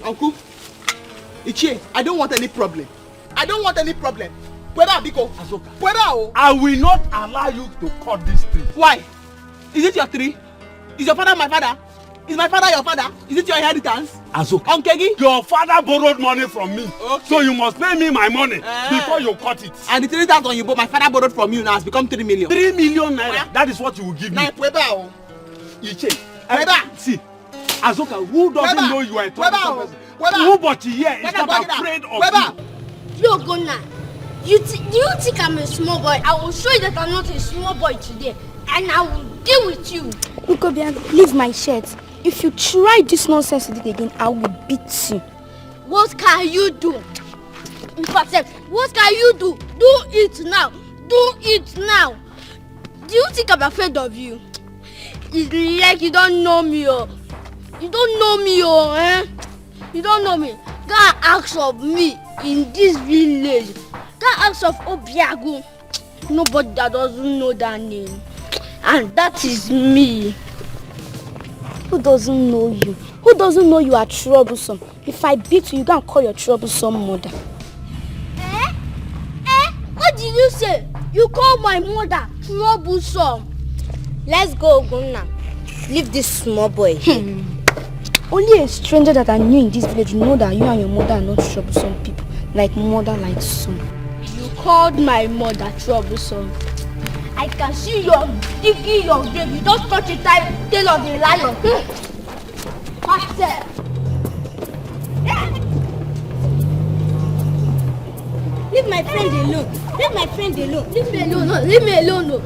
Uncle, Ichie, I don't want any problem. I don't want any problem. Azuka, I will not allow you to cut this tree. Why? Is it your tree? Is your father my father? Is my father your father? Is it your inheritance? Azuka, Onkegi? your father borrowed money from me. Okay. So you must pay me my money before you cut it. And the 3,000 you bought, my father borrowed from you now has become 3 million. 3 million naira. That is what you will give me. Iche. See, Azuka, who doesn't know you are a troublesome person? Nobody here is not afraid of you. Yo, Gona, do you think I'm a small boy? I will show you that I'm not a small boy today. And I will deal with you. Look, leave my shirt. If you try this nonsense with it again, I will beat you. What can you do? In fact, what can you do? Do it now. Do it now. Do you think I'm afraid of you? It's like you don't know me, oh. You don't know me, oh, eh? You don't know me. Go and ask of me in this village. Go and ask of Obiagu. Nobody that doesn't know that name. And that is me. Who doesn't know you? Who doesn't know you are troublesome? If I beat you, you can call your troublesome mother. What did you say? You call my mother troublesome? Let's go, Guna. Leave this small boy. Only a stranger that I knew in this village know that you and your mother are not troublesome people. Like mother, like son. You called my mother troublesome. I can see your digging your grave. You don't touch the tail of the lion. Faster. Leave my friend alone. Leave my friend alone. Leave me alone. No. Leave me alone. No.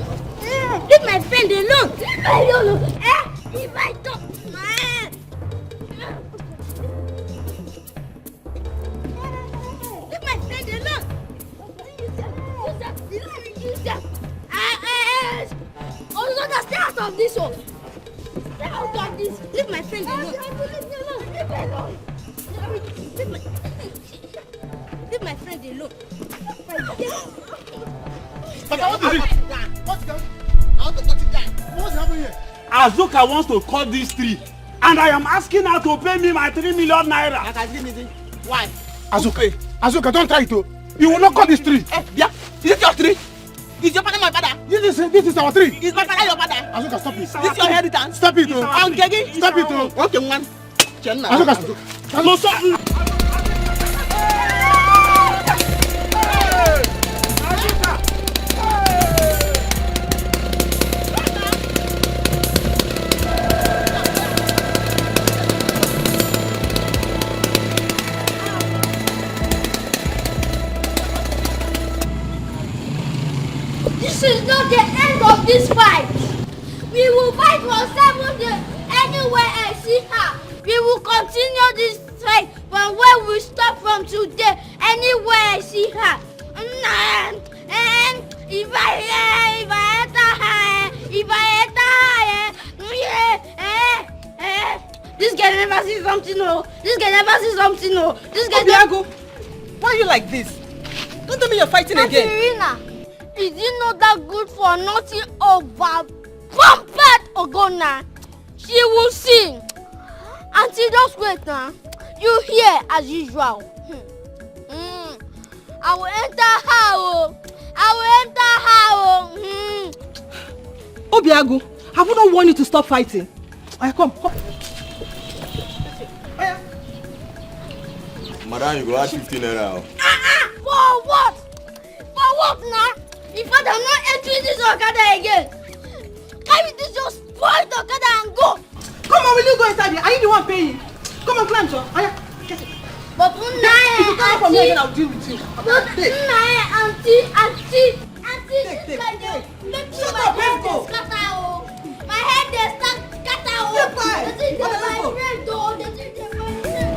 Leave my friend alone. Leave me alone. If I don't. Leave my friend alone. Use them. Oh, stay out of this one. Stay out of this. Leave my friend alone. Leave me alone. Leave my friend alone. But what is it? What's going on? I want to cut it down. What's happening here? Azuka wants to cut this tree. And I am asking her to pay me my 3 million naira. Why? Azuka, don't try to. You will not cut this tree. Yeah. Is it your tree? Is your father my father? This is our tree. Is my father your father? Azuka, stop it. This is your inheritance? Stop it. Onkegi? Stop it. Okay, man. Azuka, stop. This is not the end of this fight. We will fight for 7 days anywhere I see her. We will continue this fight from where we stop from today. Anywhere I see her. And if I this guy never see something, no. This guy never see something, no. This guy Obiago, why are you like this? Don't tell me you're fighting again. Irina, is it not that good for nothing over pumped Ogona? She will sing. Auntie, just wait now. You hear as usual. I will enter her. Obiago, have we not warned you to stop fighting? Come. Madam, you go add 15 naira. For what? For what now? If I'm not entering this Okada again, carry this your spoiled Okada and go. Come on, will you go inside here? Are you the one paying? Come on, climb, John. Get it. But If you come from here, then I'll deal with you. Auntie, Take. make Shut sure up, my head let's go. is scatter. My head is scatter. Get by. This is Let's my go. friend, though. This is my friend.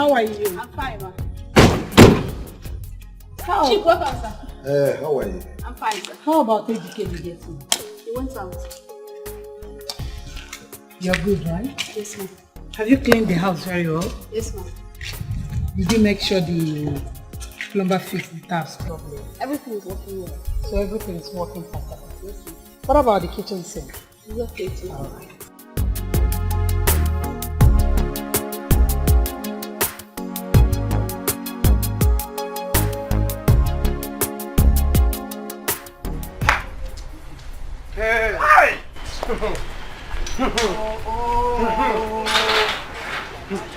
How are you? I'm fine, ma. How? Chief, welcome, sir. How are you? I'm fine, sir. How about Dikeh getting? He went out. You're good, right? Yes, ma'am. Have you cleaned the house very well? Yes, ma'am. Did you make sure the plumber fixed the taps properly? Everything is working well. So everything is working perfectly? Yes, ma'am. What about the kitchen sink? It's okay too. All right. Hey!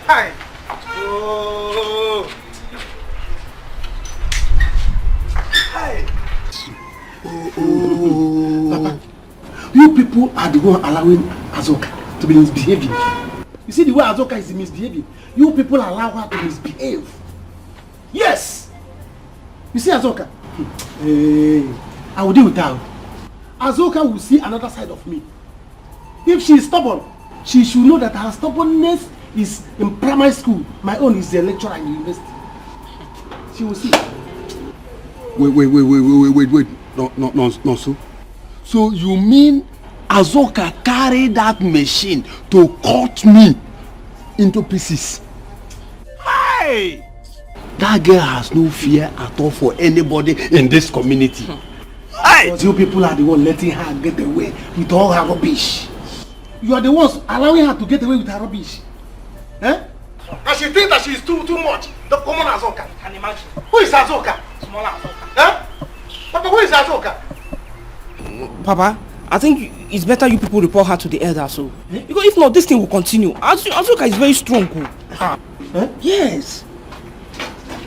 Hi! Oh! Hi! Papa, you people are the one allowing Azuka to be misbehaving. You see the way Azuka is misbehaving? You people allow her to misbehave. Yes! You see Azuka? Hey, I will deal with her. Azuka will see another side of me. If she is stubborn, she should know that her stubbornness is in primary school. My own is a lecturer in university. She will see. Wait. No, so you mean Azuka carried that machine to cut me into pieces? Hey! That girl has no fear at all for anybody in this community. Hey! Because you people are the one letting her get away with all her rubbish. You are the ones allowing her to get away with her rubbish. Eh? And she thinks that she is too much. The common Azuka. Can you imagine? Who is Azuka? Smaller Azuka. Eh? Papa, who is Azuka? Papa, I think it's better you people report her to the elders, so because if not, this thing will continue. Azuka is very strong. Eh? Yes.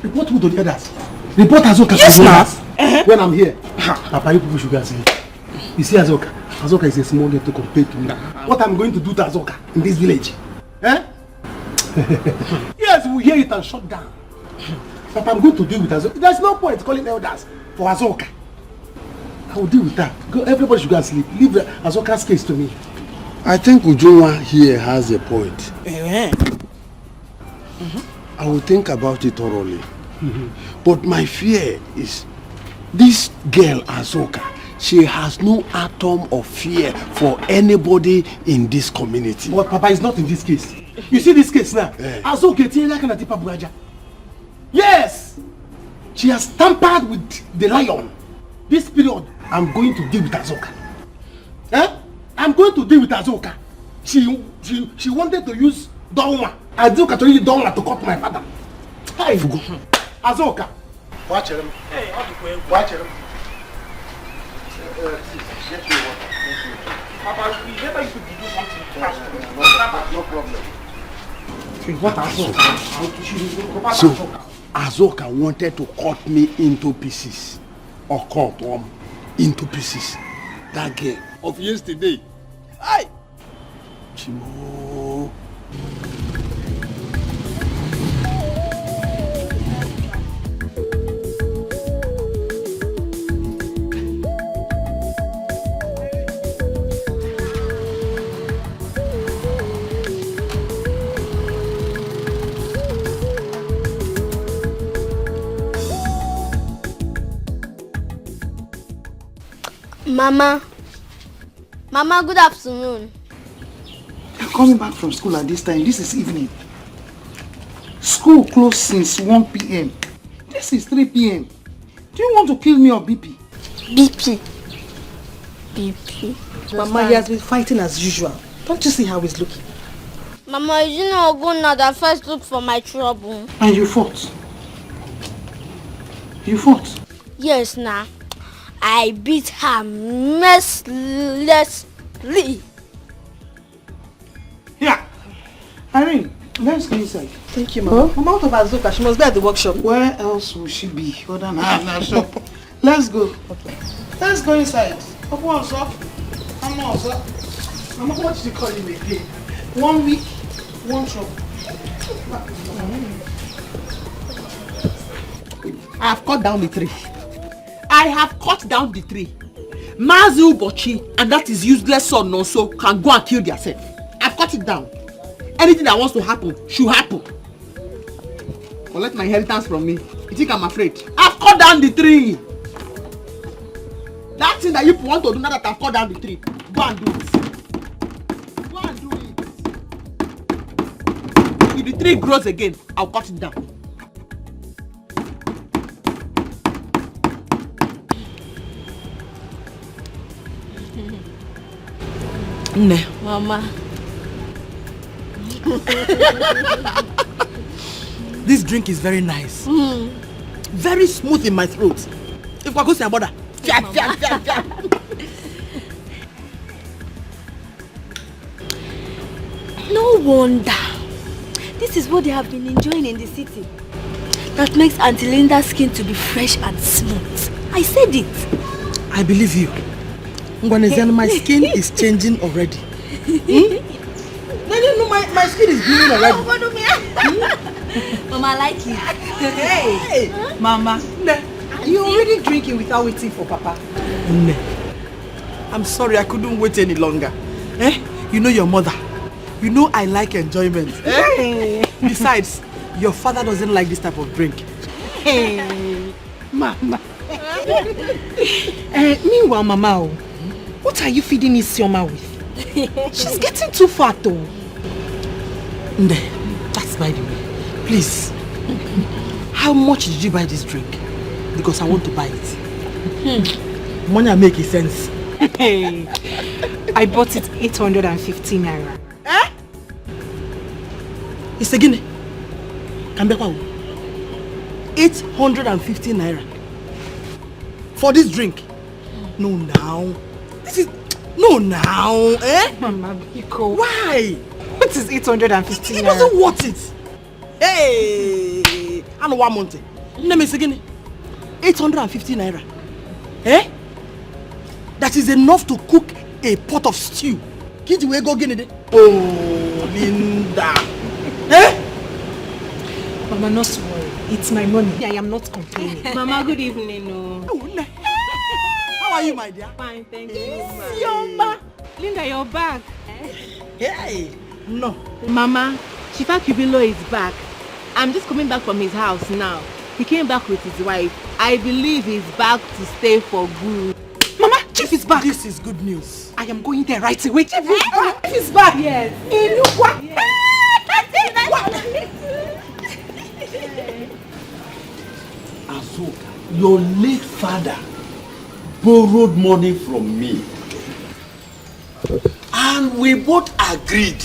Report who to the others? Report Azuka yes, to the now. others. When I'm here. Papa, you people should go and see. You see Azuka? Azuka is a small girl to compare to me. What I'm going to do to Azuka in this village? Eh? Yes, we hear it and shut down. But I'm going to deal with Azuka. There's no point calling elders for Azuka. I will deal with that. Go, everybody should go and sleep. Leave Azuka's case to me. I think Ujunwa here has a point. I will think about it thoroughly. But my fear is this girl Azuka, she has no atom of fear for anybody in this community. But Papa is not in this case. You see this case now? Azuka, yes! She has tampered with the lion. This period, I'm going to deal with Azuka. Eh? I'm going to deal with Azuka. She wanted to use Dongwa. Azuka to use Dongwa to cut my father. Hey, Azuka. Watch him. Hey, watch him. Papa, we better you to do something fast. No problem. What Azuka? So, Azuka wanted to cut me into pieces. Or cut into pieces. That girl of yesterday. Aye. Chimo. Mama, good afternoon. You're coming back from school at this time. This is evening. School closed since 1 p.m. This is 3 p.m. Do you want to kill me or BP? BP. Mama, he has been fighting as usual. Don't you see how he's looking? Mama, you know Oguna that first look for my trouble. And you fought. You fought. Yes, nah. I beat her mercilessly. Yeah. Irene, let's go inside. Thank you, Mama. Mama, out of Azuka, she must be at the workshop. Where else will she be other than her shop? Let's go. Okay. Let's go inside. Come on, sir. Come on, sir. Mama, what did you call him again? 1 week, 1 shop. I have cut down the tree. I have cut down the tree. Mazu Bochi and that is useless son also can go and kill themselves. I've cut it down. Anything that wants to happen should happen. collect my inheritance from me. You think I'm afraid? I've cut down the tree. That thing that you want to do now that I've cut down the tree, go and do it. Go and do it. If the tree grows again, I'll cut it down. Ne. Mama. This drink is very nice. Very smooth in my throat. If I go see a brother. No wonder. This is what they have been enjoying in the city. That makes Auntie Linda's skin to be fresh and smooth. I said it. I believe you. My skin is changing already. No, my skin is glowing already. Mama, I like it. Hey, Mama, you're already drinking without waiting for Papa. I'm sorry, I couldn't wait any longer. You know your mother. You know I like enjoyment. Besides, your father doesn't like this type of drink. Mama. Meanwhile, Mama, what are you feeding Isioma with? She's getting too fat though. That's by the way. Please, how much did you buy this drink? Because I want to buy it. Money make sense. I bought it 850 naira. It's a guinea. 850 naira. For this drink? No now. Mama, Biko. Why? What is 850 naira? It doesn't worth it. Hey, I know one month. Let me say 850 naira. That is enough to cook a pot of stew. Kid, we go get it. Oh, Linda. Mama, not to worry. It's my money. I am not complaining. Mama, good evening. How are you, my dear? Fine, thank you. Yoma. Linda, you're back. Hey. No. Mama, Chief Akubilo is back. I'm just coming back from his house now. He came back with his wife. I believe he's back to stay for good. Mama, Chief is back. This is good news. I am going there right away. Chief is back. Chief is back. Yes. Azuka, your late father borrowed money from me. And we both agreed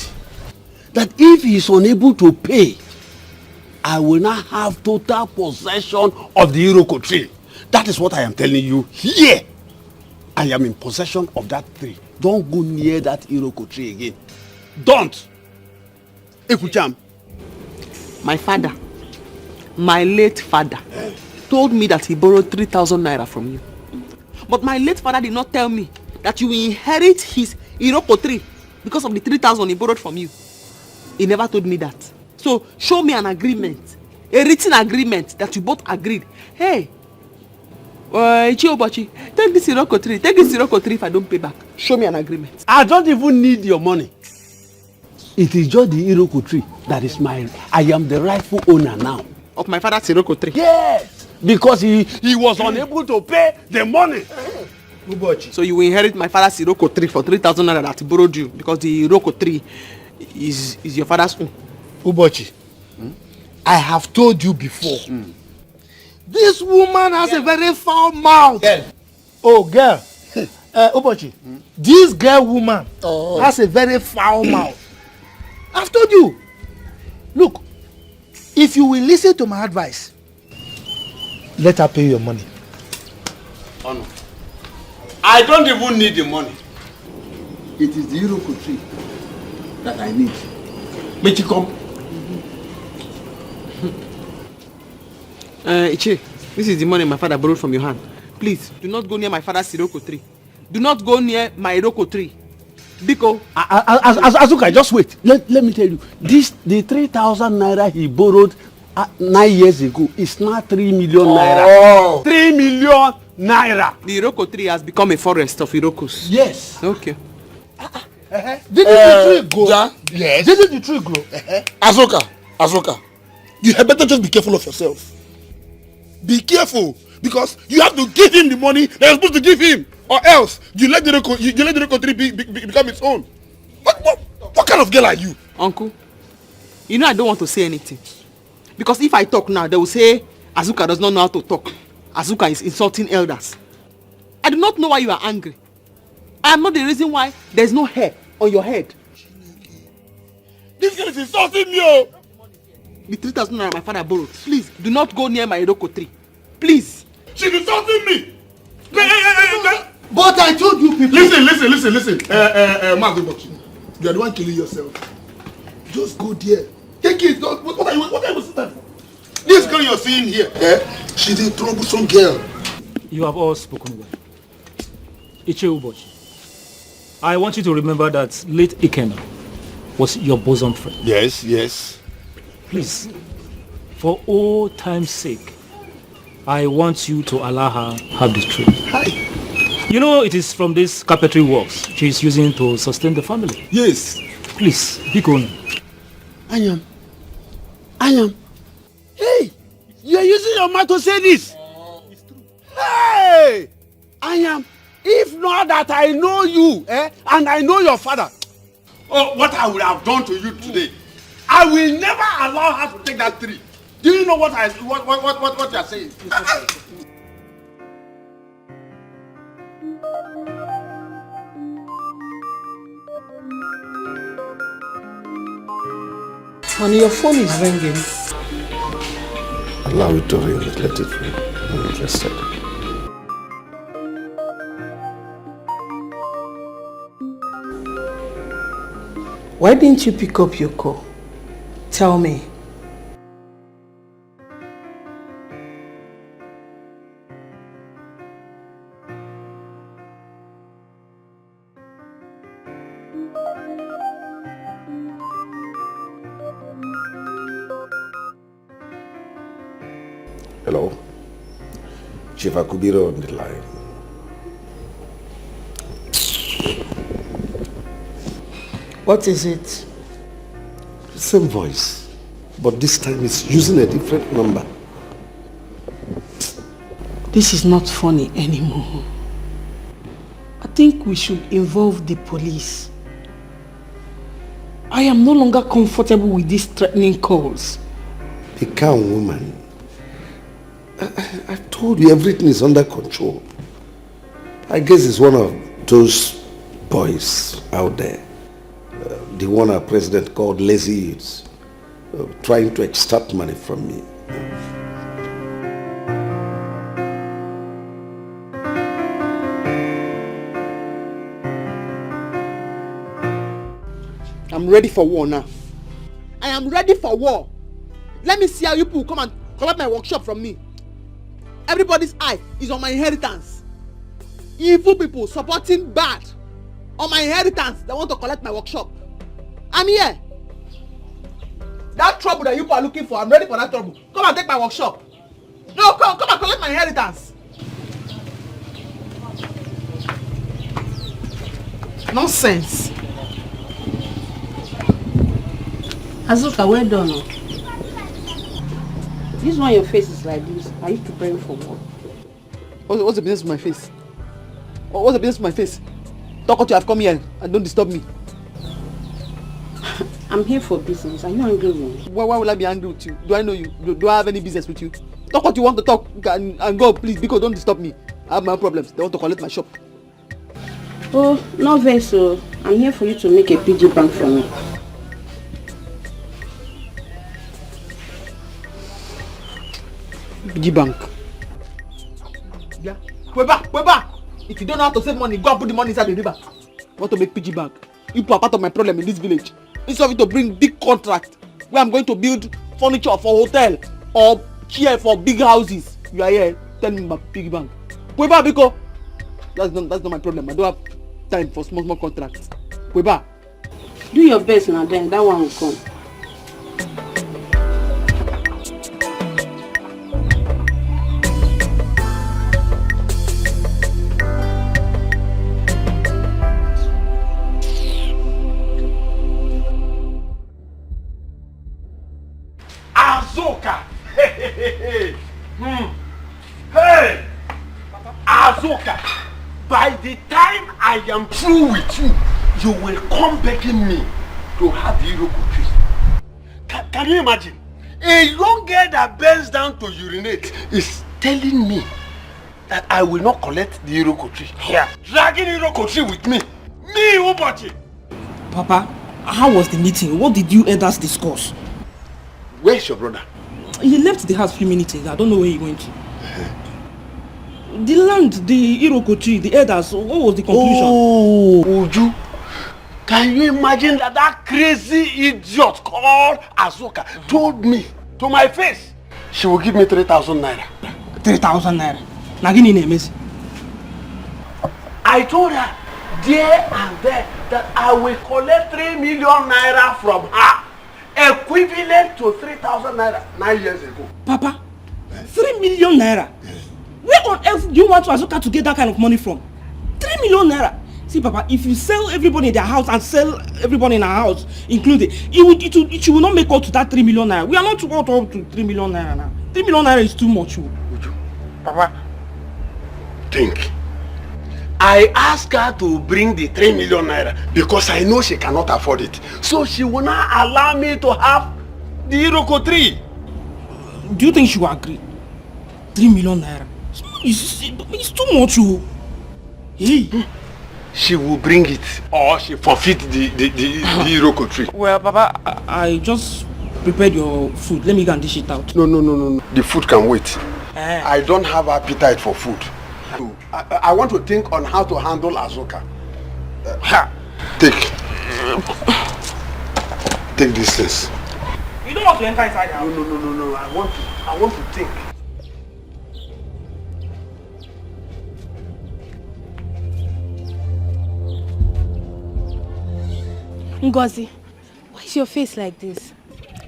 that if he is unable to pay, I will not have total possession of the Iroko tree. That is what I am telling you here. I am in possession of that tree. Don't go near that Iroko tree again. Don't. Ekucham. My father, my late father, told me that he borrowed 3,000 naira from you. But my late father did not tell me that you will inherit his Iroko tree because of the 3,000 he borrowed from you. He never told me that. So show me an agreement, a written agreement that you both agreed. Hey, Ichiobachi, take this Iroko tree. Take this Iroko tree if I don't pay back. Show me an agreement. I don't even need your money. It is just the Iroko tree that is mine. I am the rightful owner now. Of my father's Iroko tree? Yes, because he was unable to pay the money. So you will inherit my father's Iroko tree for 3,000 naira that he borrowed you because the Iroko tree is your father's own. Ubochi, I have told you before. This woman has a very foul mouth. Girl. Oh, girl. Ubochi, this girl woman has a very foul mouth. I've told you. Look, if you will listen to my advice, let her pay your money. Oh no. I don't even need the money. It is the Iroko tree that I need. Make you come. Ichi, this is the money my father borrowed from your hand. Please, do not go near my father's Iroko tree. Do not go near my Iroko tree. Biko. Azuka, just wait. Let me tell you. The 3,000 naira he borrowed 9 years ago is now 3 million naira. Oh. 3 million naira. The Iroko tree has become a forest of Irokos. Yes. Okay. Didn't the tree grow? Ja? Yes. Didn't the tree grow? Azuka, You had better just be careful of yourself. Be careful, because you have to give him the money that you're supposed to give him, or else you let the country become its own. What kind of girl are you? Uncle, you know I don't want to say anything. Because if I talk now, they will say Azuka does not know how to talk. Azuka is insulting elders. I do not know why you are angry. I am not the reason why there is no hair on your head. This girl is insulting me, oh! The 3,000 naira my father borrowed. Please, do not go near my Iroko tree. Please. She's insulting me! But I told you people... Listen. Mazubochi, you are the one killing yourself. Just go there. Take it. What are you sitting for? This girl you're seeing here, she's a troublesome girl. You have all spoken well. Iche Ubochi, I want you to remember that late Ikena was your bosom friend. Yes. Please, for old time's sake, I want you to allow her have the truth. Hi. You know, it is from this carpentry works she is using to sustain the family. Yes. Please, be going. I am. Hey, you are using your mouth to say this. It's true. Hey, I am. If not that I know you, and I know your father, what I would have done to you today, I will never allow her to take that tree. Do you know what you are saying? Honey, your phone is ringing. Allow it to ring. Let it ring. I'm interested. Why didn't you pick up your call? Tell me. Hello. Chief Akubiro on the line. What is it? Same voice, but this time it's using a different number. This is not funny anymore. I think we should involve the police. I am no longer comfortable with these threatening calls. Be calm, woman. I told you everything is under control. I guess it's one of those boys out there. The one our president called lazy youths, trying to extract money from me. I'm ready for war now. I am ready for war. Let me see how you people come and collect my workshop from me. Everybody's eye is on my inheritance. Evil people supporting bad on my inheritance. They want to collect my workshop. I'm here. That trouble that you people are looking for, I'm ready for that trouble. Come and take my workshop. No, come and collect my inheritance. Nonsense. Azuka, well done. This one your face is like this. Are you preparing for war? What's the business with my face? What's the business with my face? Talk what you have come here and don't disturb me. I'm here for business. Are you angry with me? Why will I be angry with you? Do I know you? Do I have any business with you? Talk what you want to talk and go, please, because don't disturb me. I have my own problems. They want to collect my shop. Oh, no vessel. I'm here for you to make a PG bank for me. PG bank. Yeah. Weba. If you don't know how to save money, go and put the money inside the river. Want to make PG bank? You are part of my problem in this village. Instead of you to bring big contract where I'm going to build furniture for hotel or chair for big houses, you are here telling me about piggy bank. Weba, Biko. That's not my problem. I don't have time for small contracts. Weba. Do your best now, then that one will come. Azuka! Hey! Azuka, by the time I am through with you, you will come begging me to have the Iroko tree. Can you imagine? A young girl that bends down to urinate is telling me that I will not collect the Iroko tree. Here, dragging Iroko tree with me. Me, Ubochi. Papa, how was the meeting? What did you elders discuss? Where's your brother? He left the house a few minutes ago. I don't know where he went. The land, the Iroko tree, the elders, what was the conclusion? Oh, Uju. Can you imagine that crazy idiot called Azuka told me to my face she will give me 3,000 naira. 3,000 naira? Nagini Nemes. I told her there and there that I will collect 3 million naira from her, equivalent to 3,000 naira 9 years ago. Papa, 3 million naira? Where on earth do you want Azuka to get that kind of money from? 3 million naira? See, Papa, if you sell everybody in their house and sell everybody in our house included, it will not make up to that 3 million naira. We are not up to 3 million naira now. 3 million naira is too much. Papa, think. I asked her to bring the 3 million naira because I know she cannot afford it. So she will not allow me to have the Iroko tree. Do you think she will agree? 3 million naira? It's too much. Hey. She will bring it or she forfeit the Iroko tree. Well, Papa, I just prepared your food. Let me go and dish it out. No. The food can wait. I don't have appetite for food. I want to think on how to handle Azuka. Take this things. You don't want to enter inside the house? No. I want to think. Ngozi, why is your face like this?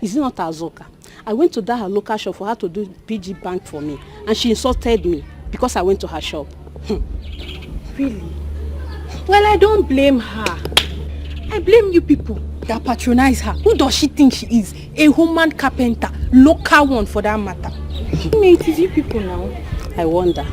Is it not Azuka? I went to that her local shop for her to do PG bank for me, and she insulted me because I went to her shop. Really? Well, I don't blame her. I blame you people that patronize her. Who does she think she is? A human carpenter, local one for that matter. It is you people now. I wonder.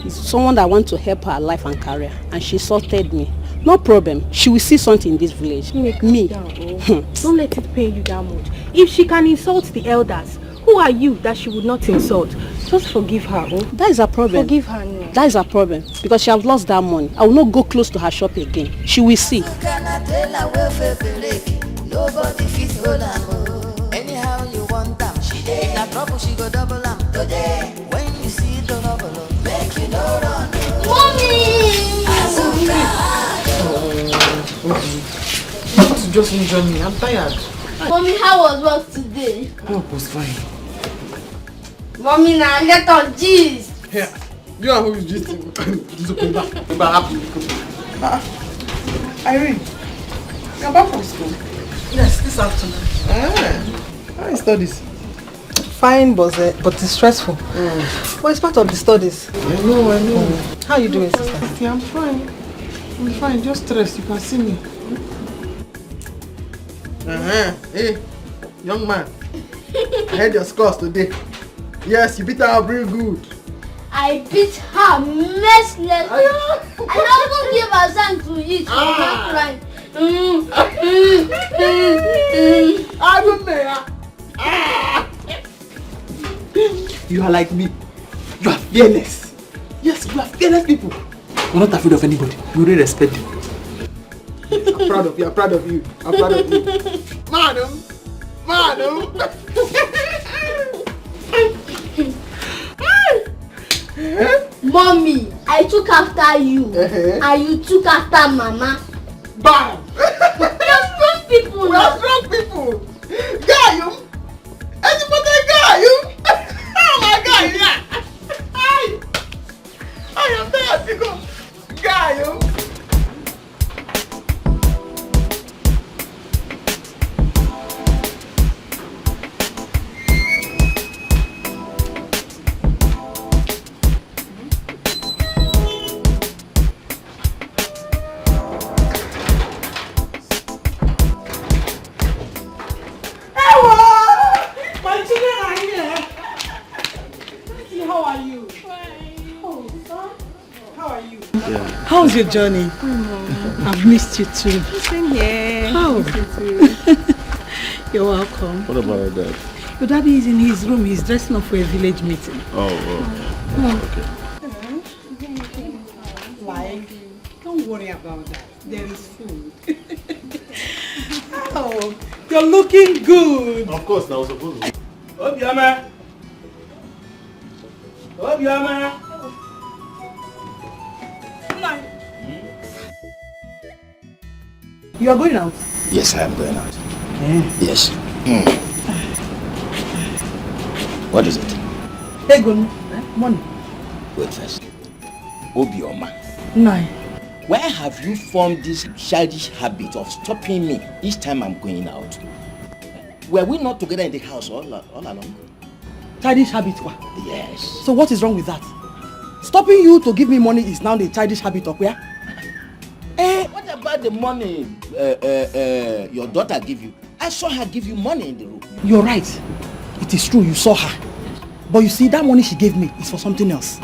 It's someone that wants to help her life and career, and she insulted me. No problem. She will see something in this village. Me. Don't let it pain you that much. If she can insult the elders, who are you that she would not insult? Just forgive her. Oh? That is a problem. Forgive her. No. That is a problem because she has lost that money. I will not go close to her shop again. She will see. Nobody fits hold am. Anyhow you want them. She dey na trouble. She go double am. Today when you see the trouble, make you no run. Mommy! Azuka. To just enjoy me. I'm tired. Mommy, how was work today? Work was fine. Mommy, now let us gist. Here, you are who is gisting. Irene, you're back from school? Yes, this afternoon. How is studies? Fine, but it's stressful. But it's part of the studies. I know. How are you doing, sister? Yeah, I'm fine. Just stressed. You can see me. Hey, young man. I heard your scores today. Yes, you beat her up real good. I beat her mercilessly. I don't give her time to eat. She's not crying. I don't know. You are like me. You are fearless. Yes, you are fearless people. You're not afraid of anybody. You really respect them. I'm proud of you. I'm proud of you. Madam. Mommy, I took after you. And you took after Mama. Bam! We are strong people now. We are strong people. Gayum! Anybody Gayum? Oh my God, yeah! I am there to go. Gayum! your journey? I've missed you too. Same here. Oh. You're welcome. What about your dad? Your daddy is in his room. He's dressing up for a village meeting. Okay. Like, don't worry about that. There is food. Oh, you're looking good. Of course, that was supposed to be. Obiama! You are going out? Yes, I am going out. Yes. What is it? Hey, good. Money. Wait first. Obioma. Nine. Where have you formed this childish habit of stopping me each time I'm going out? Were we not together in the house all along? Childish habit, what? Yes. So what is wrong with that? Stopping you to give me money is now the childish habit of where? What about the money your daughter gave you? I saw her give you money in the room. You're right. It is true, you saw her. But you see, that money she gave me is for something else.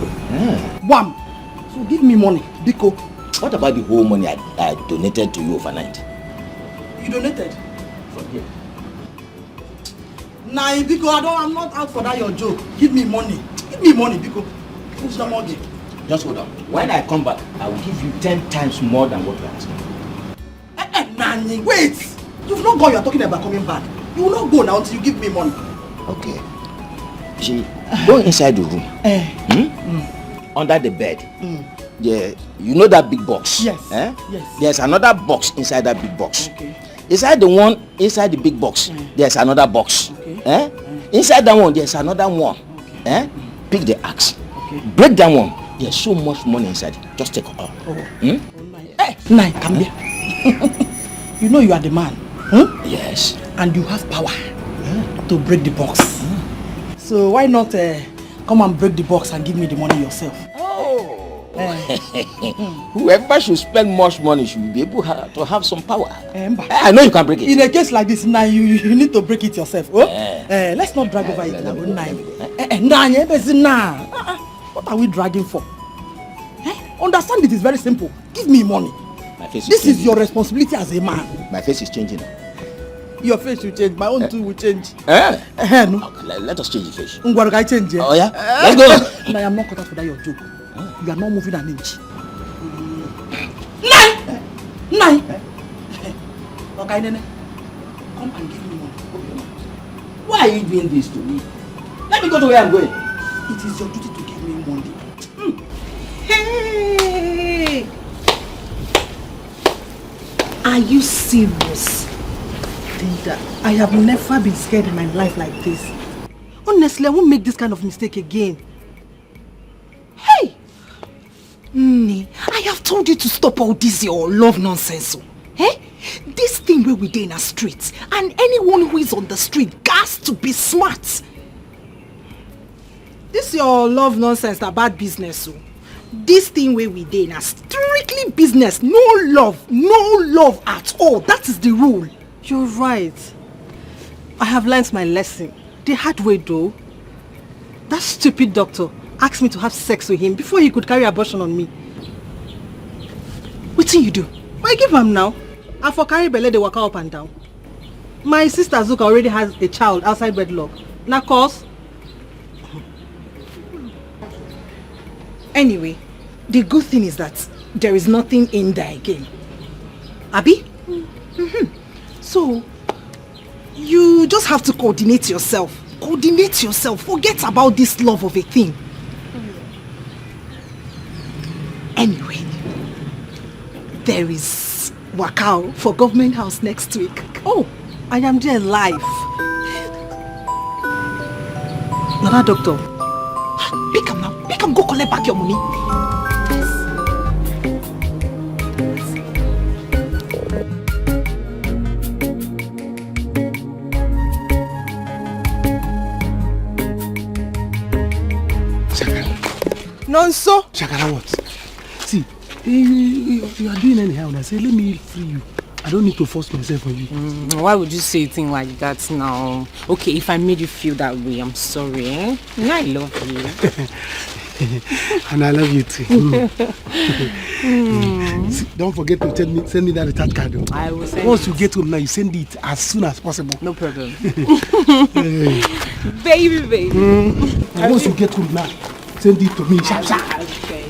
Wham! So give me money, Biko. What about the whole money I donated to you overnight? You donated? From here. Nah, Biko, I'm not out for that your joke. Give me money. Give me money, Biko. Who's the money? Just hold on. When I come back, I will give you 10 times more than what you are asking. Nani, wait! You've not gone, you're talking about coming back. You will not go now until you give me money. Okay. See, go inside the room. Under the bed. Yeah, you know that big box? Yes. Yes. There's another box inside that big box. Okay. Inside the big box, there's another box. Okay. Inside that one, there's another one. Okay. Pick the axe. Okay. Break that one. There's so much money inside. Just take all. Nine, come here. You know you are the man. Yes. And you have power to break the box. So why not come and break the box and give me the money yourself? Whoever should spend much money should be able to have some power. I know you can break it. In a case like this, now you need to break it yourself. Let's not drag over it now. What are we dragging for? Understand it is very simple. Give me money. This is your responsibility as a man. My face is changing. Your face will change. My own too will change. No. Okay, let us change the face. Change. Oh yeah? Let's go. No, I am not caught up for that your joke. You are not moving an inch. Nine. Okay, Nene. Come and give me money. Why are you doing this to me? Let me go to where I'm going. It is your duty to give me money. Hey! Are you serious? Linda, I have never been scared in my life like this. Honestly, I won't make this kind of mistake again. Hey! I have told you to stop all this your love nonsense. This thing where we dey in a street, and anyone who is on the street has to be smart. This your love nonsense, that bad business. This thing where we dey in a strictly business, no love at all. That is the rule. You're right. I have learnt my lesson. The hard way though. That stupid doctor asked me to have sex with him before he could carry abortion on me. What do you do? I give him now. I for carry belle, they walk up and down. My sister Azuka already has a child outside wedlock. Now cause. Anyway, the good thing is that there is nothing in there again. Abi? So, you just have to coordinate yourself. Forget about this love of a thing. Anyway, there is Wakao for government house next week. Oh, I am there live. Nana doctor, pick him now. Pick him, go collect back your money. Nonso. Shakara, what? See, you are doing anyhow and I say, let me free you. I don't need to force myself on you. Why would you say a thing like that now? Okay, if I made you feel that way, I'm sorry. I love you. And I love you too. Don't forget to send me that recharge card. Though. I will send Once you get home now, you send it as soon as possible. No problem. Baby. Once you get home now, send it to me. Sharp. Okay.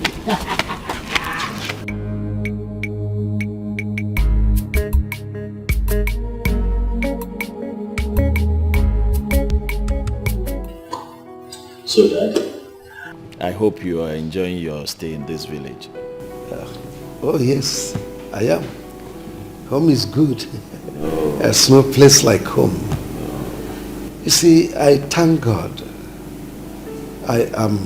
So, Dad, I hope you are enjoying your stay in this village. Oh yes, I am. Home is good. There's no place like home. You see, I thank God I am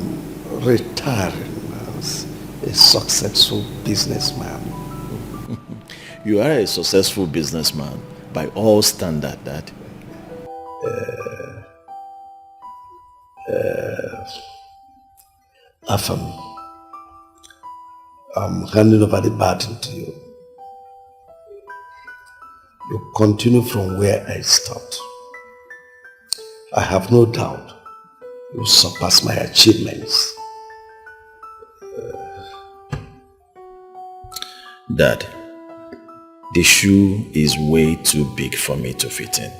retiring as a successful businessman. You are a successful businessman by all standards, Dad. Afam, I'm handing over the baton to you. You continue from where I stopped. I have no doubt you surpass my achievements. Dad, the shoe is way too big for me to fit in.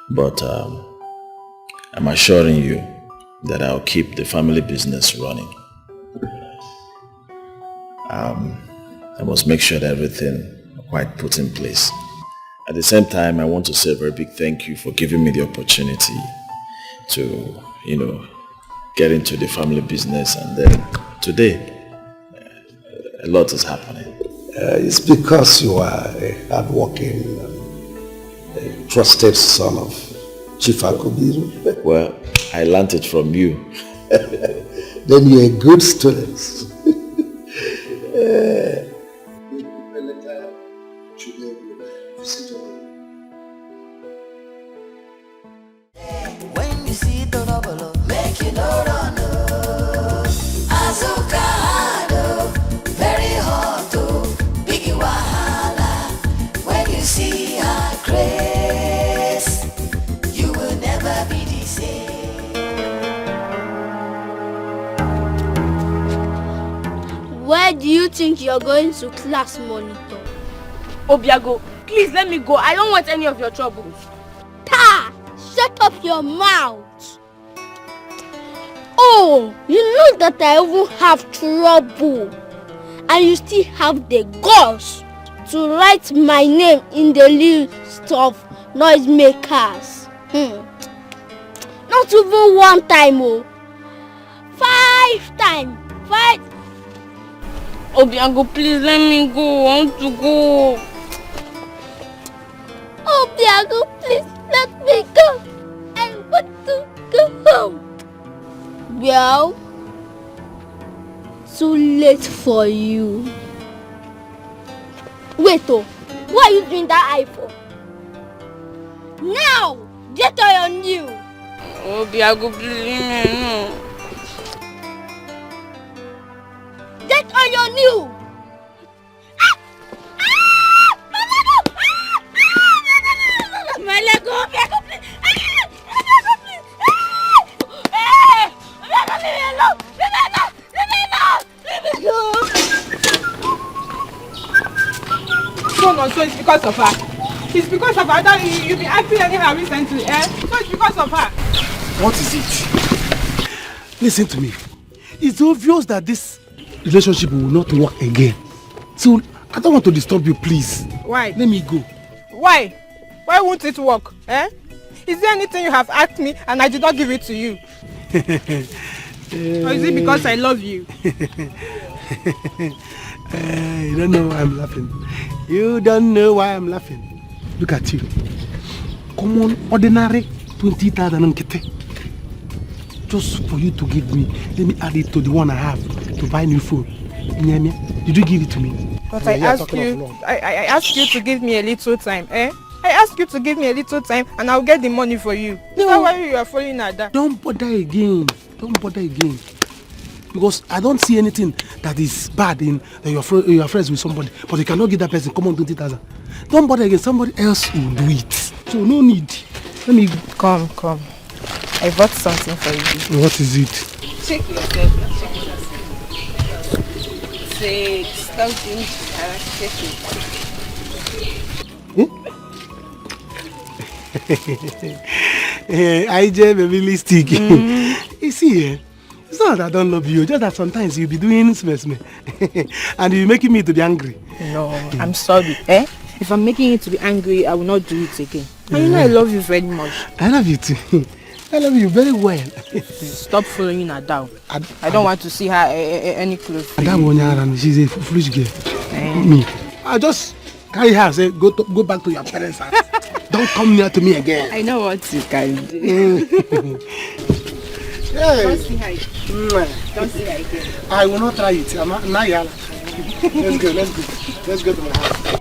But I'm assuring you that I'll keep the family business running. I must make sure that everything quite put in place. At the same time, I want to say a very big thank you for giving me the opportunity to, get into the family business, and then today, a lot is happening. It's because you are a hard-working, a trusted son of Chief Akubiru. Well, I learned it from you. Then you're a good student. When you see the trouble, make you no run. Azuka, very hot, big wahala. When you see her grace, you will never be the same. Where do you think you're going to class, monitor? Obiago, please let me go. I don't want any of your troubles. Ta! Shut up your mouth! Oh, you know that I even have trouble. And you still have the guts to write my name in the list of noisemakers. Not even one time, oh. 5 times. 5. Obiago, please let me go. I want to go. Obiago, please let me go. I want to go home. Well, too late for you. Wait, what are you doing that eye for? Now, get on your new. Obiago, please, no. Get on your new. My leg, Obiago, please. Obiago, please. Obiago, leave me alone. Leave me alone. So it's because of her. It's because of her that you've been acting anyhow recently, eh? So it's because of her. What is it? Listen to me. It's obvious that this relationship will not work again. So I don't want to disturb you, please. Why? Let me go. Why? Why won't it work? Eh? Is there anything you have asked me and I did not give it to you? Or is it because I love you? You don't know why I'm laughing. You don't know why I'm laughing. Look at you. Common, ordinary 20,000 nkete. Just for you to give me. Let me add it to the one I have to buy new phone. Did you give it to me? But I asked you to give me a little time, eh? I asked you to give me a little time and I'll get the money for you. No. Is that why you are following at that? Don't bother again. Don't bother again. Because I don't see anything that is bad in that you're friends with somebody, but you cannot give that person common 20,000. Don't bother again. Somebody else will do it. So no need. Let me come. I bought something for you. What is it? Check yourself. Check yourself. Say, stop doing check it. IJ baby lipstick. You see, it's not that I don't love you, just that sometimes you'll be doing smell. And you're making me to be angry. No, I'm sorry. If I'm making you to be angry, I will not do it again. And you know I love you very much. I love you too. I love you very well. Stop following her down. I don't want to see her any close. She's a foolish girl. Me. I just carry her and say, go back to your parents' house. Don't come near to me again. I know what you can do. Hey. Don't see her. Don't see her again. I will not try it. Let's go. Let's go to my house.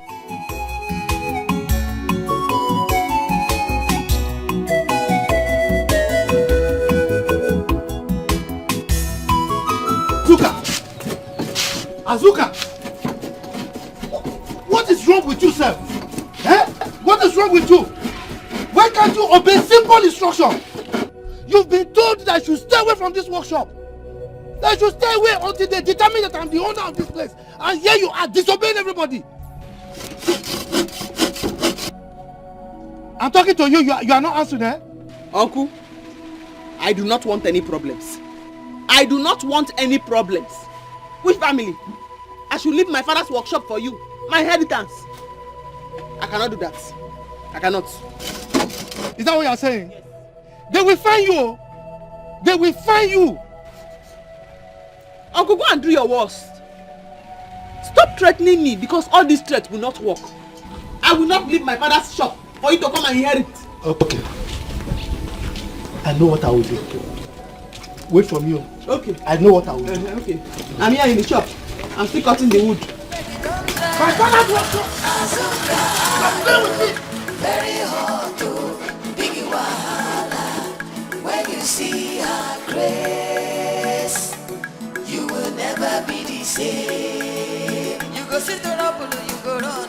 Azuka! What is wrong with you, sir? What is wrong with you? Why can't you obey simple instruction? You've been told that I should stay away from this workshop. That I should stay away until they determine that I'm the owner of this place. And here you are disobeying everybody. I'm talking to you. You are not answering, Uncle, I do not want any problems. I do not want any problems. Which family? I should leave my father's workshop for you. My inheritance. I cannot do that. I cannot. Is that what you are saying? Yes. They will find you. They will find you. Uncle, go and do your worst. Stop threatening me because all these threats will not work. I will not leave my father's shop for you to come and inherit. Okay. I know what I will do. Wait for me. Okay. I know what I will do. Okay. I'm here in the shop. I'm still cutting the wood. My father's workshop. Stay with me. Very hard to big wahala. When you see her grace, you will never be the same. You go sit around, you go run.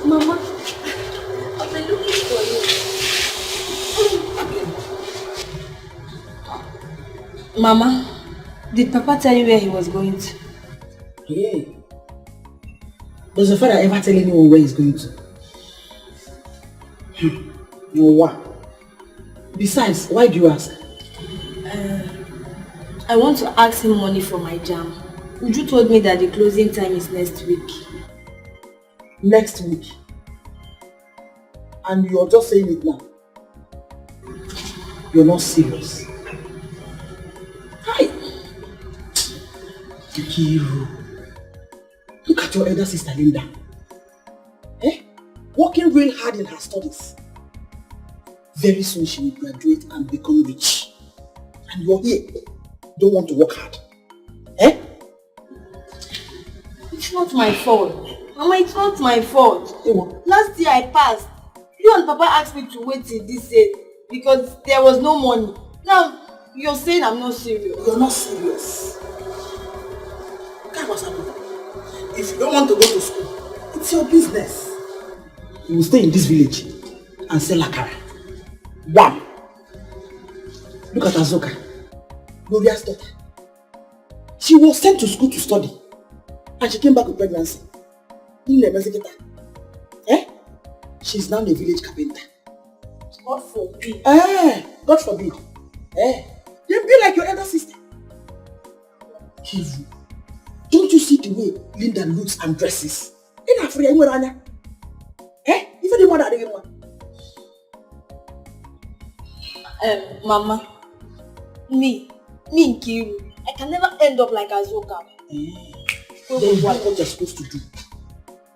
Mama, I've been looking for you. Mama, did Papa tell you where he was going to? Yeah. Does the father ever tell anyone where he's going to? No, what? Besides, why do you ask? I want to ask him money for my jam. Uju told me that the closing time is next week. Next week? And you're just saying it now? You're not serious. Hi! Kikiru. Look at your elder sister Linda. Working real hard in her studies. Very soon she will graduate and become rich. And you're here. Don't want to work hard. It's not my fault. Mama, it's not my fault. Last year I passed. You and Papa asked me to wait till this year because there was no money. Now, you're saying I'm not serious. You're not serious. Look what's happening. If you don't want to go to school, it's your business. You will stay in this village and sell akara. One. Look at Azuka, Gloria's daughter. She was sent to school to study and she came back with pregnancy. She's now a village carpenter. God forbid. God forbid. You'll be like your elder sister. Kivu, don't you see the way Linda looks and dresses? Mama, me Nkiru, I can never end up like Azuka. Then what you're supposed to do?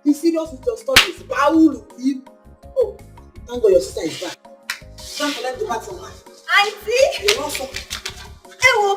Be serious with your studies. Oh, thank God your sister is back. Can't collect the back from her. Auntie! You're not so. Ewo!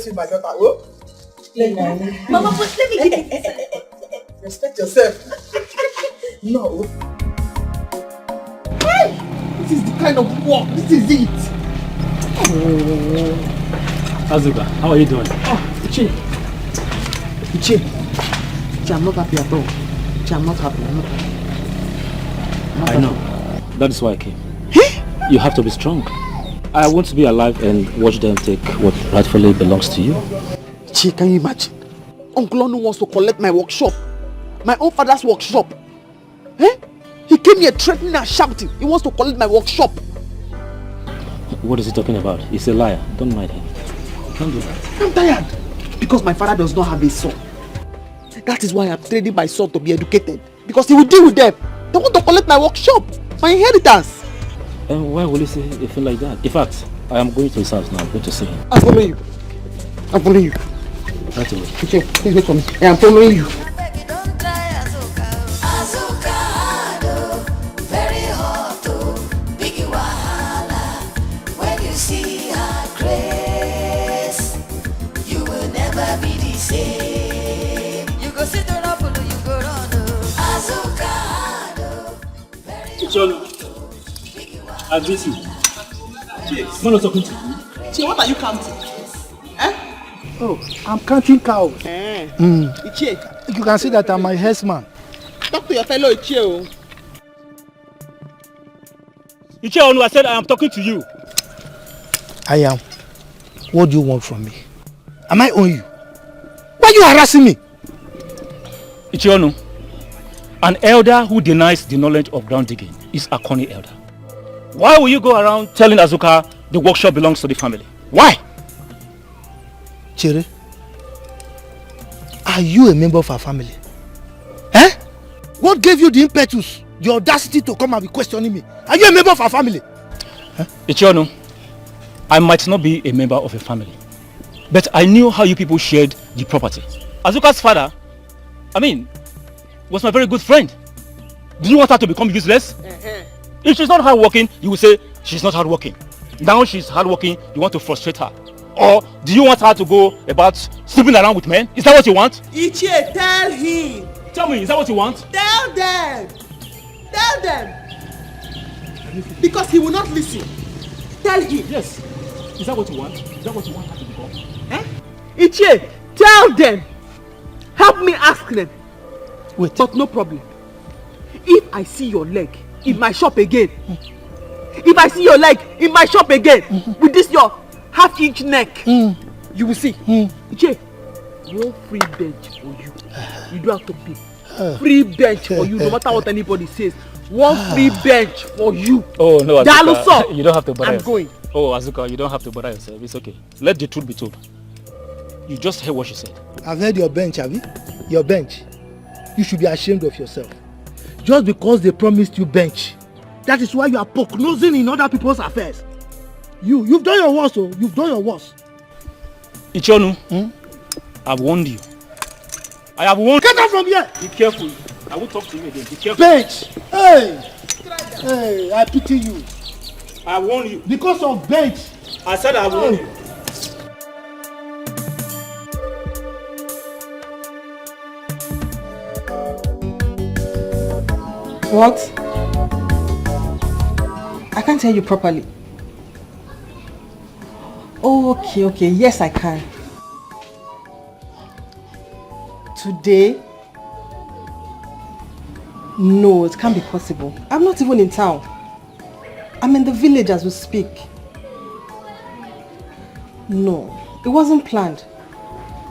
bless you, my daughter. Oh? Mama, but let me get it. Respect yourself. No. Hey! This is the kind of work. This is it. Azuka, how are you doing? Ichi, I'm not happy at all. I'm not happy. I know. That is why I came. You have to be strong. I want to be alive and watch them take what rightfully belongs to you. Chi, can you imagine? Uncle Onu wants to collect my workshop. My own father's workshop. Eh? He came here threatening and shouting. He wants to collect my workshop. What is he talking about? He's a liar. Don't mind him. You can't do that. I'm tired. Because my father does not have a son. That is why I'm training my son to be educated. Because he will deal with them. They want to collect my workshop. My inheritance. And why will he say a thing like that? In fact, I am going to his house now. I'm going to see him. I'm following you. I'm following you. Right away. Okay, please wait for me. I am following you. I'm busy. Yes. I'm not talking to you. Che, what are you counting? Eh? Oh, I'm counting cows. Ichie. You can see that I'm my herdsman. Talk to your fellow Ichie. Ichie Onu, I said I am talking to you. I am. What do you want from me? Am I on you? Why are you harassing me? Ichie Onu, an elder who denies the knowledge of ground digging is a corny elder. Why will you go around telling Azuka the workshop belongs to the family? Why? Chere, are you a member of our family? Eh? What gave you the impetus, the audacity to come and be questioning me? Are you a member of our family? Huh? Ichie Onu, I might not be a member of a family, but I knew how you people shared the property. Azuka's father, was my very good friend. Do you want her to become useless? If she's not hardworking, you will say she's not hardworking. Now she's hardworking, you want to frustrate her. Or do you want her to go about sleeping around with men? Is that what you want? Ichie, tell him. Tell me, is that what you want? Tell them. Tell them. Because he will not listen. Tell him. Yes. Is that what you want? Is that what you want her to become? Eh? Ichie, tell them. Help me ask them. Wait. But no problem. If I see your leg in my shop again, if I see your leg in my shop again, with this your half-inch neck, you will see. Ichie, one free bench for you. You don't have to pay. Free bench for you, no matter what anybody says. One free bench for you. Oh no, Azuka, you don't have to bother I'm yourself. going. Oh Azuka, you don't have to bother yourself. It's okay. Let the truth be told. You just heard what she said. I've heard your bench, have you? Your bench. You should be ashamed of yourself. Just because they promised you bench. That is why you are poke-nosing in other people's affairs. You've done your worst, oh. You've done your worst. Ichie Onu, I've warned you. I have warned you. Get out from here! Be careful. I won't talk to you again. Be careful. Bench! Hey, I pity you. I warn you. Because of bench. I said I warn you. What? I can't hear you properly. Oh, okay. Yes, I can. Today? No, it can't be possible. I'm not even in town. I'm in the village as we speak. No, it wasn't planned.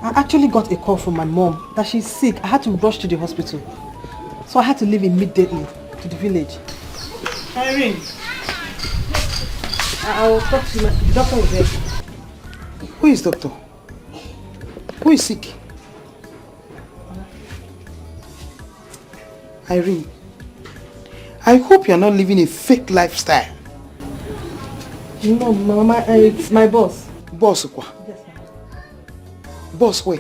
I actually got a call from my mom that she's sick. I had to rush to the hospital. So I had to leave immediately to the village. Irene. I will talk to you. The doctor is there. Who is doctor? Who is sick? Irene, I hope you are not living a fake lifestyle. No, Mama, it's my boss. Boss, what? Yes, ma'am. Boss, where?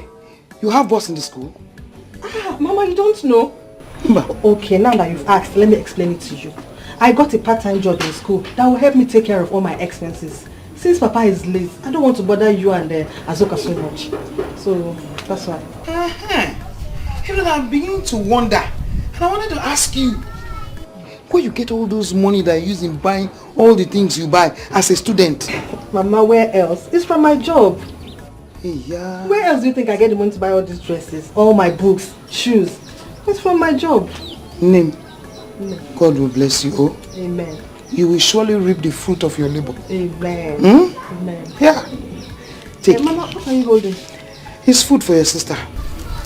You have boss in the school? Mama, you don't know? Okay, now that you've asked, let me explain it to you. I got a part-time job in school that will help me take care of all my expenses. since Papa is late, I don't want to bother you and Azuka so much. So that's why. You know, I'm beginning to wonder. And I wanted to ask you, where you get all those money that you use in buying all the things you buy as a student? Mama, where else? It's from my job. Hey, yeah. Where else do you think I get the money to buy all these dresses, all my books, shoes? It's from my job. Name. God will bless you, oh. Amen. You will surely reap the fruit of your labor. Amen. Amen. Yeah. Take it. Mama, what are you holding? It's food for your sister.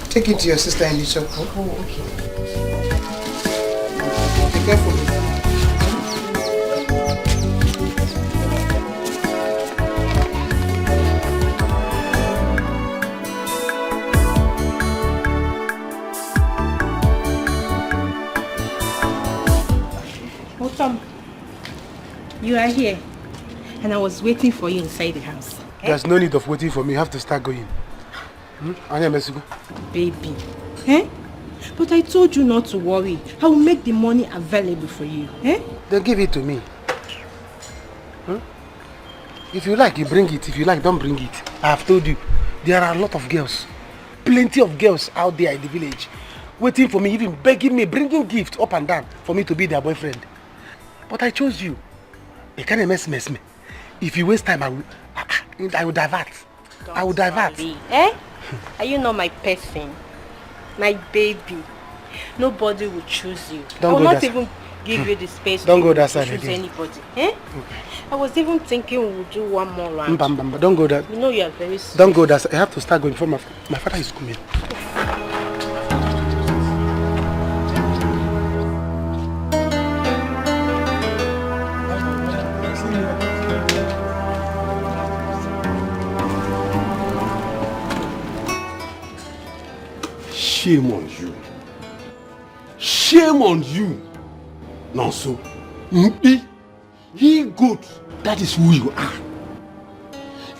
Take it to your sister in the shop. Oh, okay. Be careful. Tom, you are here, and I was waiting for you inside the house. There's no need of waiting for me. You have to start going. Baby, eh? But I told you not to worry. I will make the money available for you, eh? Then give it to me. If you like, you bring it. If you like, don't bring it. I have told you, there are a lot of girls, plenty of girls out there in the village, waiting for me, even begging me, bringing gifts up and down for me to be their boyfriend. But I chose you. You can't mess me. If you waste time, I will divert. I will divert. Eh? Are you not my person? My baby? Nobody will choose you. I will not even give you the space to choose anybody. Eh? I was even thinking we would do one more round. Don't go that. You know you are very sweet. Don't go that side. I have to start going before my father is coming. Shame on you. Shame on you. Nonso. He good. That is who you are.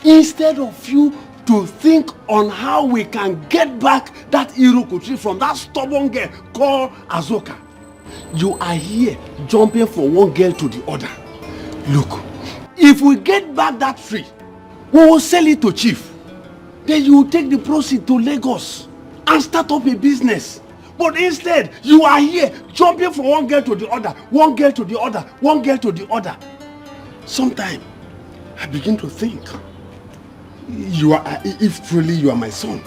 Instead of you to think on how we can get back that Irokotri from that stubborn girl called Azuka, you are here jumping from one girl to the other. Look, if we get back that tree, we will sell it to chief. Then you will take the proceeds to Lagos and start up a business. But instead, you are here jumping from one girl to the other, one girl to the other, one girl to the other. Sometimes I begin to think, if truly you are my son,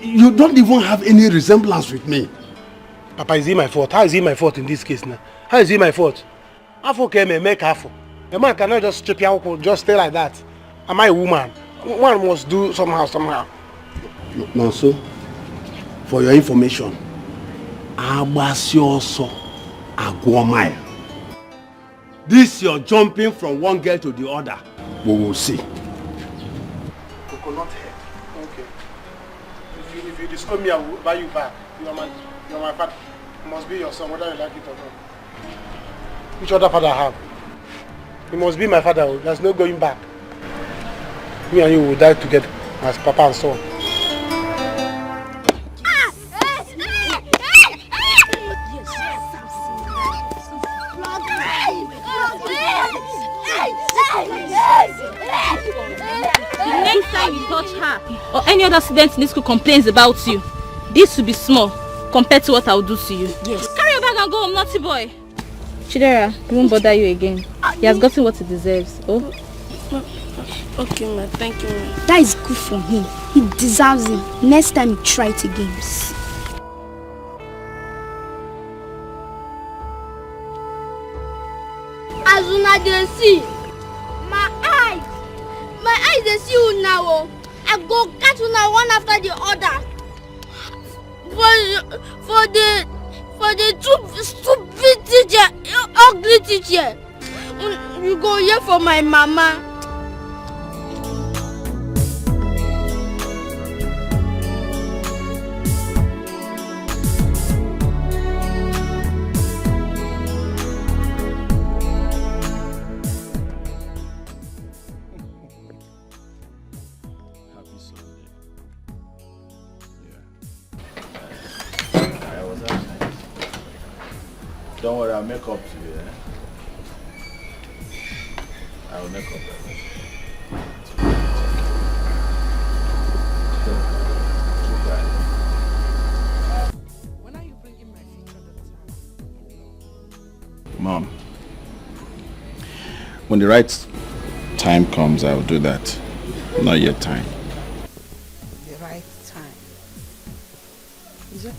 you don't even have any resemblance with me. Papa, is it my fault? How is it my fault in this case now? How is it my fault? Afo came and make Afo. A man cannot just strip your just stay like that. Am I a woman? One must do somehow. No, so for your information, Abasioso Agwomai. This you're jumping from one girl to the other. We will see. Coconut head. Okay. If you disturb me, I will buy you back. You are my father. You must be your son, whether you like it or not. Which other father I have? You must be my father. There's no going back. Me and you will die together as papa and son. The next time you touch her or any other student in this school complains about you, this will be small compared to what I will do to you. Yes. Carry your bag and go home, naughty boy. Chidera, he won't bother you again. He has gotten what he deserves. Oh. Okay, ma. Thank you, ma. That is good for him. He deserves it. Next time he try it again. As una dey see, my eyes dey see you now. I go catch una one after the other. For the stupid teacher, ugly teacher. You go here for my mama. Don't worry, I'll make up to you. I will make up. When are you bringing my future daughter? Mom, when the right time comes, I will do that. Not yet time. The right time. It's okay.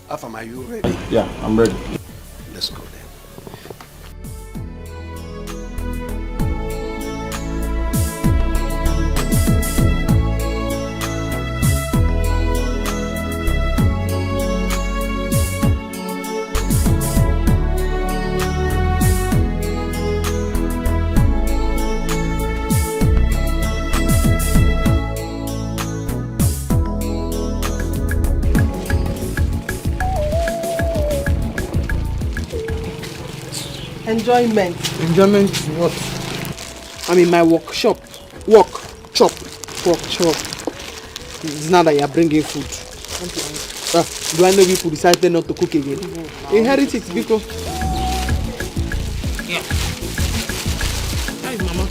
Afam, are you ready? Yeah, I'm ready. Let's go then. Enjoyment. Enjoyment what? I'm in my workshop. Work, chop, It's now that you're bringing food. Do I know people decided not to cook again? Inherit it, because. Yeah. Hi, Mama.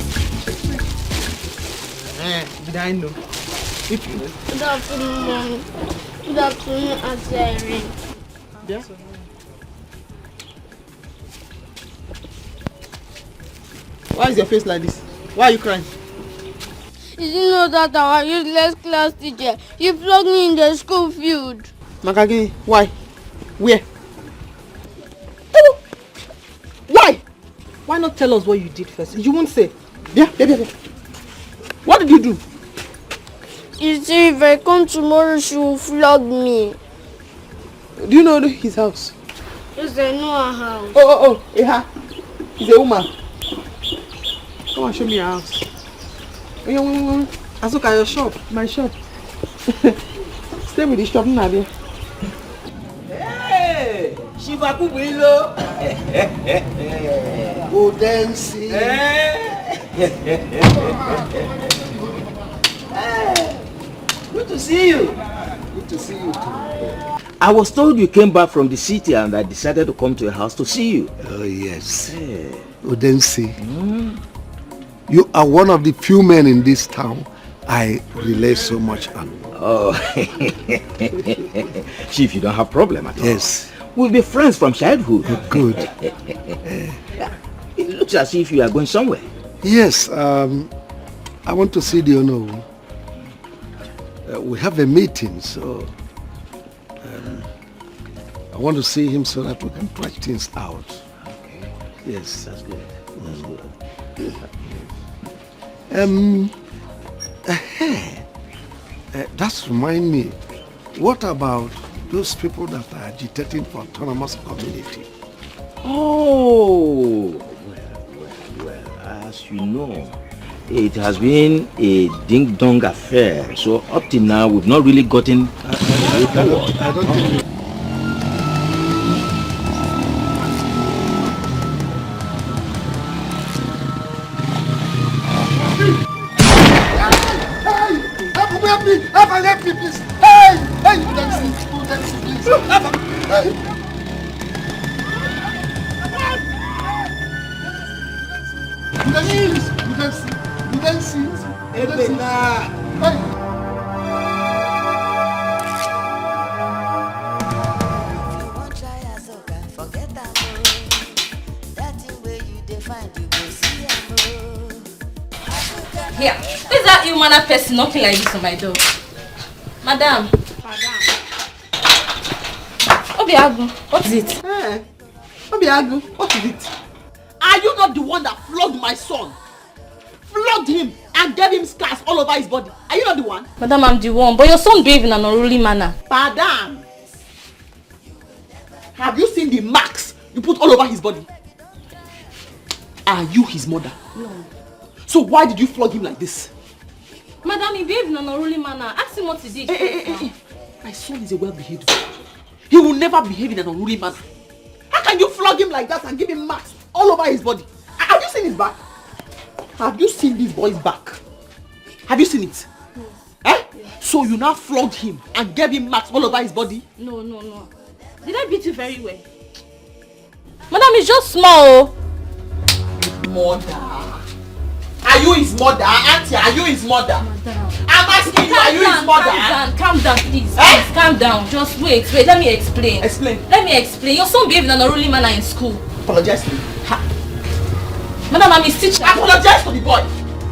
Did I know? Good afternoon, Mom. Good afternoon, Auntie Irene. Yeah? Why is your face like this? Why are you crying? Did you know that our useless class teacher, he flogged me in the school field? Makagi, why? Where? Why? Why not tell us what you did first? You won't say. Yeah. What did you do? You see, if I come tomorrow, she will flog me. Do you know his house? Yes, I know her house. Oh, yeah. He's a woman. Come on, show me your house. Azuka, your shop. My shop. Stay with the shop, Nadia. Hey, Shiva Kubilo. Go dancing. Good to see you. Good to see you too. I was told you came back from the city and I decided to come to your house to see you. Oh, yes. Odensi, you are one of the few men in this town I rely so much on. Oh, Chief, you don't have problem at all. Yes. We'll be friends from childhood. Good. It looks as if you are going somewhere. Yes, I want to see the owner. We have a meeting, so I want to see him so that we can try things out. Okay. Yes. That's good. That's good. That's remind me. What about those people that are agitating for autonomous community? Oh, well, as you know, it has been a ding-dong affair. So up till now, we've not really gotten... I don't think... Help me, please. Hey, you don't see, please. Hey. You don't see. Hey. Here, who's that ill-mannered person knocking like this on my door? Madam. Obiagu, what is it? Hey, Obiagu, what is it? Are you not the one that flogged my son? Flogged him and gave him scars all over his body. Are you not the one? Madam, I'm the one, but your son behaved in an unruly manner. Madam, have you seen the marks you put all over his body? Are you his mother? No. So why did you flog him like this? Madam, he behaved in an unruly manner. Ask him what he did. Hey. My son is a well-behaved boy. He will never behave in an unruly manner. How can you flog him like that and give him marks all over his body? Have you seen his back? Have you seen this boy's back? Have you seen it? So you now flogged him and gave him marks all over his body? No. Did I beat you very well? Madam, it's just small. Mother. Are you his mother? Auntie, are you his mother? Madam. I'm asking you, are you his mother? Calm down, please. Please, calm down. Just wait. Let me explain. Let me explain. Your son behaved in an unruly manner in school. Apologize to me. Madam, I'm his teacher. Apologize to the boy.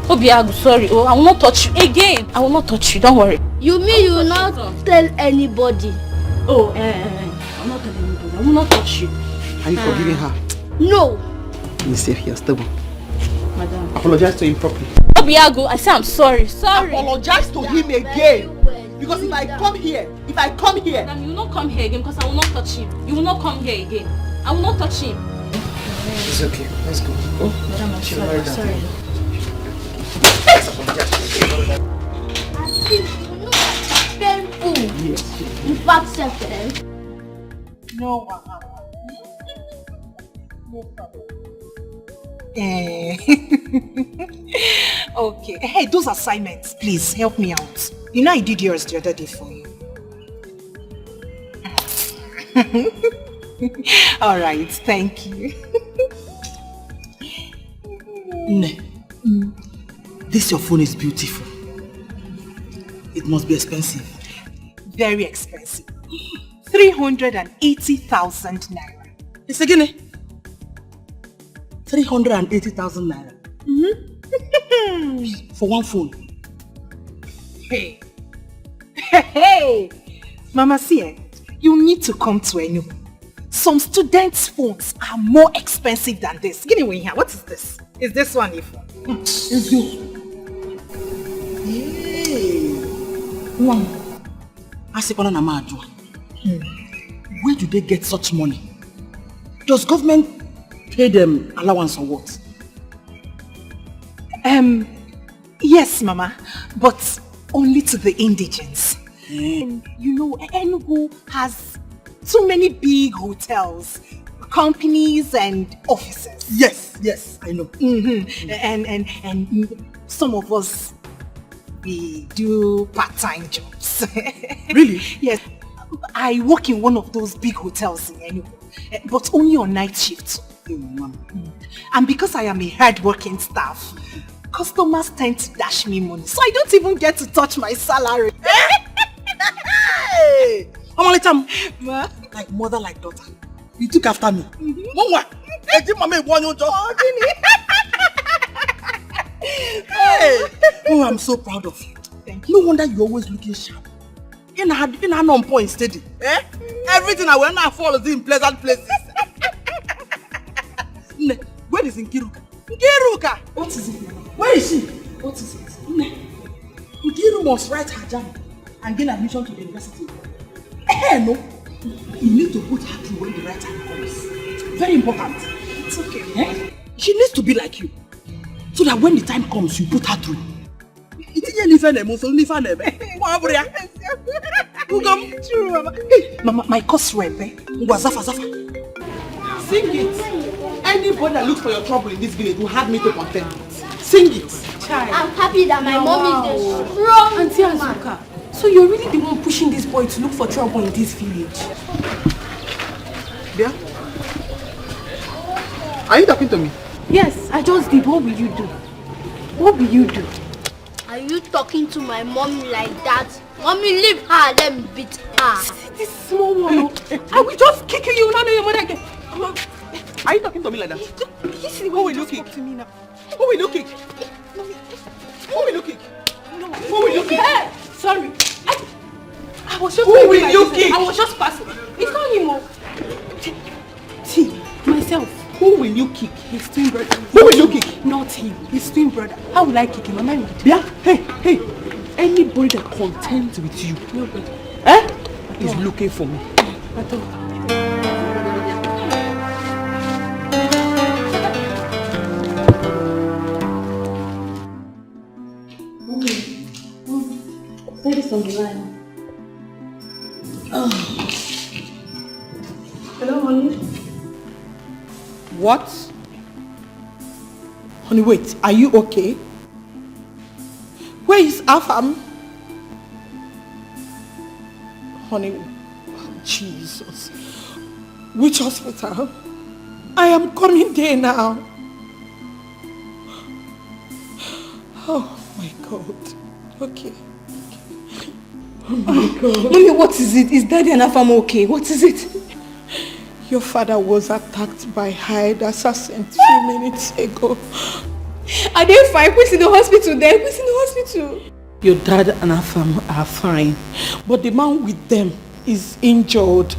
Obiagu, sorry. Oh, I will not touch you again. I will not touch you. Don't worry. You mean you will not tell anybody? Oh, I will not tell anybody. I will not touch you. Are you forgiving her? No. Be safe here, stable. Madam. Apologize to him properly. Obiagu, I say I'm sorry. Sorry. Apologize to him again. Because if I come here. Madam, you will not come here again because I will not touch him. You will not come here again. I will not touch him. It's okay. Let's go. Oh, Madam, I'm sorry. Sorry. Painful. Yes. In fact, no problem. Okay. Hey, those assignments, please help me out. You know I did yours the other day for you. All right, thank you. This your phone is beautiful. It must be expensive. Very expensive. 380,000 naira. It's again. 380,000 naira. For one phone. Hey. Hey. Mama, see, you need to come to Enugu. Some students' phones are more expensive than this. Give me one here. What is this? Is this one a phone? It's good. Hey. One. Where do they get such money? Does government pay them allowance or what? Yes, Mama, but only to the indigents. And you know, Enugu has so many big hotels, companies and offices. Yes, I know. And some of us, we do part-time jobs. Really? Yes. I work in one of those big hotels in Enugu, but only on night shifts. And because I am a hard-working staff, customers tend to dash me money, so I don't even get to touch my salary. Hey! Like mother, like daughter. You took after me. Mama, hey! Oh, I'm so proud of you. Thank you. No wonder you're always looking sharp. In an on point steady. Everything I will now follow is in pleasant places. Where is Nkiruka? Nkiruka! What is it? Where is she? What is it? Nkiru must write her jam and gain admission to the university. No. You need to put her through when the right time comes. Very important. It's okay. She needs to be like you. So that when the time comes, you put her through. True, Mama. Hey, Mama, my course rep, Zafa. Sing it. Anybody that looks for your trouble in this village will have me to contend it. Sing it. I'm happy that my mom is a strong Auntie Azuka, so you're really the one pushing this boy to look for trouble in this village? Yeah? Are you talking to me? Yes, I just did. What will you do? What will you do? Are you talking to my mommy like that? Mommy, leave her, let me beat her. This small one, I will just kick you. You don't know your mother again. Are you talking to me like that? Who will you kick? To me now. Who will you kick? Who will you kick? No. Who will you kick? Hey, sorry. I was just. Who will you kick? I was just passing. It's not him. T. Myself. Who will you kick? His twin brother. Who will you kick? Not him. His twin brother. How will I kick him? Am I with you? Yeah. Hey. Anybody that contends with you, is looking for me. Say this on the line. Hello, honey. What? Honey, wait. Are you okay? Where is Afam? Honey, Jesus. Which hospital? I am coming there now. Oh my God. Okay. Oh my God. Mommy, what is it? Is Daddy and Afam okay? What is it? Your father was attacked by hired assassins a few minutes ago. Are they fine? Who's in the hospital there? Who's in the hospital? Your dad and Afam are fine, but the man with them is injured.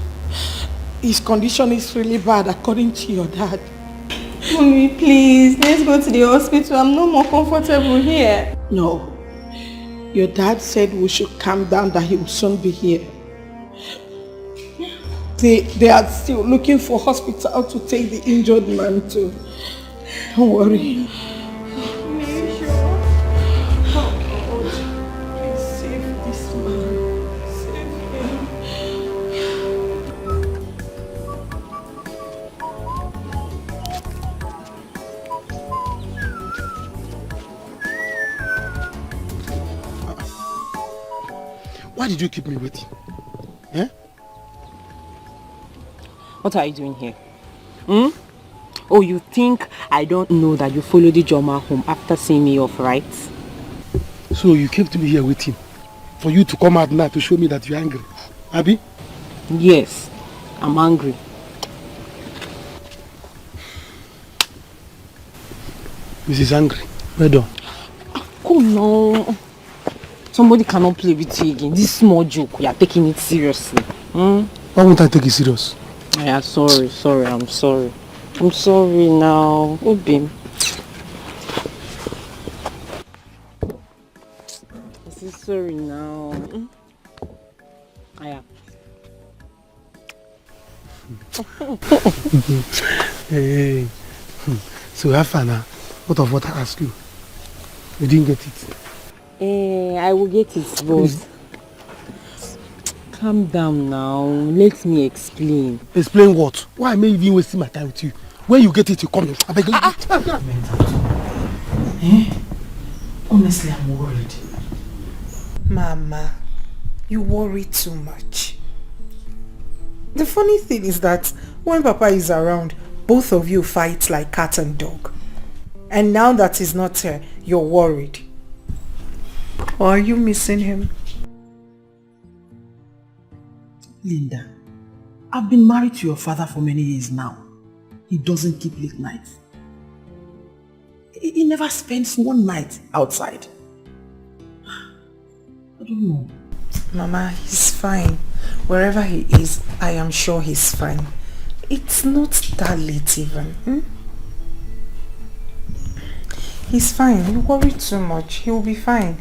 His condition is really bad according to your dad. Mommy, please, let's go to the hospital. I'm no more comfortable here. No. Your dad said we should calm down, that he will soon be here. They are still looking for hospital to take the injured man to. Don't worry. Why did you keep me waiting? Eh? What are you doing here? Oh, you think I don't know that you followed the Joma home after seeing me off, right? So you kept me here waiting for you to come out now to show me that you're angry, Abby? Yes, I'm angry. Mrs. Angry, well done. Oh no. Somebody cannot play with you again. This small joke, you are taking it seriously. Why won't I take it serious? Yeah, sorry, I'm sorry. I'm sorry now. Obi. I say sorry now. Yeah. Hey. So have fun now. What of what I asked you? You didn't get it. I will get it, boss. Calm down now. Let me explain. Explain what? Why am I even wasting my time with you? When you get it, you come here. I beg you. Honestly, I'm worried. Mama, you worry too much. The funny thing is that when Papa is around, both of you fight like cat and dog. And now that he's not here, you're worried. Or are you missing him? Linda, I've been married to your father for many years now. He doesn't keep late nights. He never spends one night outside. I don't know. Mama, he's fine. Wherever he is, I am sure he's fine. It's not that late even. He's fine. You worry too much. He will be fine.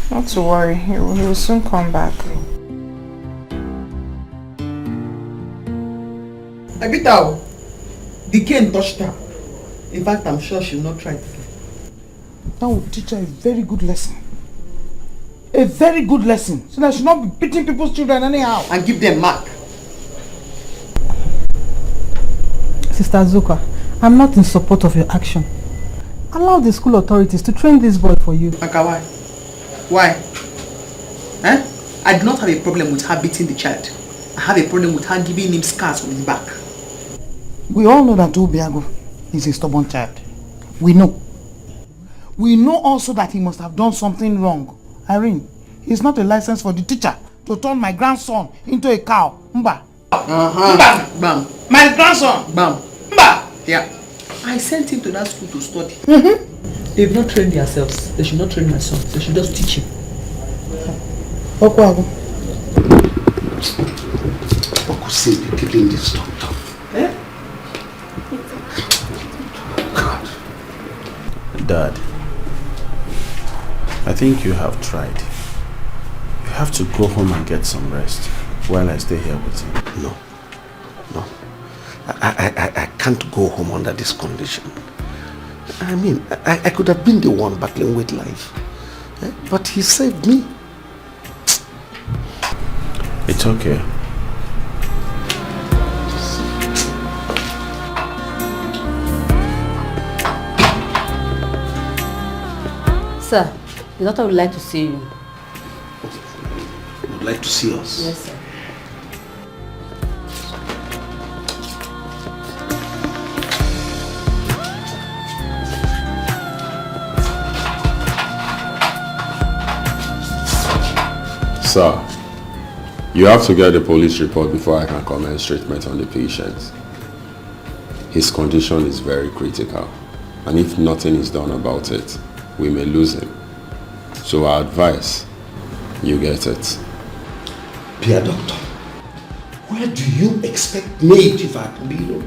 Not to worry. He will soon come back. Abitao, Dikeh touched her. In fact, I'm sure she'll not try it again. That will teach her a very good lesson. A very good lesson. So that she'll not be beating people's children anyhow. And give them mark. Sister Azuka, I'm not in support of your action. Allow the school authorities to train this boy for you. Aka, why? Why? I do not have a problem with her beating the child. I have a problem with her giving him scars on his back. We all know that Obiago is a stubborn child. We know. We know also that he must have done something wrong. Irene, he's not a license for the teacher to turn my grandson into a cow. Mba. Mba. Bam. My grandson. Bam. Mba. Yeah. I sent him to that school to study. They've not trained themselves. They should not train my son. They should just teach him. Okwago. What could say be keeping this Tonto? God. Dad, I think you have tried. You have to go home and get some rest while I stay here with you. No. I can't go home under this condition. I mean, I could have been the one battling with life. But he saved me. It's okay. Sir, the doctor would like to see you. Would like to see us? Yes, sir. Sir, you have to get the police report before I can commence treatment on the patient. His condition is very critical, and if nothing is done about it, we may lose him. So I advise you get it. Dear doctor, where do you expect me, Chief Akubilo,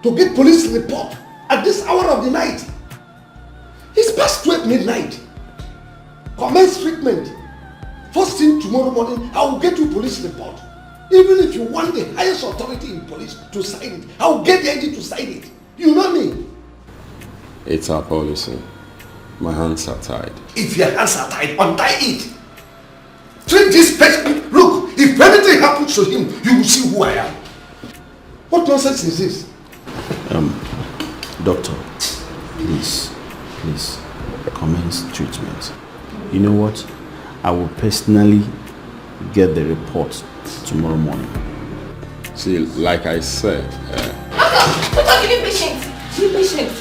to get police report at this hour of the night? It's past 12 midnight. Commence treatment. First thing tomorrow morning, I will get you police report. Even if you want the highest authority in police to sign it, I will get the agent to sign it. You know me? It's our policy. My hands are tied. If your hands are tied, untie it. Treat this person. Look, if anything happens to him, you will see who I am. What nonsense is this? Doctor, please, commence treatment. You know what? I will personally get the report tomorrow morning. See, like I said... Doctor, give me patience. Give me patience.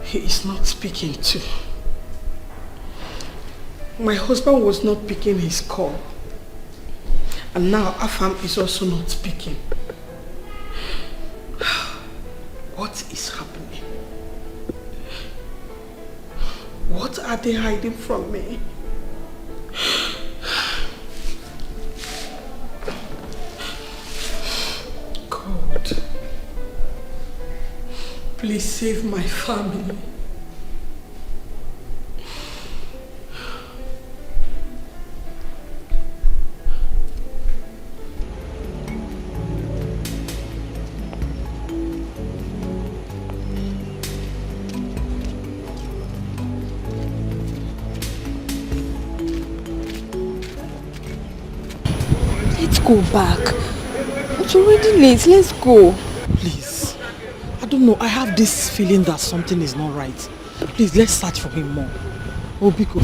He is not speaking too. My husband was not picking his call. And now Afam is also not speaking. What is happening? What are they hiding from me? God, please save my family. Let's go back. It's already late. Let's go. Please. I don't know. I have this feeling that something is not right. Please, let's search for him more. Oh, Biko.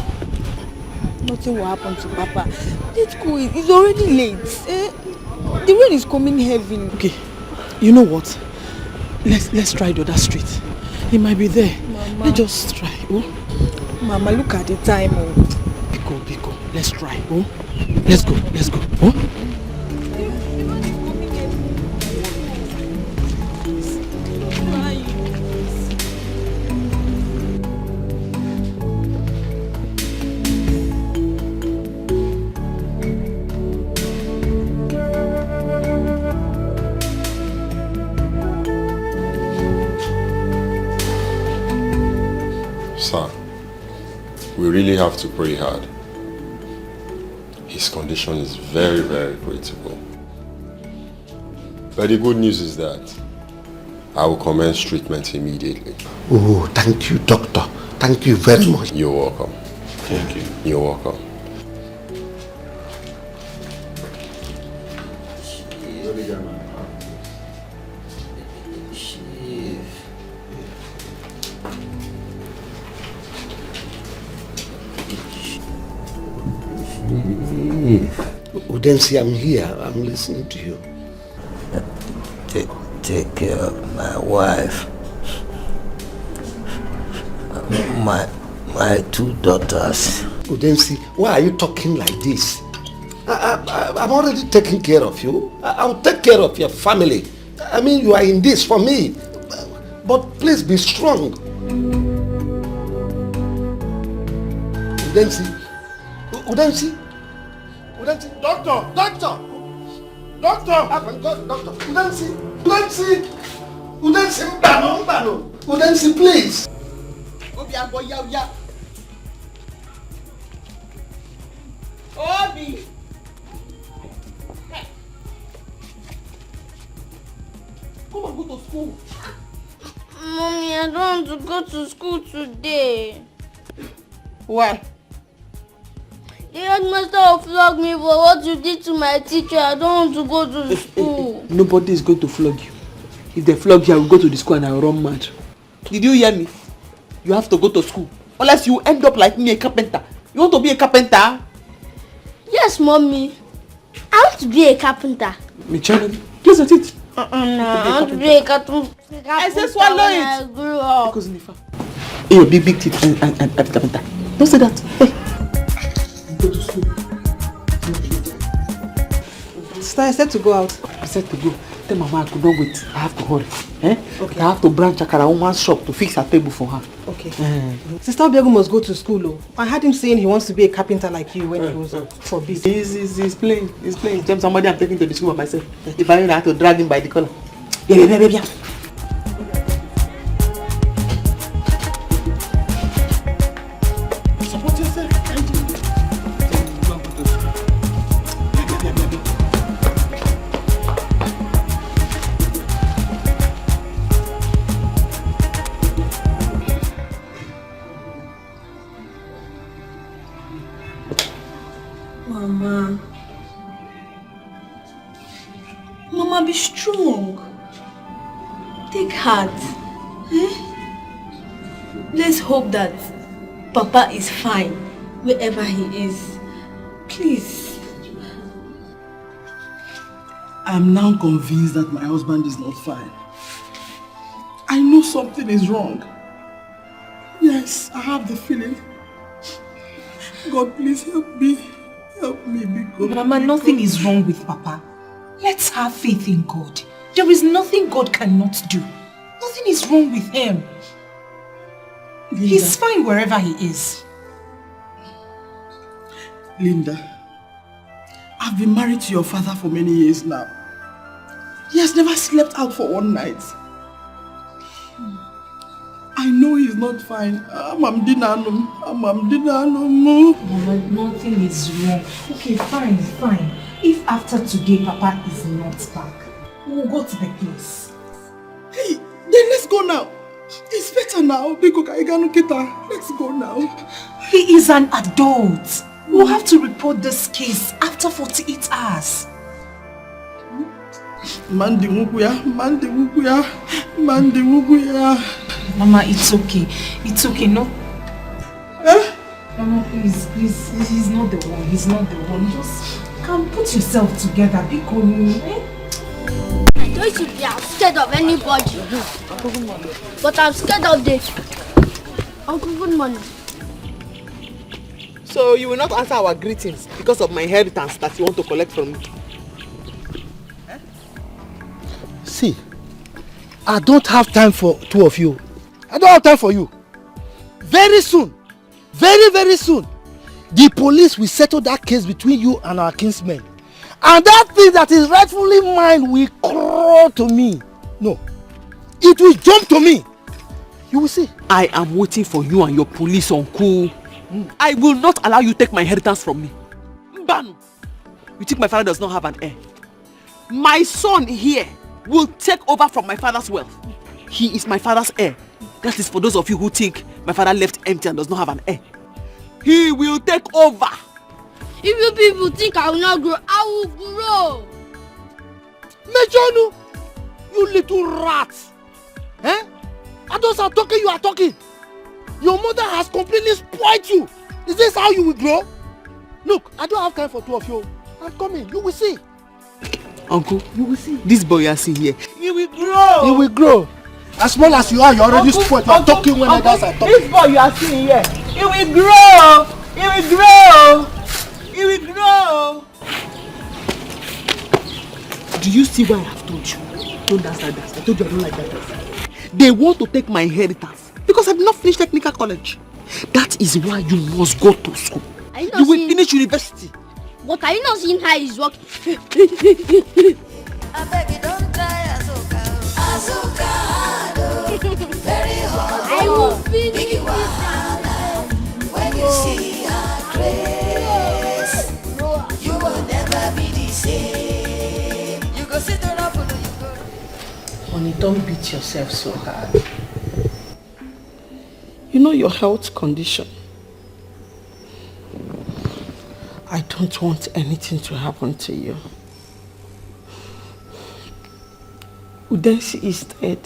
Nothing will happen to Papa. Let's go. It's already late. The rain is coming heavy. Okay. You know what? Let's try the other street. He might be there. Mama. Let's just try. Oh? Mama, look at the time. Oh. Biko. Let's try. Oh? Let's go. Oh? Sir, we really have to pray hard. His condition is very, very critical. But the good news is that I will commence treatment immediately. Oh, thank you, doctor. Thank you very much. You're welcome. Thank you. You're welcome. Udensi, I'm here. I'm listening to you. Take care of my wife, my two daughters. Udensi, why are you talking like this? I'm already taking care of you. I'll take care of your family. I mean, you are in this for me. But please be strong. Udensi. Doctor! Udensi, please. Obi! Come and go to school. school. Mommy, I don't want to go to school today. Why? The headmaster will flog me for what you did to my teacher. I don't want to go to school. Nobody is going to flog you. If they flog you, I will go to the school and I will run mad. Did you hear me? You have to go to school. Unless you end up like me, a carpenter. You want to be a carpenter? Yes, Mommy. I want to be a carpenter. Me channel. Please let it. No, I want to be a carpenter. I said swallow it. I grew up. Because Nifa. Hey, your big teeth and carpenter. Don't say that. Hey. Go to school. Sister, I said to go out. I said to go. Tell Mama I could not wait. I have to hurry. Okay. I have to branch Akara woman's shop to fix her table for her. Okay. Sister Obiagu must go to school. Oh. I heard him saying he wants to be a carpenter like you when he was for business. He's playing. He's playing. James, somebody I'm taking to the school by myself. If I have to drag him by the collar. Yeah. Support yourself. Mama, be strong. Take heart. Let's hope that Papa is fine wherever he is. Please. I'm now convinced that my husband is not fine. I know something is wrong. Yes, I have the feeling. God, please help me. Help me, because... Mama, nothing is wrong with Papa. Let's have faith in God. There is nothing God cannot do. Nothing is wrong with him. Linda. He's fine wherever he is. Linda, I've been married to your father for many years now. He has never slept out for one night. I know he's not fine. Mama, nothing is wrong. Okay, fine. If after today Papa is not back, we'll go to the place. Hey, then let's go now. It's better now. Let's go now. He is an adult. We'll have to report this case after 48 hours. Mandi wukuya. Mama, it's okay. It's okay, no? Mama, please, he's not the one. Just come, put yourself together. Be cool, I don't should be scared of anybody. But I'm scared of this. Uncle, good morning. So you will not answer our greetings because of my inheritance that you want to collect from me? See, I don't have time for two of you. I don't have time for you. Very soon, very soon, the police will settle that case between you and our kinsmen. And that thing that is rightfully mine will crawl to me. No, it will jump to me. You will see. I am waiting for you and your police uncle. I will not allow you to take my inheritance from me. Mbanu, you think my father does not have an heir? My son here will take over from my father's wealth. He is my father's heir. That is for those of you who think my father left empty and does not have an heir. He will take over. If you people think I will not grow, I will grow. Mejonu, you little rat. Adults are talking, you are talking. Your mother has completely spoiled you. Is this how you will grow? Look, I don't have time for two of you. I'm coming, you will see. Uncle, you will see. This boy you are seeing here, he will grow. He will grow. As small as you are, you're already spoiled. You are talking when others are talking. This boy you are seeing here, he will grow. He will grow. He will grow. Do you see why I have told you? Don't dance like that. I told you I don't like that. They want to take my inheritance because I did not finish technical college. That is why you must go to school. You will finish university. But are you not seeing how he's working? I beg you, don't try Azuka. Azuka, very hard. I will finish Big wahala. When you see her grace, you will never be the same. You go sit on up, you go. Honey, don't beat yourself so hard. You know your health condition. I don't want anything to happen to you. Udensi is dead.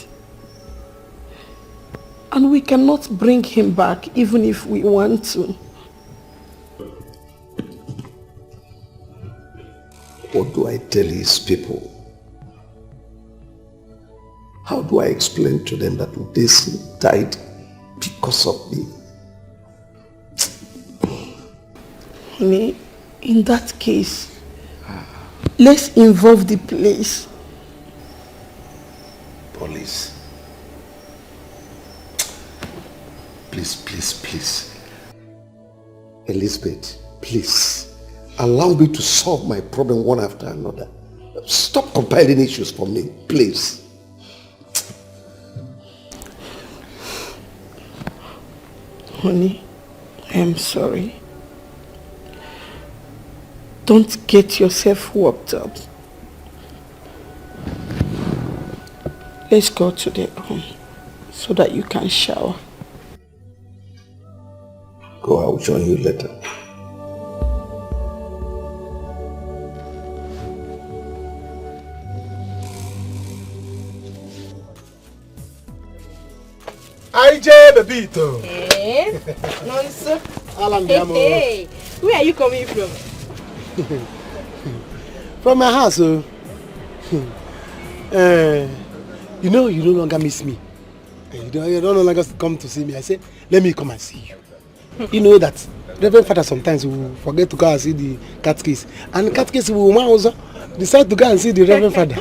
And we cannot bring him back even if we want to. What do I tell his people? How do I explain to them that Udensi died because of me? Honey, in that case, let's involve the police. Police? Please. Elizabeth, please. Allow me to solve my problem one after another. Stop compiling issues for me, please. Honey, I am sorry. Don't get yourself worked up. Let's go to the room so that you can shower. Go, I will join you later. IJ Bebito. Eh? Nonso. Alan Hey, where are you coming from? From my house, you know you no longer miss me. You don't no longer come to see me. I say, let me come and see you. You know that Reverend Father sometimes will forget to go and see the catechist. And the catechist will also decide to go and see the Reverend Father.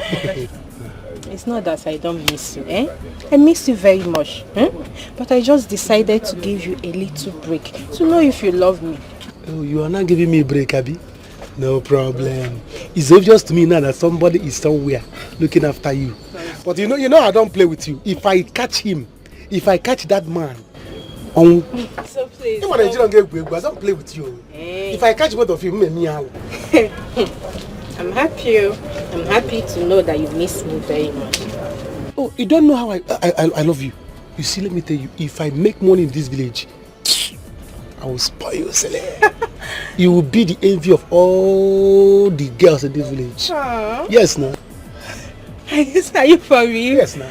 It's not that I don't miss you, eh? I miss you very much, eh? But I just decided to give you a little break to know if you love me. Oh, you are not giving me a break, Abby? No problem. It's obvious to me now that somebody is somewhere looking after you. But you know I don't play with you. If I catch him, if I catch that man, so please. I don't play with you. Hey. If I catch both of you, I'm happy to know that you miss me very much. Oh, you don't know how I love you. You see, let me tell you, if I make money in this village, I will spoil you, Sele. You will be the envy of all the girls in this village. Aww. Yes, no? Are you for real? Yes, no.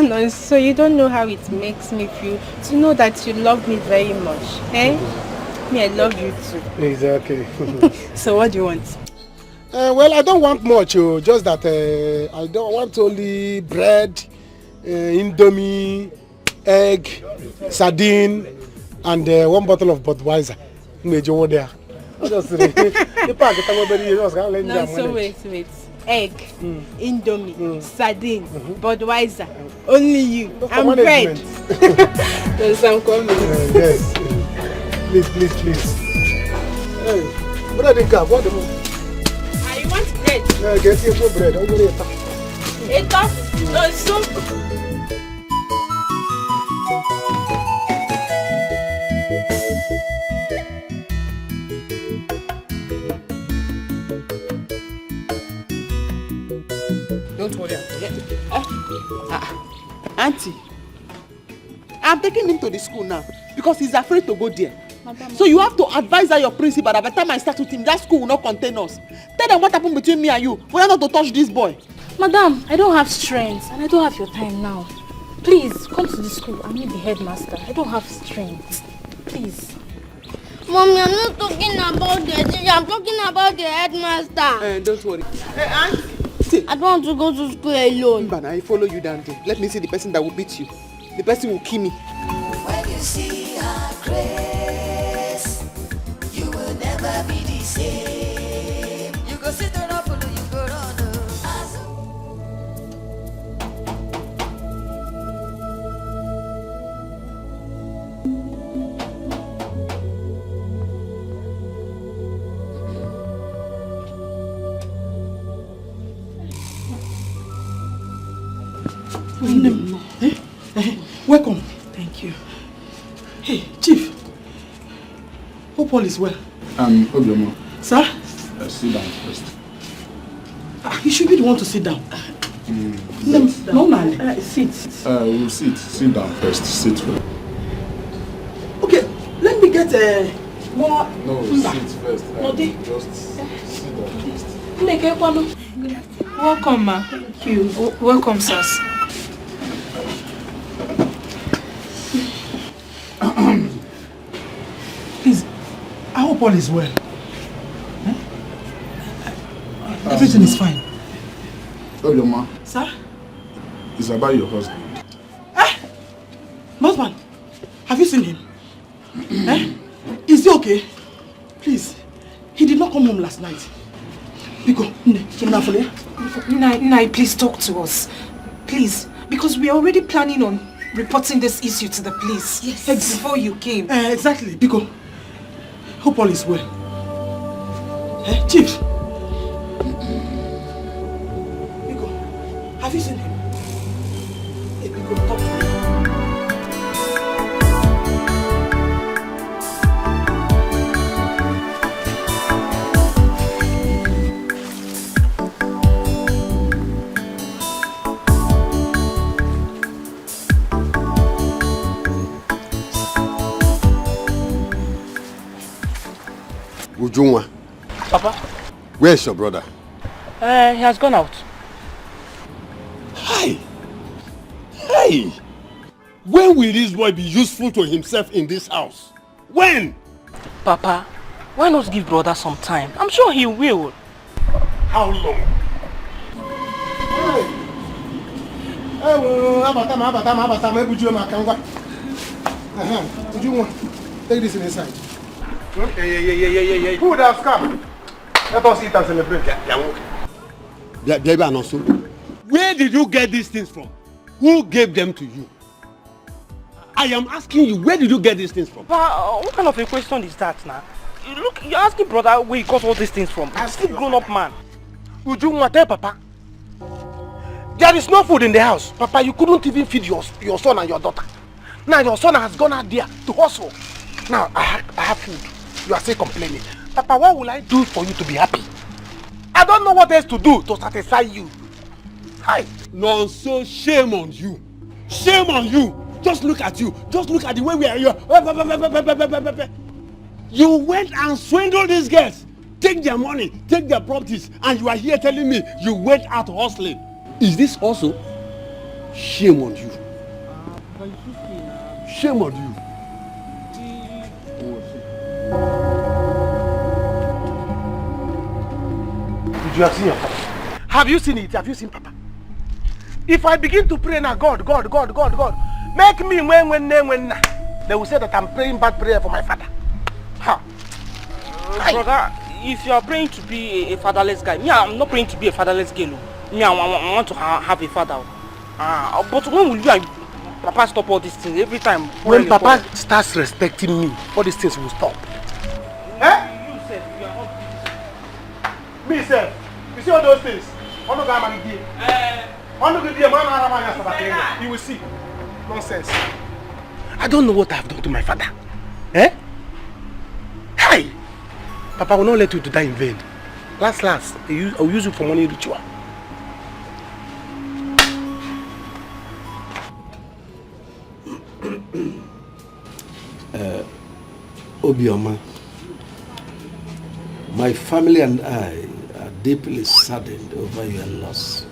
No, so you don't know how it makes me feel to know that you love me very much, eh? Me, I love you too. Exactly. So what do you want? Well, I don't want much, just that I don't want only bread, indomie, egg, sardine, and one bottle of Budweiser. No, so wait. Egg, indomie, sardine, Budweiser, only you, and bread. There's some coming. Yes. Please. Hey, what are they got? What the more? I want bread. Get you for bread. I'm going to eat no soup. Don't worry. Auntie, I'm taking him to the school now because he's afraid to go there. Madam, so you have to advise your principal that by the time I start with him, that school will not contain us. Tell them what happened between me and you. We are not to touch this boy. Madam, I don't have strength and I don't have your time now. Please, come to the school. I need the headmaster. I don't have strength. Please. Mommy, I'm not talking about the teacher. I'm talking about the headmaster. Don't worry. Hey, Auntie. I don't want to go to school alone. But I follow you down there. Let me see the person that will beat you. The person will kill me. When you see her grace, you will never be the same. You go sit on up, you go run. Welcome. Thank you. Hey, Chief. Hope all is well. Obioma. Sir? Sit down first. You should be the one to sit down. No, man. Sit. We'll sit. Sit down first. Sit first. Okay, let me get more. No, sit first. Just sit down first. Welcome, ma. Thank you. Welcome, sirs. Please, I hope all is well. Everything is fine. Obioma. Sir? It's about your husband. Husband, have you seen him? Is he okay? Please, he did not come home last night. Biko, Nai, please talk to us. Please, because we are already planning on reporting this issue to the police. Yes. Before you came. Exactly, Biko. Hope all is well. Chief. Biko, have you seen him? Biko, talk to me. Ujunwa. Papa? Where's your brother? He has gone out. Hey! Hey! When will this boy be useful to himself in this house? When? Papa, why not give brother some time? I'm sure he will. How long? Take this inside. Who would have come? Let us eat and celebrate. Where did you get these things from? Who gave them to you? I am asking you, where did you get these things from? Papa, what kind of a question is that now? Look, you're asking brother where he got all these things from. I'm still grown up man. Ujunwa, tell Papa. There is no food in the house. Papa, you couldn't even feed your son and your daughter. Now your son has gone out there to hustle. Now I have food. You are still complaining. Papa, what will I do for you to be happy? I don't know what else to do to satisfy you. Hi. No, so shame on you. Shame on you. Just look at you. Just look at the way we are here. You went and swindled these girls. Take their money, take their properties, and you are here telling me you went out hustling. Is this also? Shame on you. Shame on you. Did you have seen your father? Have you seen it? Have you seen Papa? If I begin to pray now, God, make me when, they will say that I'm praying bad prayer for my father. Ha. Brother, if you are praying to be a fatherless guy, me, I'm not praying to be a fatherless girl. Me, I want to have a father. But when will you and Papa stop all these things every time? When Papa starts respecting me, all these things will stop. Me, sir. You see all those things? You will see. Nonsense. I don't know what I've done to my father. Hey! Papa will not let you to die in vain. Last, I'll use you for money ritual. Obioma, my family and I are deeply saddened over your loss.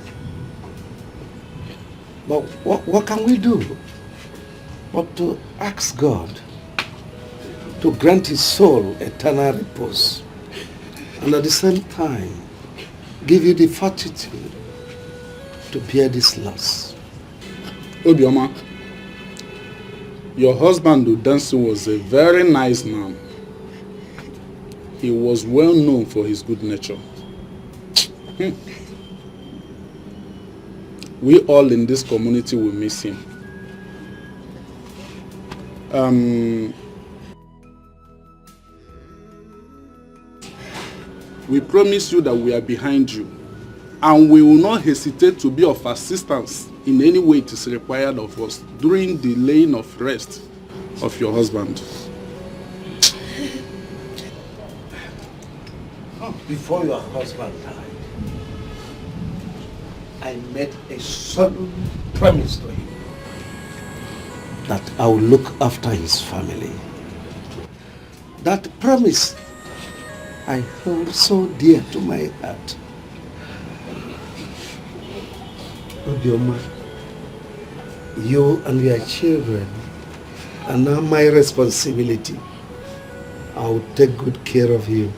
But what can we do but to ask God to grant his soul eternal repose and at the same time give you the fortitude to bear this loss? Obioma, your husband Udensi was a very nice man. He was well known for his good nature. We all in this community will miss him. We promise you that we are behind you, and we will not hesitate to be of assistance in any way it is required of us during the laying of rest of your husband. Before your husband died, I made a solemn promise to him that I will look after his family. That promise I hold so dear to my heart. Obioma, you and your children are now my responsibility. I will take good care of you.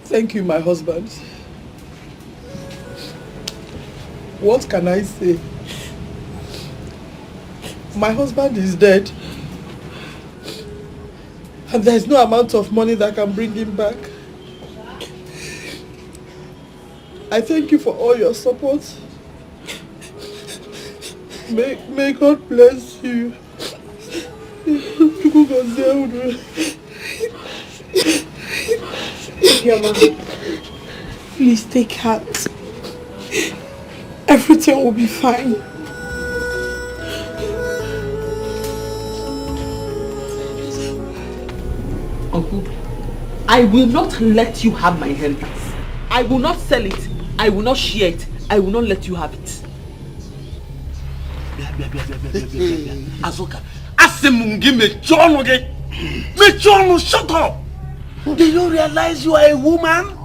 Thank you, my husband. What can I say? My husband is dead. And there is no amount of money that can bring him back. I thank you for all your support. May God bless you. Please take heart. Everything will be fine. Uncle, I will not let you have my inheritance. I will not sell it. I will not share it. I will not let you have it. Azuka, Asimungi Mechono, shut up! Do you realize you are a woman?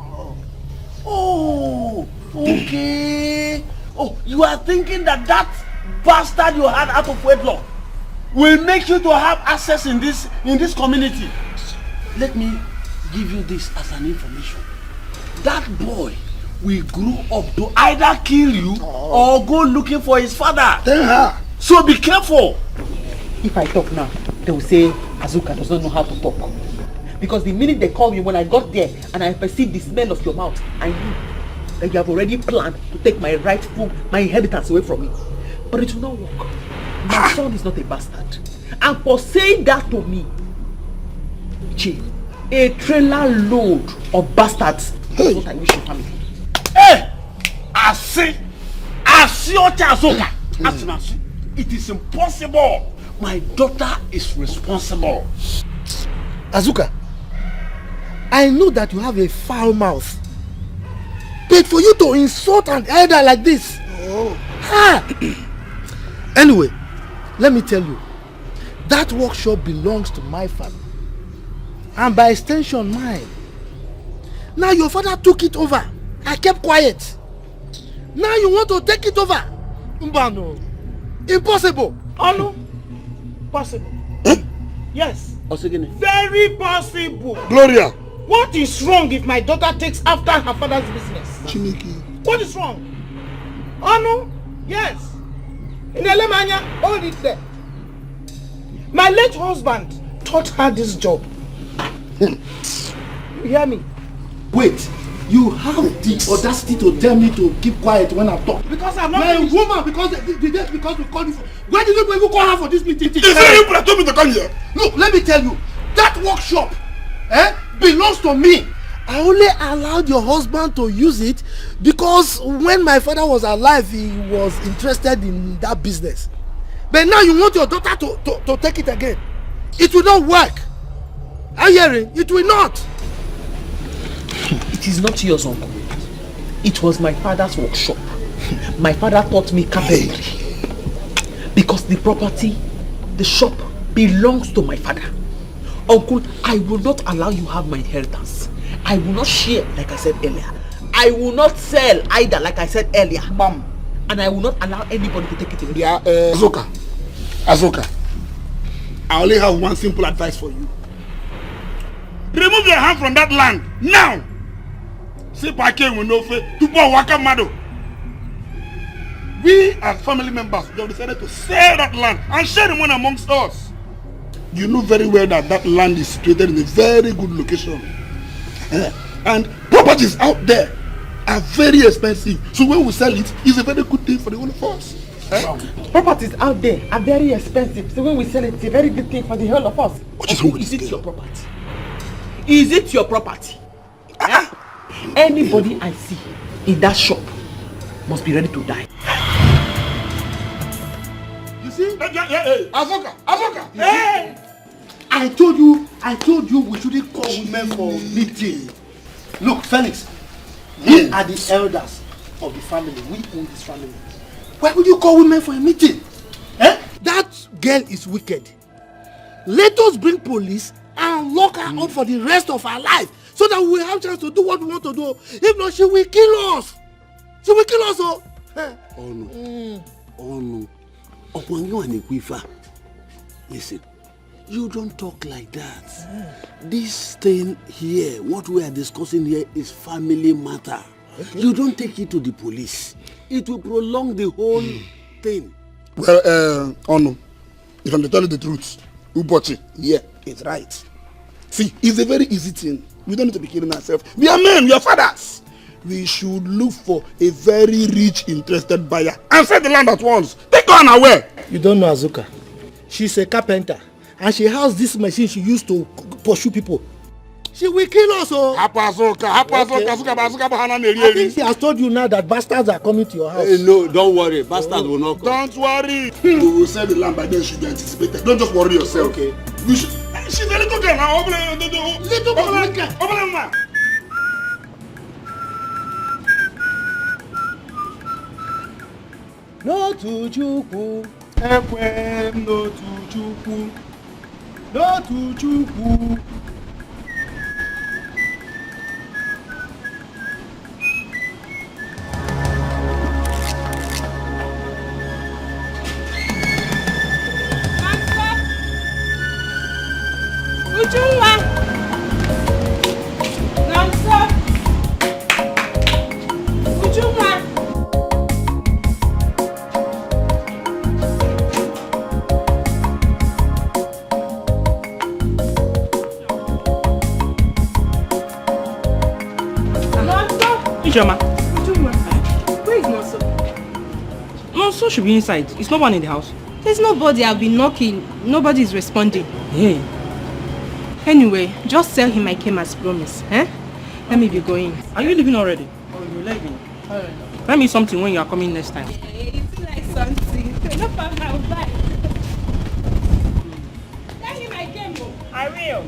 Oh, okay. Oh, you are thinking that bastard you had out of wedlock will make you to have access in this community. Let me give you this as an information. That boy will grow up to either kill you or go looking for his father. So be careful. If I talk now, they will say Azuka does not know how to talk. Because the minute they call me, when I got there and I perceived the smell of your mouth, I knew that you have already planned to take my inheritance away from me. But it will not work. My son is not a bastard. And for saying that to me, a trailer load of bastards is what I wish your family. Hey! Azuka. It is impossible. My daughter is responsible. Azuka, I know that you have a foul mouth. But for you to insult an elder like this. Anyway, let me tell you, that workshop belongs to my family. And by extension, mine. Now your father took it over. I kept quiet. Now you want to take it over? Mbano. Impossible. Oh no. Possible. Yes. Very possible. Gloria. What is wrong if my daughter takes after her father's business? Chiniki. What is wrong? Oh no. Yes. In Alemania, hold it there. My late husband taught her this job. You hear me? Wait, you have the audacity to tell me to keep quiet when I'm talking? Because I'm not a woman, because we called you for. Why did you even call her for this meeting? Is it you that told me to come here? Look, let me tell you, that workshop belongs to me. I only allowed your husband to use it because when my father was alive, he was interested in that business. But now you want your daughter to take it again. It will not work. Are you hearing? It will not. It is not yours, uncle. It was my father's workshop. My father taught me carpentry. Because the property, the shop, belongs to my father. Uncle, I will not allow you have my inheritance. I will not share, like I said earlier. I will not sell either, like I said earlier. Mom. And I will not allow anybody to take it away. Yeah, Azuka. I only have one simple advice for you. Remove your hand from that land now. We as family members have decided to sell that land and share the money amongst us. You know very well that land is situated in a very good location. And properties out there are very expensive. So when we sell it, it's a very good thing for the whole of us. Properties out there are very expensive. So when we sell it, it's a very good thing for the whole of us. What is wrong with this? Is it your property? Is it your property? Anybody I see in that shop must be ready to die. You see? Azuka! Hey! I told you we shouldn't call women for meeting. Look, Felix, we are the elders. of the family. We own this family. Why would you call women for a meeting? Eh? That girl is wicked. Let us bring police and lock her up for the rest of her life so that we will have a chance to do what we want to do. If not, she will kill us. She will kill us. Oh, oh no. Oh no. Upon you and Ikwifa. Listen, you don't talk like that. This thing here, what we are discussing here is family matter. Okay. You don't take it to the police. It will prolong the whole thing. Well, oh no. If I'm to tell you the truth, Ubochi, yeah, it's right. See, it's a very easy thing. We don't need to be killing ourselves. We are men, we are fathers. We should look for a very rich, interested buyer and sell the land at once. Take her away. You don't know Azuka. She's a carpenter and she has this machine she used to pursue people. She will kill us. Oh. Azuka. I think she has told you now that bastards are coming to your house. Hey, no, don't worry. Bastards will not come. Don't worry. We will sell the land by then she be anticipated. Don't just worry yourself. Okay. She's a little girl now. Little girl. No to Chukwu, Ekwem, no to Chukwu, no to Chukwu. Ujunwa! Nonso! Ujunwa! Ijoma. Where is Nonso? Nonso should be inside. Is no one in the house? There's nobody. I've been knocking. Nobody is responding. Hey. Anyway, just tell him I came as promised. Eh? Let me be going. Are you leaving already? Oh, you're leaving. Alright. Tell me something when you are coming next time. It's like something. No problem, I'll buy. Tell him I came. I will.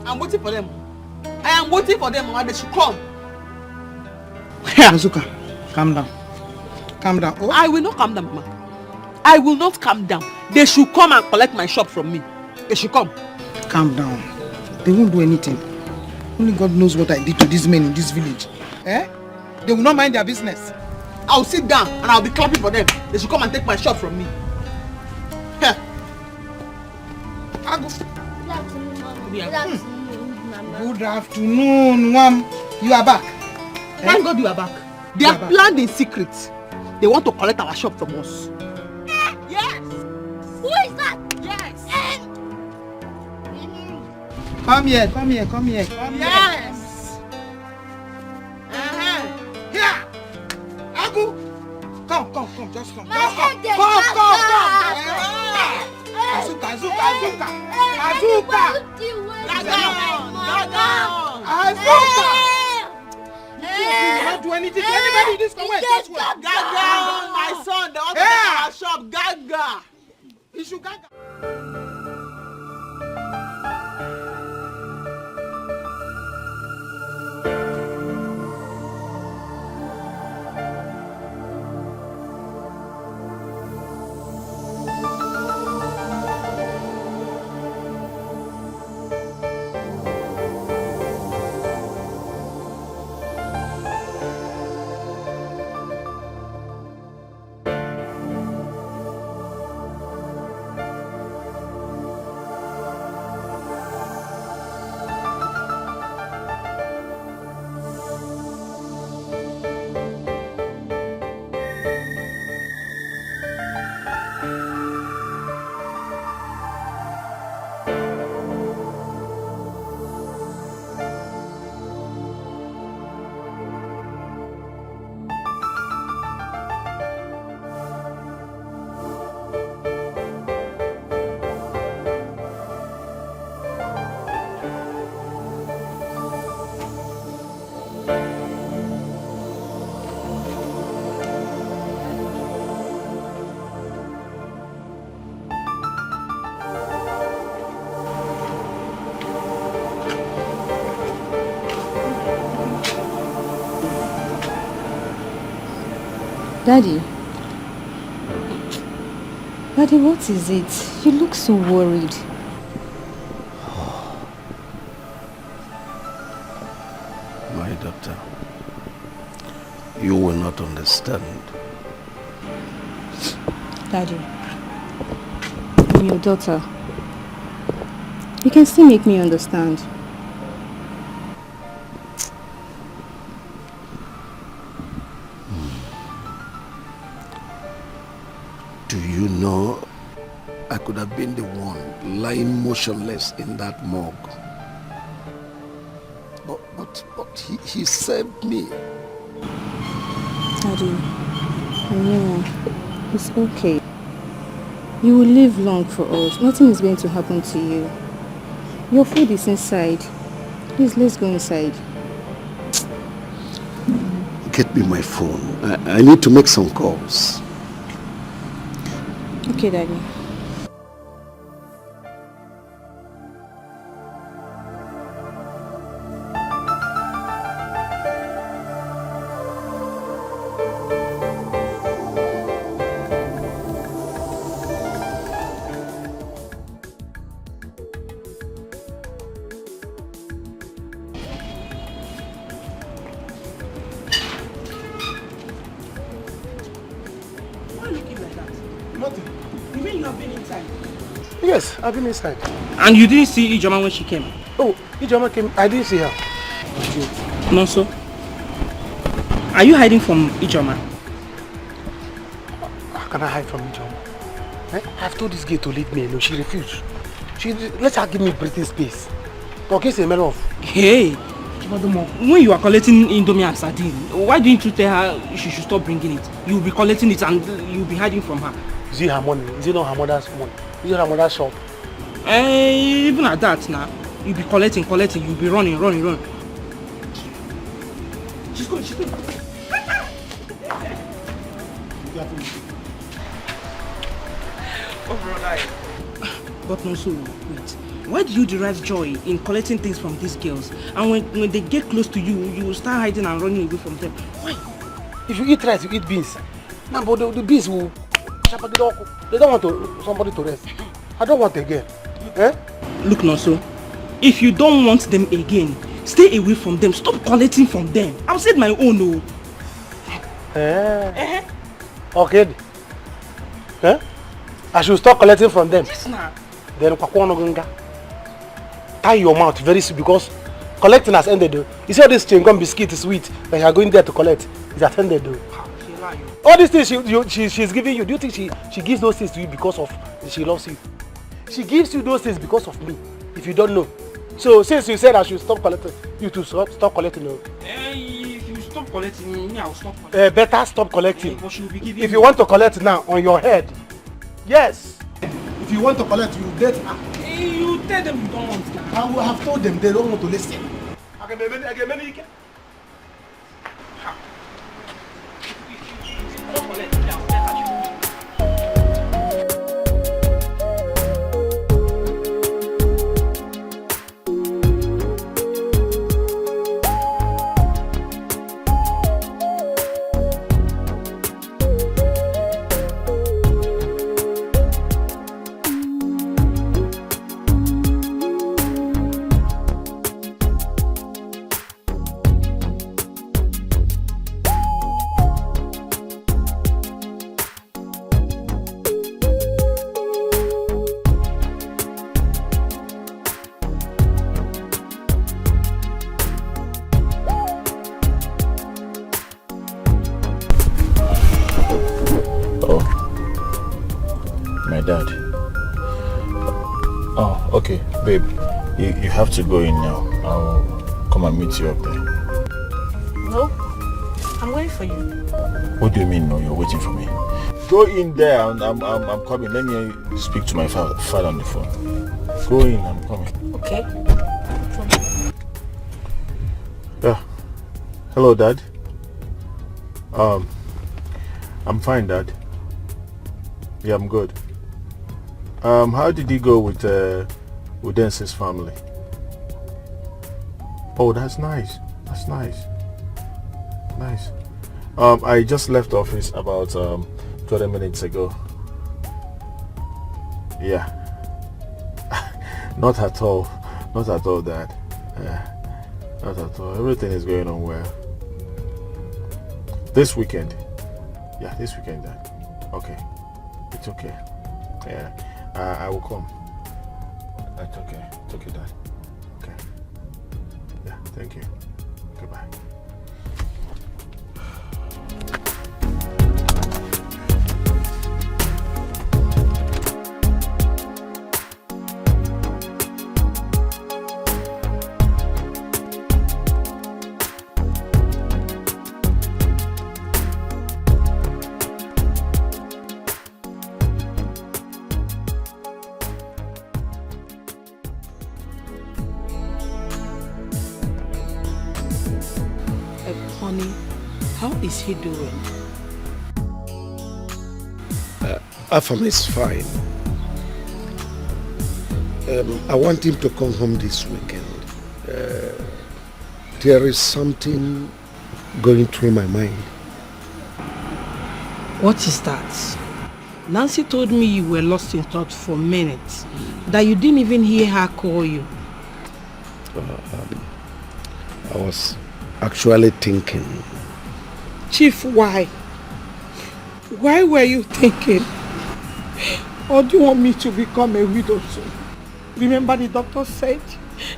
I'm waiting for them. I am waiting for them and they should come. Azuka, calm down. Calm down. Oh. I will not calm down, Mama. I will not calm down. They should come and collect my shop from me. They should come. Calm down. They won't do anything. Only God knows what I did to these men in this village. Eh? They will not mind their business. I'll sit down and I'll be clapping for them. They should come and take my shop from me. Good afternoon, Mom. You are back. Thank God you are back. They are planned in secret. They want to collect our shop from us. Yes! Who is that? Yes! Come here, come here, come here. Come yes! Here! Agu! Come, just come. My Just head is come. Azuka. You not do anything to anybody in this way. Just wait. Gaga, my son, they want to take our shop. Gaga. You should gaga. Daddy. Daddy, what is it? You look so worried. My daughter, you will not understand. Daddy, I'm your daughter. You can still make me understand. Do you know, I could have been the one lying motionless in that morgue. But he saved me. Daddy, no, it's okay. You will live long for us. Nothing is going to happen to you. Your food is inside. Please, let's go inside. Get me my phone. I need to make some calls. Okay, Daddy. Yes, I've been inside. And you didn't see Ijoma when she came? Oh, Ijoma came. I didn't see her. No, so? Are you hiding from Ijoma? How can I hide from Ijoma? I've told this girl to leave me alone. She refused. Let her give me breathing space. Okay, it's a matter of... Hey! When you are collecting Indomie and sardine, why didn't you tell her she should stop bringing it? You'll be collecting it and you'll be hiding from her. Is it her money? Is it not her mother's money? Is it her mother's shop? Even at that now, you'll be collecting, you'll be running. She's going. Oh, brother. But no, so wait. Why do you derive joy in collecting things from these girls? And when they get close to you, you will start hiding and running away from them. Why? If you eat rice, you eat beans. No, but the beans will... They don't want somebody to rest. I don't want again. Eh? Look, Nonso. If you don't want them again, stay away from them. Stop collecting from them. I've said my own, no. Okay. Eh? I should stop collecting from them. Yes, nah. Then tie your mouth very soon because collecting has ended though. You see all this chewing gum biscuit is sweet that you are going there to collect. It's has ended though. All these things she's giving you, do you think she gives those things to you because of she loves you? She gives you those things because of me, if you don't know. So since you said I should stop collecting, you too stop collecting. If you stop collecting, me I'll stop collecting. Better stop collecting. If you want to collect now on your head, yes. If you want to collect, you get her. You tell them you don't want that. I will have told them they don't want to listen. Okay, babe, you have to go in now. I'll come and meet you up there. No, I'm waiting for you. What do you mean, no? You're waiting for me? Go in there, and I'm coming. Let me speak to my father on the phone. Go in, I'm coming. Okay. Yeah. Hello, Dad. I'm fine, Dad. Yeah, I'm good. How did you go with Dence's family? Oh, that's nice. That's nice. Nice. I just left office about 20 minutes ago. Yeah. Not at all. Not at all, Dad. Not at all. Everything is going on well. This weekend. Yeah, this weekend, Dad. Okay. It's okay. Yeah. I will come. It's okay. It's okay, Dad. Okay. Yeah, thank you. Goodbye. Honey, how is he doing? Afam is fine. I want him to come home this weekend. There is something going through my mind. What is that? Nancy told me you were lost in thought for minutes, that you didn't even hear her call you. I was actually thinking. Chief, why? Why were you thinking? Or do you want me to become a widow too? Remember the doctor said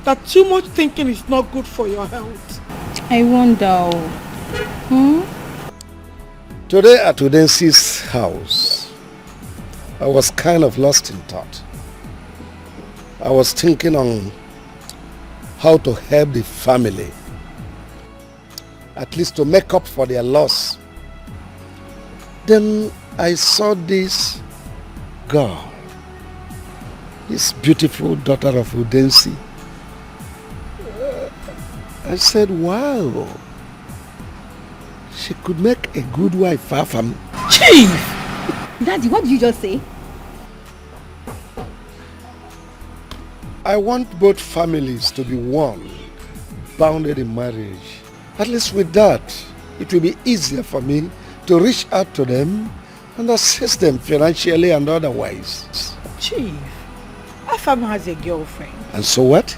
that too much thinking is not good for your health. I wonder. Today at Udensi's house, I was kind of lost in thought. I was thinking on how to help the family, at least to make up for their loss. Then I saw this girl, this beautiful daughter of Udensi. I said, wow, she could make a good wife for family. Chief! Daddy, what did you just say? I want both families to be one, bounded in marriage. At least with that, it will be easier for me to reach out to them and assist them financially and otherwise. Chief, Afam has a girlfriend. And so what?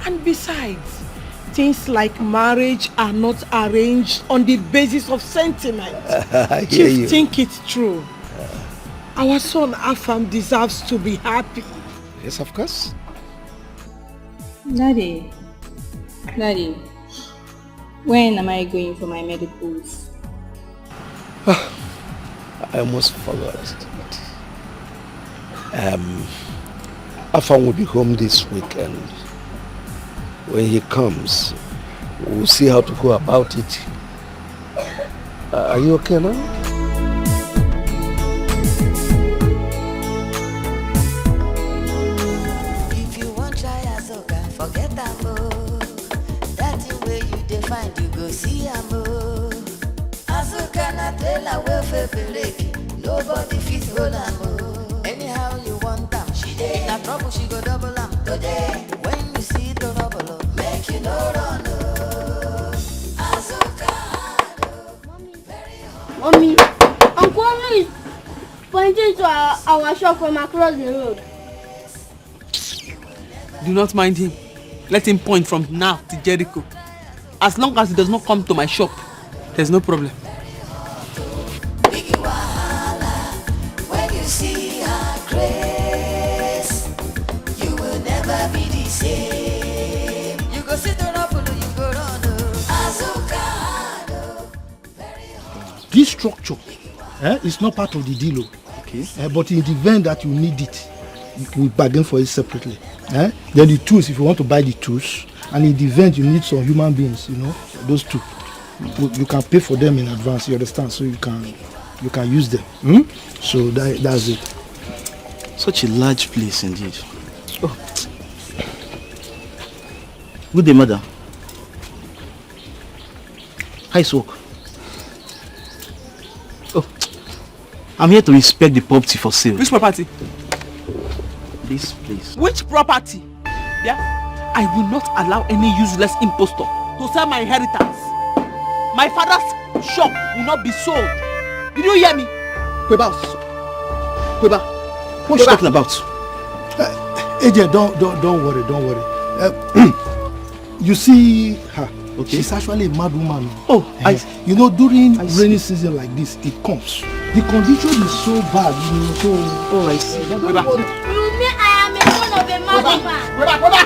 And besides, things like marriage are not arranged on the basis of sentiment. I hear Chief, you. think it's true. Our son Afam deserves to be happy. Yes, of course. Daddy, when am I going for my medicals? I almost forgot. Afam will be home this weekend. When he comes, we'll see how to go about it. Are you okay now? If you want try Azuka, forget Amo. That way you define, you go see Amo. Azuka na tell a welfare break. Nobody fits hold Amo. Anyhow you want them, she did. Na trouble she go double am today. When you see the double, make you no run. Azuka, Mommy, Uncle is pointing to our shop from across the road. Do not mind him. Let him point from now to Jericho. As long as he does not come to my shop, there's no problem. when you see her grace, you will never be the same. You go sit on up, you go run. Azuka. This structure is not part of the deal. Okay. But in the event that you need it, you will bargain for it separately. Then the tools, if you want to buy the tools, and in the event you need some human beings, those two, you can pay for them in advance. You understand? So you can use them. So that's it. Such a large place indeed. Oh. Good day, madam. Hi, Soak. Oh, I'm here to inspect the property for sale. Which property? This place. Which property? Yeah? I will not allow any useless impostor to sell my inheritance. My father's shop will not be sold. Did you hear me? Kweba. What are you talking about? AJ, don't worry. You see her. Okay. She's actually a mad woman. Oh, you know, during rainy season like this, it comes. The condition is so bad, you know. So, oh, I see. You mean I am a son of a mad woman?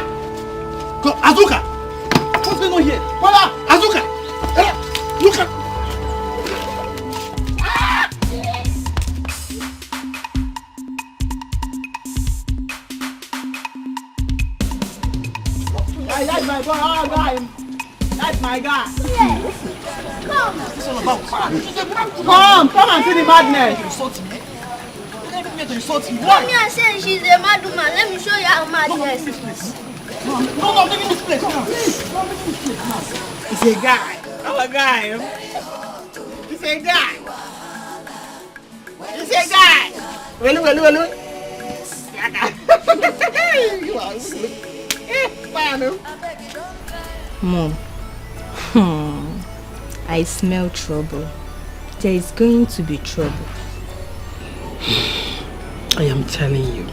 Azuka! What's going on here? Azuka! Look at... That's my boy. That's my guy. Yes. Come. It's all about fun. Come and see the madness. Insult me. Let me insult you. Mommy and say she's a mad woman. Let me show you her madness. No, give me this place. Come on. Please. It's a guy. I'm a guy. It's a guy. It's a guy. Well. You are good. Mom, I smell trouble. There is going to be trouble. I am telling you.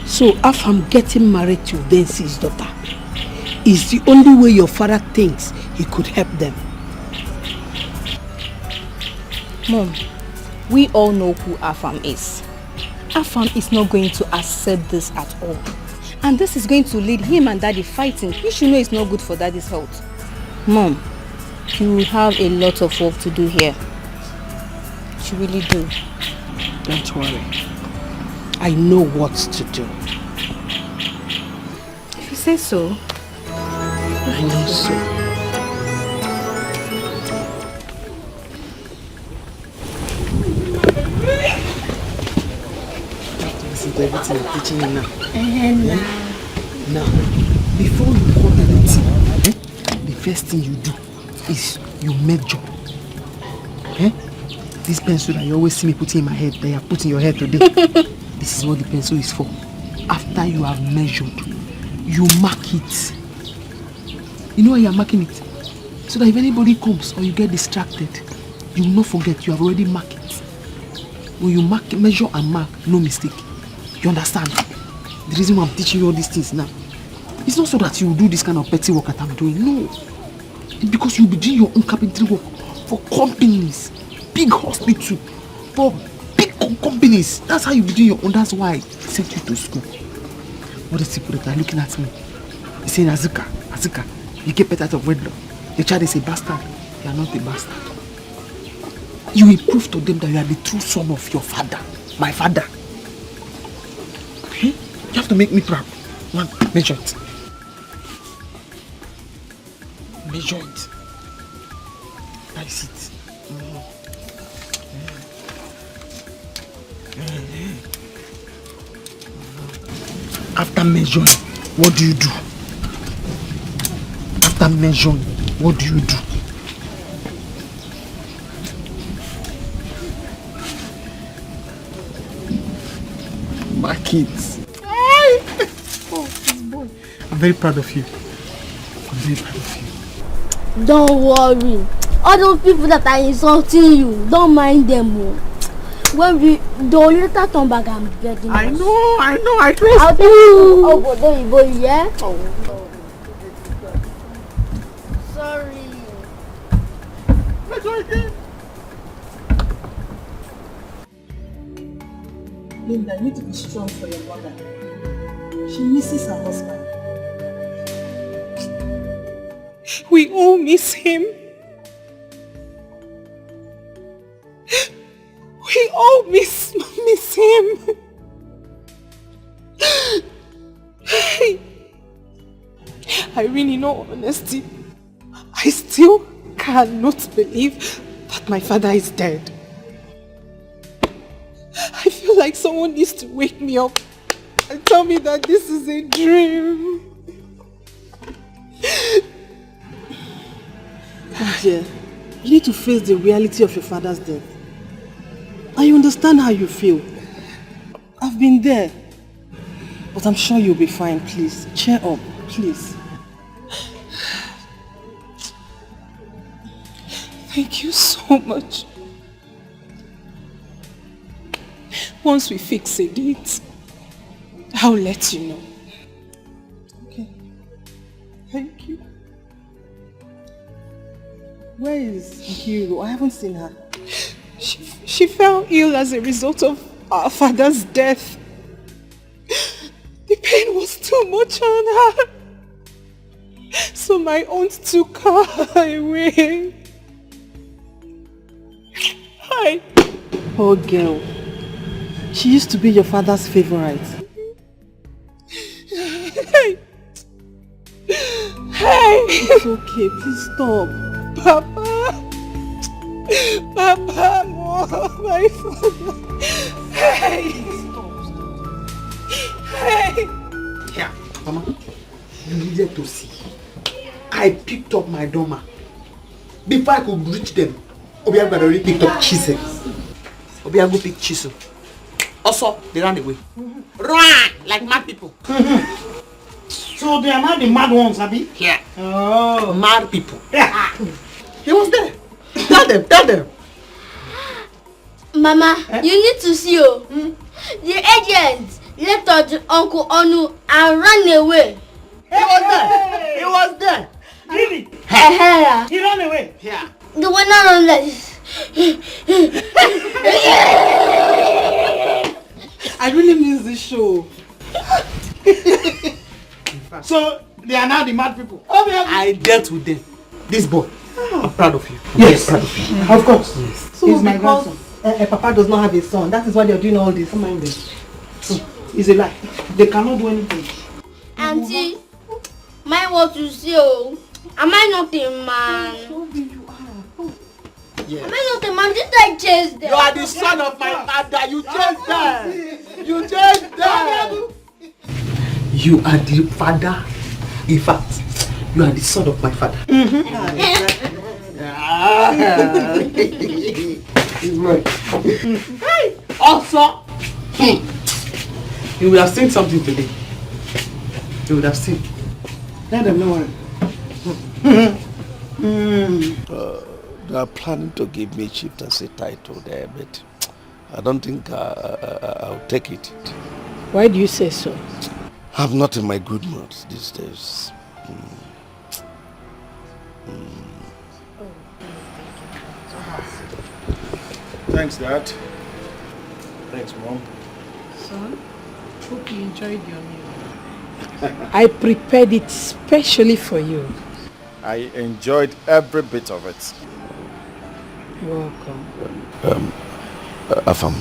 So if I'm getting married to Densi's daughter, is the only way your father thinks he could help them. Mom, we all know who Afam is. Afam is not going to accept this at all. And this is going to lead him and Daddy fighting. You should know it's not good for Daddy's health. Mom, you have a lot of work to do here. You really do. Don't worry. I know what to do. If you say so. I know so. Listen to everything I'm teaching you now. Now, before you pour anything, the first thing you do is you measure. This pencil that you always see me putting in my head, that you have put in your head today, this is what the pencil is for. After you have measured, you mark it. You know why you are marking it? So that if anybody comes or you get distracted, you will not forget you have already marked it. When you measure and mark, no mistake. You understand? The reason why I'm teaching you all these things now, it's not so that you will do this kind of petty work that I'm doing. No. It's because you'll be doing your own carpentry work for companies, big hospitals, for big companies. That's how you be doing your own. That's why I sent you to school. What is people that are looking at me? They're saying, Azuka, you get better out of wedlock. The child is a bastard. You are not a bastard. You will prove to them that you are the true son of your father, my father. Okay? You have to make me proud. Man, measure it. Measure it. That is it. After measuring, what do you do? After measuring, what do you do? My kids. Oh, this boy. I'm very proud of you. I'm very proud of you. Don't worry. All those people that are insulting you, don't mind them. When they'll later turn back and get them. I know, I trust I'll tell you. Oh, but don't you boy, yeah? Oh, no. Sorry. Linda, you need to be strong for your mother. She misses her husband. We all miss him. We all miss him. Irene, in all honesty, I still cannot believe that my father is dead. I feel like someone needs to wake me up and tell me that this is a dream. Dear, you need to face the reality of your father's death. I understand how you feel. I've been there. But I'm sure you'll be fine, please. Cheer up, please. Thank you so much. Once we fix a date, I'll let you know. Okay. Thank you. Where is Hero? I haven't seen her. She fell ill as a result of our father's death. The pain was too much on her. So my aunt took her away. Hi. Poor girl. She used to be your father's favorite. Hey. Hey. It's okay. Please stop. Papa. Papa, Mom, my father. Hey. Hey. Yeah, Mama. You needed to see. I picked up my doormat. Before I could reach them, Obiago had already picked up chisel. Obiago picked chisel. Also, they ran away. Run! Like mad people. So they are not the mad ones, Abby? Yeah. Oh. Mad people. He was there. Tell them. Mama, you need to see you. The agent left us Uncle Onu and ran away. He was there. Really? He ran away? Yeah. The one not run like this. I really miss this show. So they are now the mad people. I dealt with them. This boy. I'm proud of you. Yes. Proud of you. Of course. Yes. So He's my because grandson. Papa does not have a son, that is why they're doing all this. Don't mind them. It's a lie. They cannot do anything. Auntie, mine want to see you. Am I not a man? Yes. Am I not a man? Did I chase them? You are the son of my father. You chased them. You chased them. You are the father. In fact, you are the son of my father. Also, you would have seen something today. You would have seen. Let them know. They are planning to give me chieftaincy title there, but I don't think I'll take it. Why do you say so? I'm not in my good mood these days. Thanks, Dad. Thanks, Mom. Son, hope you enjoyed your meal. I prepared it specially for you. I enjoyed every bit of it. You're welcome. Afam,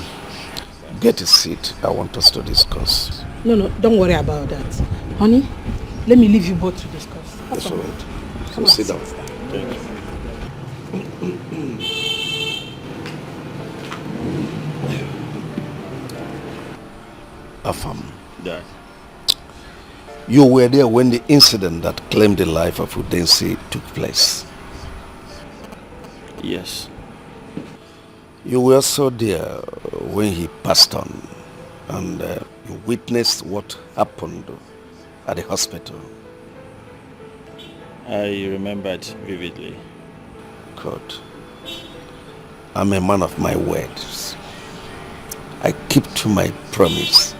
get a seat. I want us to discuss. No, don't worry about that. Honey, let me leave you both to discuss. That's all right. Come So sit on, down. Thank you. Afam, Dad. you were there when the incident that claimed the life of Udensi took place. Yes. You were also there when he passed on, and you witnessed what happened at the hospital. I remembered vividly. God, I'm a man of my words. I keep to my promise.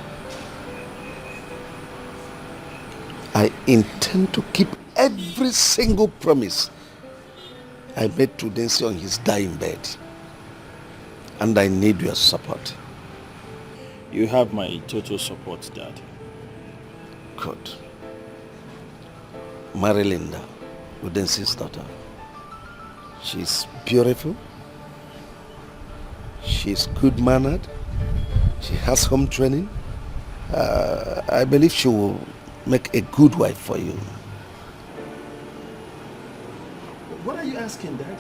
I intend to keep every single promise I made to Udensi on his dying bed. And I need your support. You have my total support, Dad. Good. Marry Linda, Udensi's daughter. She's beautiful. She's good-mannered. She has home training. I believe she will make a good wife for you. What are you asking, Dad?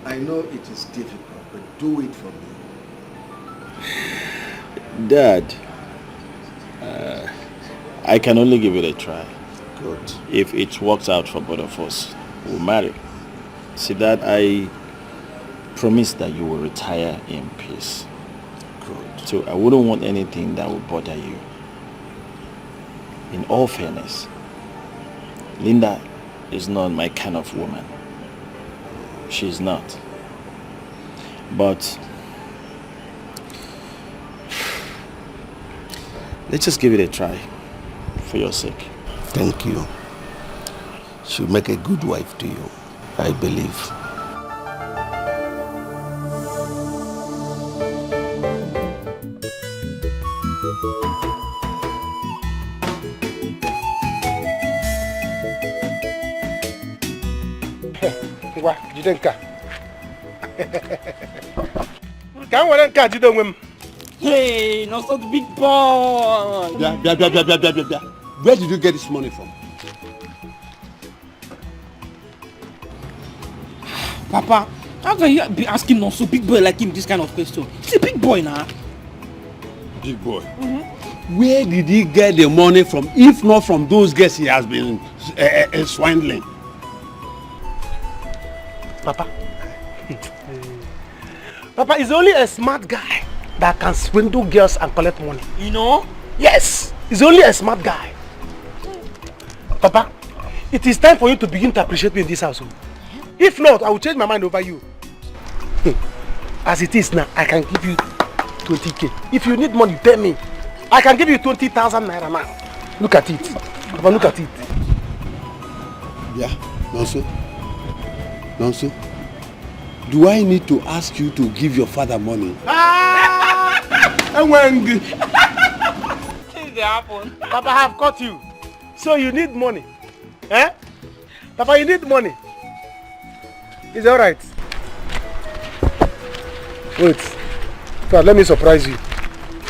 I know it is difficult, but do it for me. Dad, I can only give it a try. Good. If it works out for both of us, we'll marry. See, Dad, I promise that you will retire in peace. Good. So I wouldn't want anything that would bother you. In all fairness, Linda is not my kind of woman. she's not. But let's just give it a try for your sake. Thank you. She'll make a good wife to you, I believe. Jidenka. Can we catch you doing? Hey, not so big boy. Where did you get this money from? Papa, how can you be asking not so big boy like him this kind of question? He's a big boy now. Big boy? Where did he get the money from, if not from those guys he has been swindling? Papa. Papa is only a smart guy that can swindle girls and collect money. You know? Yes, he's only a smart guy. Papa, it is time for you to begin to appreciate me in this house. If not, I will change my mind over you. As it is now, I can give you 20k. If you need money, tell me. I can give you 20,000 naira now. Look at it. Papa, look at it. Yeah, Nonso, do I need to ask you to give your father money? Papa, I have caught you. So you need money. Eh? Papa, you need money. Is that right? Wait. God, let me surprise you.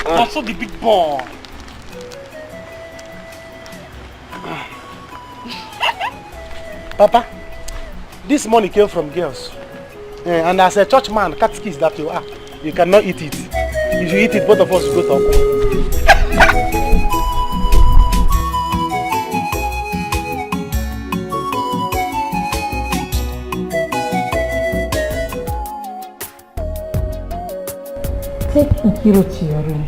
Also the big boy. Papa, this money came from girls. And as a church man, catechist that you are, you cannot eat it. If you eat it, both of us will go to Take Ikiro to your room.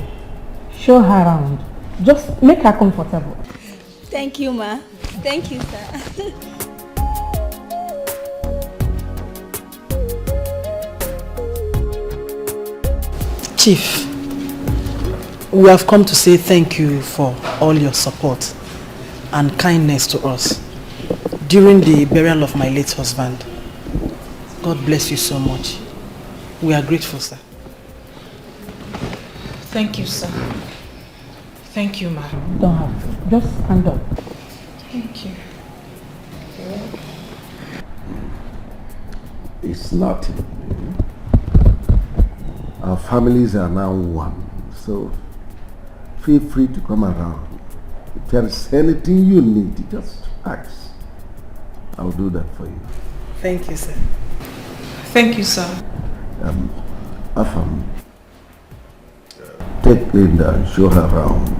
Show her around. Just make her comfortable. Thank you, ma. Thank you, sir. Chief, we have come to say thank you for all your support and kindness to us during the burial of my late husband. God bless you so much. We are grateful, sir. Thank you, sir. Thank you, ma. Don't have to. Just stand up. Thank you. It's nothing. Our families are now one, so feel free to come around. If there is anything you need, just ask. I'll do that for you. Thank you, sir. Thank you, sir. Afam, take Linda and show her around.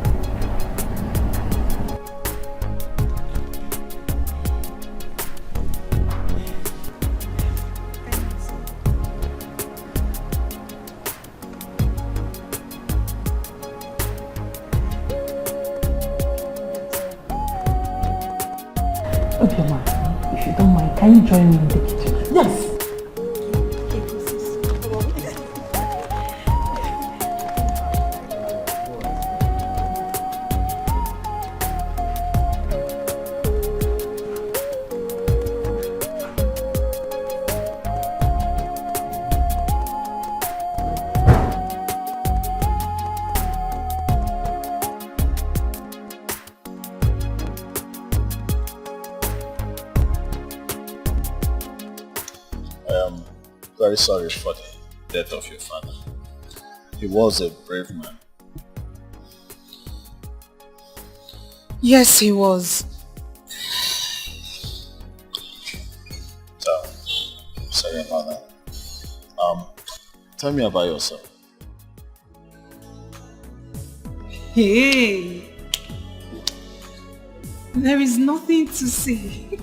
Okay, ma. If you don't mind, can you join me in the kitchen? Yes. Very sorry for the death of your father. He was a brave man. Yes, he was. So, sorry about that. Tell me about yourself. Hey, there is nothing to say.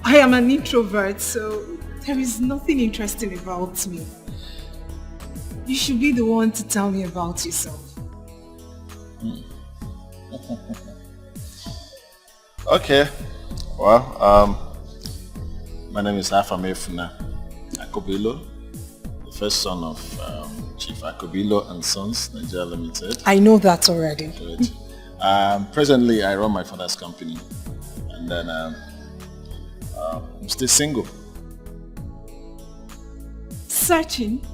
I am an introvert, so there is nothing interesting about me. You should be the one to tell me about yourself. Okay. Well, My name is Afamefuna Akobilo, the first son of Chief Akobilo and Sons, Nigeria Limited. I know that already. Good. Presently, I run my father's company, and then I'm still single. Searching?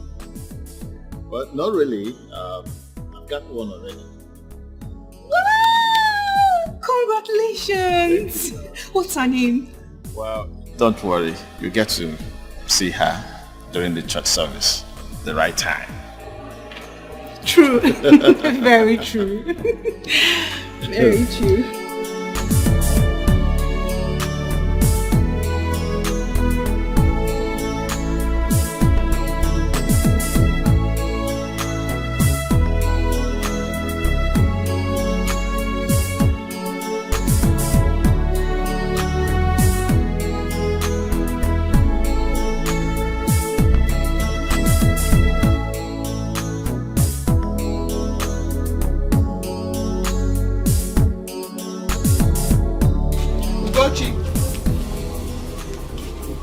But not really. I've got one already. Congratulations! What's her name? Well, don't worry. You get to see her during the church service, the right time. True. Very true. Very true.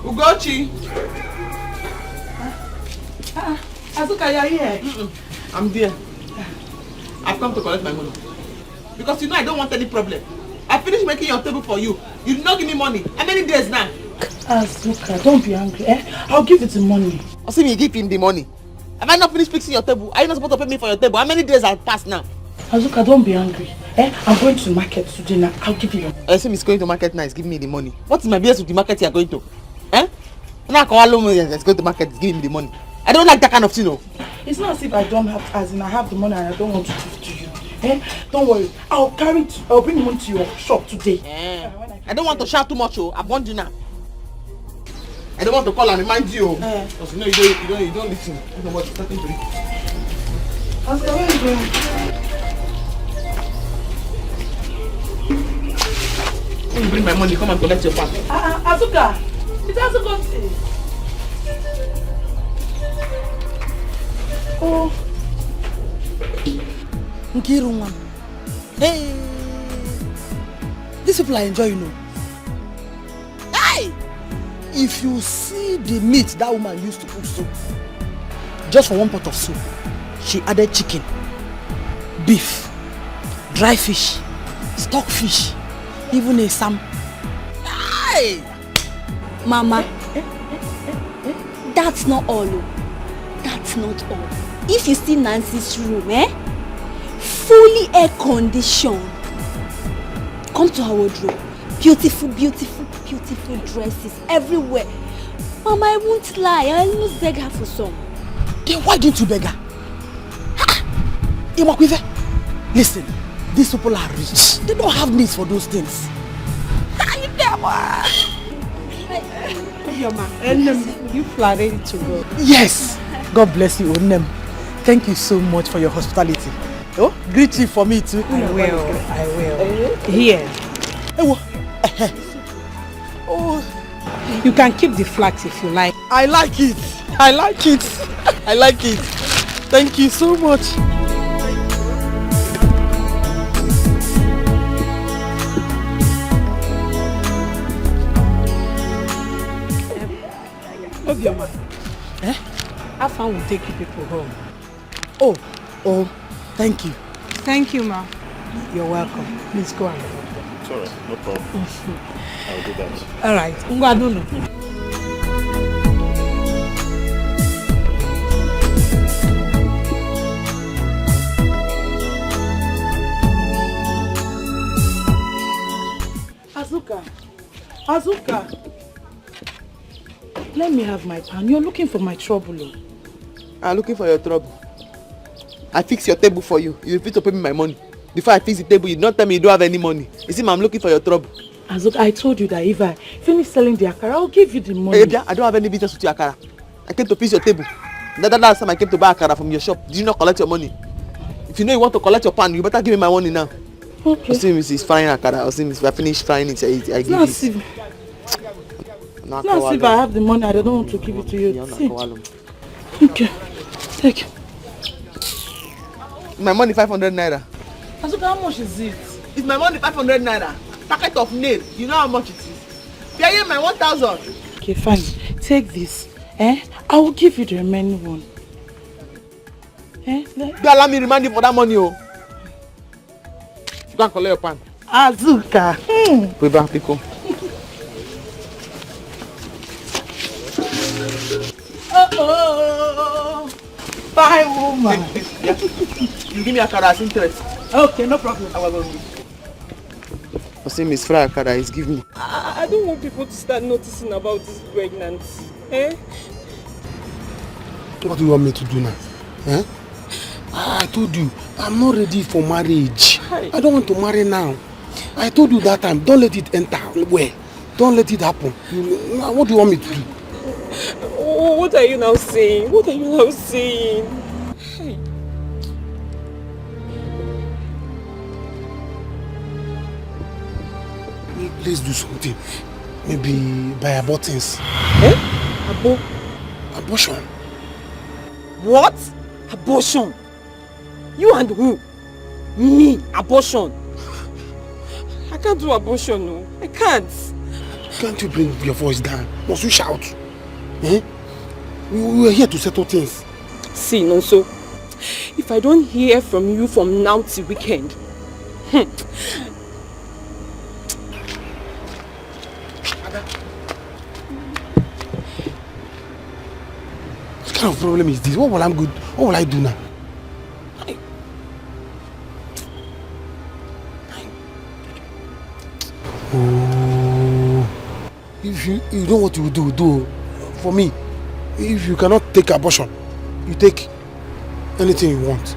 Ugochi! Azuka, you're here. I'm there. I've come to collect my money. Because you know I don't want any problem. I finished making your table for you. You did not give me money. How many days now? Azuka, don't be angry. I'll give you the money. I see me give him the money. Have I not finished fixing your table? Are you not supposed to pay me for your table? How many days have passed now? Azuka, don't be angry. I'm going to market today now. I'll give you your money. I see me going to market now. He's giving me the money. What is my business with the market you are going to? Now let's go to market. Give me the money. I don't like that kind of thing. No. It's not as if I don't have, as in I have the money and I don't want to give to you. Don't worry. I'll bring the money to your shop today. I don't want to shout too much. I've warned you now. I don't want to call and remind you. Because you know you don't listen. I don't know what you're talking to me. Azuka, where are you going? When you bring my money, come and collect your part. Azuka, it's Azuka. Oh. Nkirunwa. Hey. These people are enjoying, you know. Hey! If you see the meat that woman used to cook soup, just for one pot of soup, she added chicken, beef, dry fish, stockfish, even a sam. Hey! Mama, that's not all. That's not all. If you see Nancy's room, fully air conditioned. Come to her wardrobe. Beautiful, beautiful, beautiful dresses everywhere. Mama, I won't lie. I almost beg her for some. Then why didn't you beg her? Imakwive, listen, these people are rich. They don't have needs for those things. You flattered to go. Yes. God bless you, Onem. Thank you so much for your hospitality. Oh, greet you for me too. I will. Here. Oh, you can keep the flags if you like. I like it. I like it. I like it. Thank you so much. Obioma. How far will take you people home? Oh, thank you. Thank you, ma. You're welcome. Please go on. It's alright, no problem. I'll do that. Alright. Ngwadulu. Azuka. Let me have my pan. You're looking for my trouble. I'm looking for your trouble. I fix your table for you. You refuse to pay me my money. Before I fix the table, you don't tell me you don't have any money. You see, I'm looking for your trouble. Azuka, I told you that if I finish selling the akara, I'll give you the money. Hey, I don't have any business with your akara. I came to fix your table. That last time I came to buy akara from your shop, did you not collect your money? If you know you want to collect your pan, you better give me my money now. Okay. I'll see Mrs. frying akara. I'll see Mrs. If I finish frying it, I give it. It's not if I have the money, I don't want to give it to you. See. Okay. Take it. My money 500 naira. Azuka, how much is it? It's my money 500 naira. Packet of nail. You know how much it is. Pay my 1,000. Okay, fine. Take this. I will give you the remaining one. Don't allow me remind you for that money, oh. You can't collect your pan. Azuka. Put back, Pico. Oh, fine woman. Yeah. You give me a card as interest. Okay, no problem. I say Miss Fry card is give me. I don't want people to start noticing about this pregnancy. What do you want me to do now? I told you, I'm not ready for marriage. I don't want to marry now. I told you that time, don't let it enter. Where? Don't let it happen. What do you want me to do? What are you now saying? What are you now saying? Let's do something. Maybe buy abortions. Abortion. What? Abortion? You and who? Me? Abortion? I can't do abortion, no. I can't. Can't you bring your voice down? Must you shout? We are here to settle things. See, Nonso, if I don't hear from you from now till weekend, What kind of problem is this? What will I do now? If you know what you do for me. If you cannot take abortion, you take anything you want.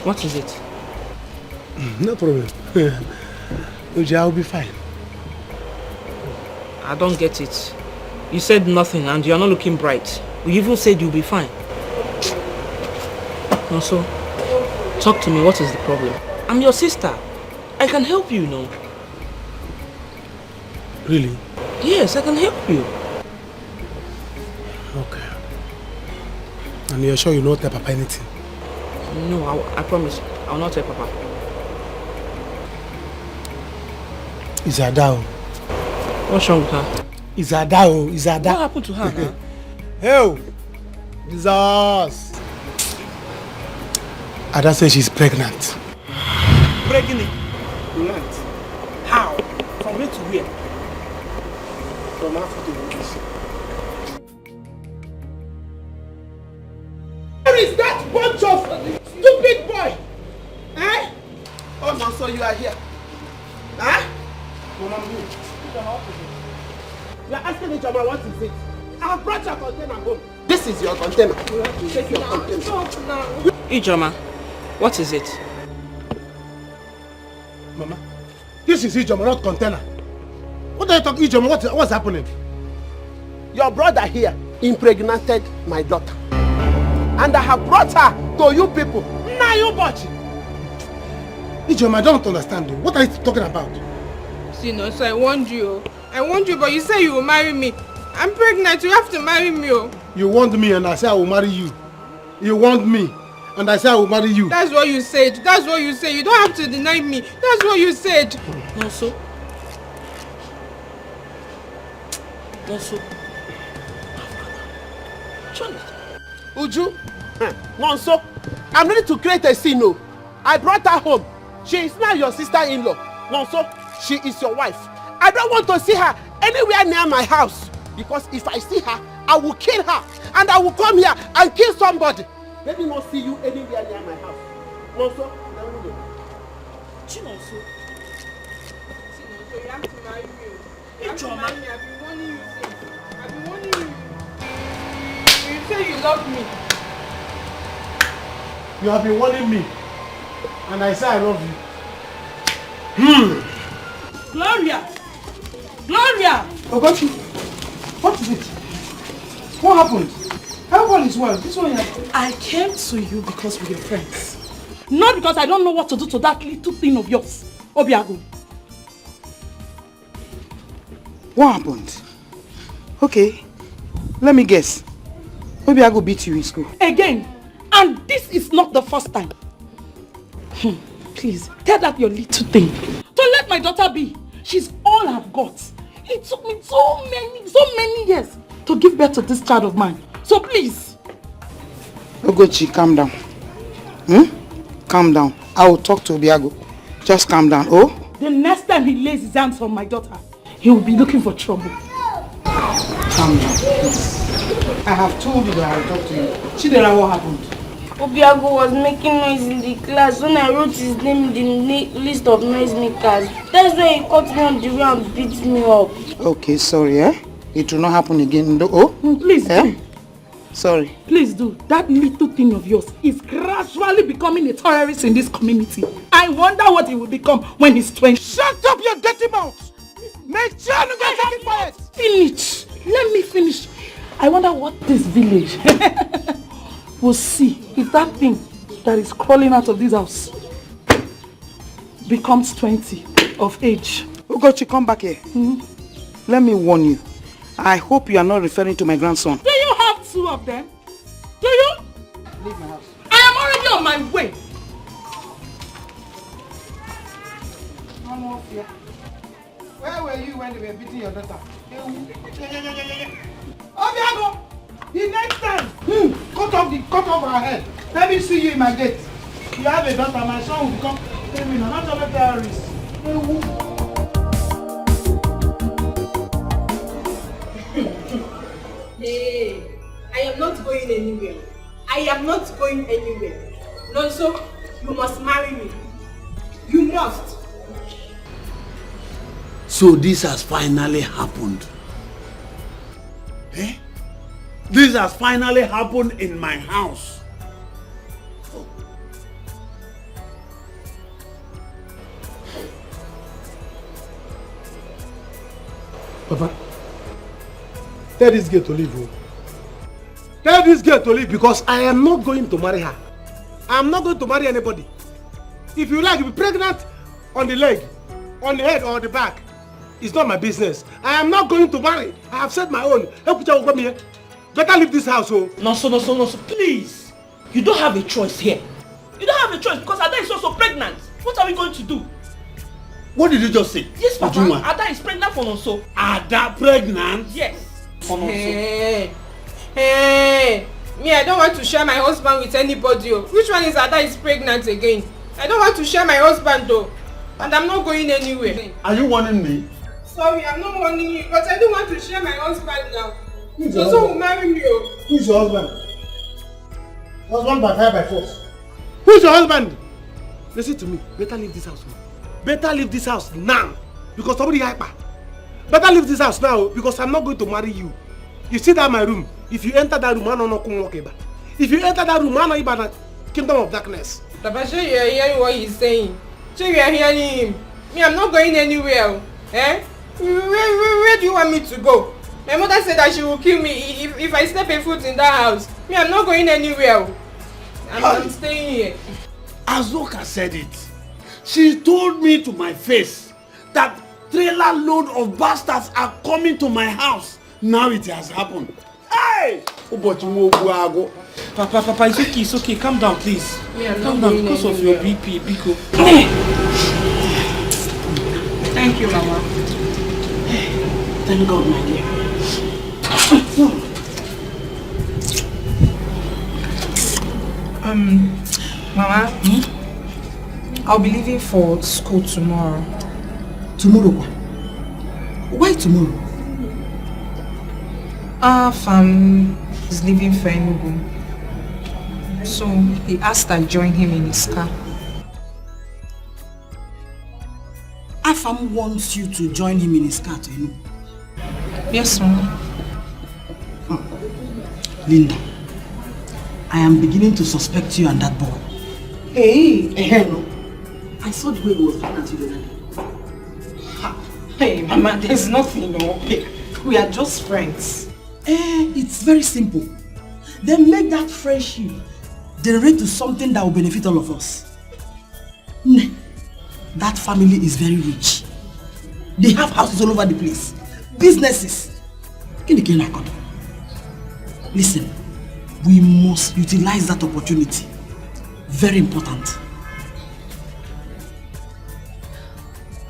what is it? No problem. Uji, I'll be fine. I don't get it. You said nothing and you're not looking bright. You even said you'll be fine. Also, talk to me. What is the problem? I'm your sister. I can help you, no? Really? Yes, I can help you. Okay. And you're sure you not tell Papa anything? No, I promise. I will not tell Papa. Izadao. What's wrong with her? Izadao. What happened to her now? Hey, Jesus. Ada says she's pregnant. Pregnant? How? From where to where? From Africa to English. Where is that bunch of stupid boy? Oh, no, so you are here. You are asking each other what is it? I have brought your container home. This is your container. Take your container. Ijoma, what is it? Mama, this is Ijoma, not container. What are you talking, Ijoma? What's happening? Your brother here impregnated my daughter. And I have brought her to you people. Now you watch. Ijoma, I don't understand you. What are you talking about? See, no, so I warned you, but you say you will marry me. I'm pregnant, you have to marry me. You want me and I say I will marry you. You want me and I say I will marry you. That's what you said. That's what you said. You don't have to deny me. That's what you said. Also. Uju, Nonso, I'm ready to create a scene. No, I brought her home. She is now your sister-in-law. Nonso, she is your wife. I don't want to see her anywhere near my house. Because if I see her, I will kill her. And I will come here and kill somebody. Let me not see you anywhere near my house. Nonso, Chinonso, you have to marry me. You have to marry me. I've been warning you since. I've been warning you. You say you love me. You have been warning me. And I say I love you. Gloria! Gloria! Ogochi, what is it? What happened? Everyone is well. This one here. I came to you because we're friends. Not because I don't know what to do to that little thing of yours, Obiago. What happened? Okay, let me guess. Obiago beat you in school. Again, and this is not the first time. Please, tell that your little thing. Don't let my daughter be. She's all I've got. It took me so many years to give birth to this child of mine. So please. Ogochi, calm down. Calm down. I will talk to Obiago. Just calm down, oh? The next time he lays his hands on my daughter, he will be looking for trouble. Calm down, please. I have told you that I will talk to you. Chidera, what happened? Obiago was making noise in the class when I wrote his name in the list of noisemakers. That's why he caught me on the way and beat me up. Okay, sorry, eh? It will not happen again. Oh? Please do. Sorry. Please do. That little thing of yours is gradually becoming a terrorist in this community. I wonder what he will become when he's 20. Shut up your dirty mouth! Make sure you get it quiet! Finish. Let me finish. I wonder what this village will see if that thing that is crawling out of this house becomes 20 of age. Ugochi, come back here. Let me warn you. I hope you are not referring to my grandson. Do you have two of them? Do you? Leave my house. I am already on my way. Where were you when they were beating your daughter? Obiago! The next time, cut off her head. Let me see you in my gate. You have a daughter, my son will become criminal, not a terrorist. Hey, I am not going anywhere. I am not going anywhere. No, so you must marry me. You must. So this has finally happened. Eh? This has finally happened in my house. Papa, tell this girl to leave. Tell this girl to leave because I am not going to marry her. I am not going to marry anybody. If you like, be pregnant on the leg, on the head or the back. It's not my business. I am not going to marry. I have said my own. Better leave this house. Oh. No, please. You don't have a choice here. You don't have a choice because Ada is also pregnant. What are we going to do? What did you just say? Yes, Papa. Ada is pregnant for Nonso. Ada pregnant? Yes. For Nonso. Hey. Me, I don't want to share my husband with anybody. Which one is Ada is pregnant again? I don't want to share my husband though. And I'm not going anywhere. Are you warning me? Sorry, I'm not warning you, but I don't want to share my husband now. Nonso will marry me. Who's your husband? Husband by fire by force. Who's your husband? Listen to me. Better leave this house. Better leave this house now. Because somebody hyper. Better leave this house now because I'm not going to marry you. You see that my room? If you enter that room, I don't know. If you enter that room, I know about the kingdom of darkness. Papa, sure you are hearing what he's saying. Sure you are hearing him. Me, I'm not going anywhere. Eh? Where do you want me to go? My mother said that she will kill me if I step a foot in that house. Me, I'm not going anywhere. I'm staying here. Azuka said it. She told me to my face that trailer load of bastards are coming to my house. Now it has happened. Hey! Papa, it's okay. Calm down, please. Yeah, calm down because of your BP, Biko. Thank you, Mama. Thank God, my dear. Mama, I'll be leaving for school tomorrow. Tomorrow? Why tomorrow? Fam is leaving for Enugu. So he asked I join him in his car. Afam wants you to join him in his car to Enugu. Yes, Mama. Linda, I am beginning to suspect you and that boy. Hey! No. I saw the way he was looking at you the other day. Hey, Mama, there's nothing, no. We are just friends. It's very simple. Then make that friendship generate to something that will benefit all of us. That family is very rich. They have houses all over the place. Businesses. Listen, we must utilize that opportunity. Very important.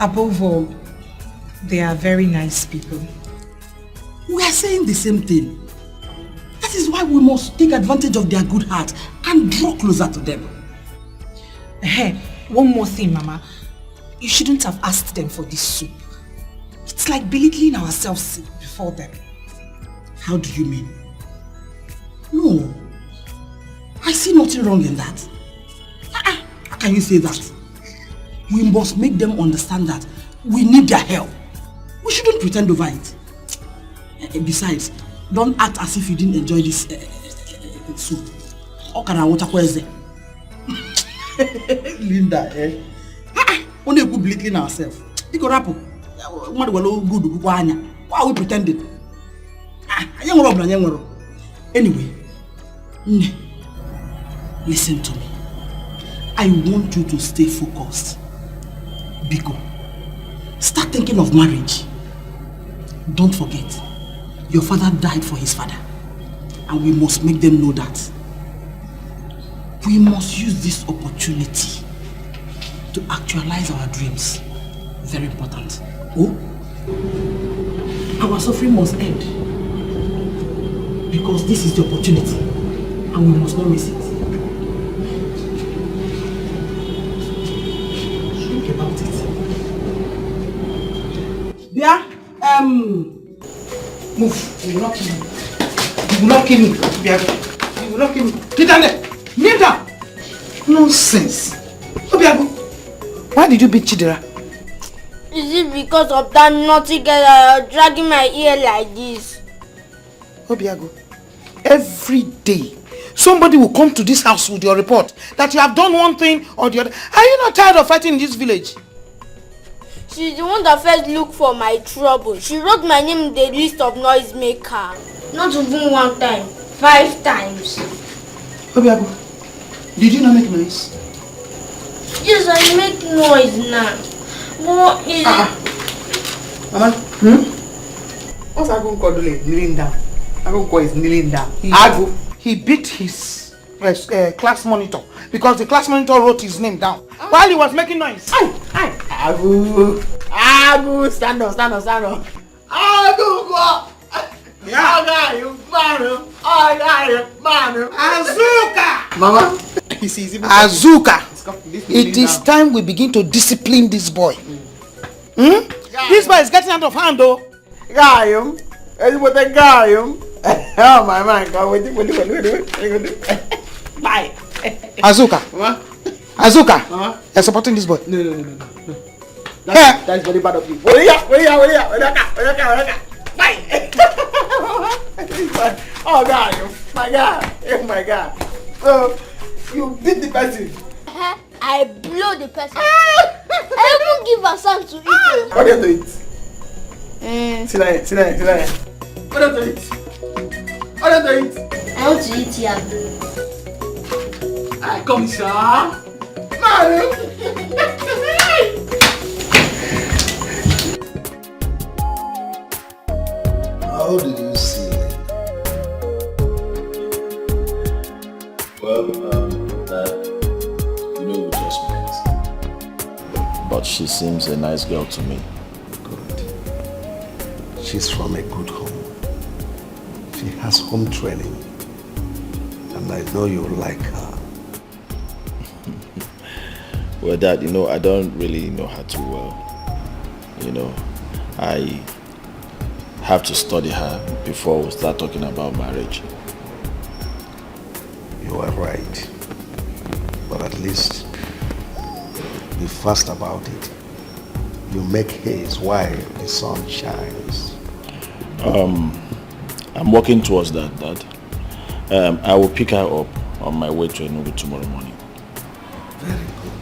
Above all, they are very nice people. We are saying the same thing. That is why we must take advantage of their good heart and draw closer to them. Hey, one more thing, Mama. You shouldn't have asked them for this soup. It's like belittling ourselves before them. How do you mean? No. I see nothing wrong in that. How can you say that? We must make them understand that we need their help. We shouldn't pretend over it. Besides, don't act as if you didn't enjoy this soup. How can I water there? Linda, only we belittling ourselves. Why are we pretending? Anyway, listen to me. I want you to stay focused. Biko, start thinking of marriage. Don't forget, your father died for his father. And we must make them know that. We must use this opportunity to actualize our dreams. Very important. Oh, our suffering must end. Because this is the opportunity. And we must not miss it. Think about it. Yeah, move. You will not kill me. You will not kill me. You will not kill me. Get down there. Kneel down. Nonsense. Obiago, why did you beat Chidera? Is it because of that naughty girl dragging my ear like this? Obiago, every day somebody will come to this house with your report that you have done one thing or the other. Are you not tired of fighting in this village? She's the one that first looked for my trouble. She wrote my name in the list of noisemaker. Not even one time, 5 times. Obiago, did you not make noise? Yes, I make noise now. What is it? Mama, what's Agunko doing? Kneeling down. Agunko is kneeling down. He beat his class monitor because the class monitor wrote his name down while he was making noise. Agu, stand up. Agu, Azuka! Mama, Azuka! It is time we begin to discipline this boy. This boy is getting out of hand, though. Oh my man, Bye. Azuka. Azuka. You're supporting this boy. No. That's very bad of you. Bye. Oh God, oh my God. So you beat the person. I blow the person. I even give her some to eat. What do you do it? Sit down. What do you do it? I want to eat here. Come, sir. Mario. How did you see it? Well, Dad, we just met. But she seems a nice girl to me. Good. She's from a good home. She has home training. And I know you like her. Well, Dad, I don't really know her too well. I have to study her before we start talking about marriage. You are right. But at least be fast about it. You make haste while the sun shines. I'm working towards that, Dad. I will pick her up on my way to Enugu tomorrow morning. Very good.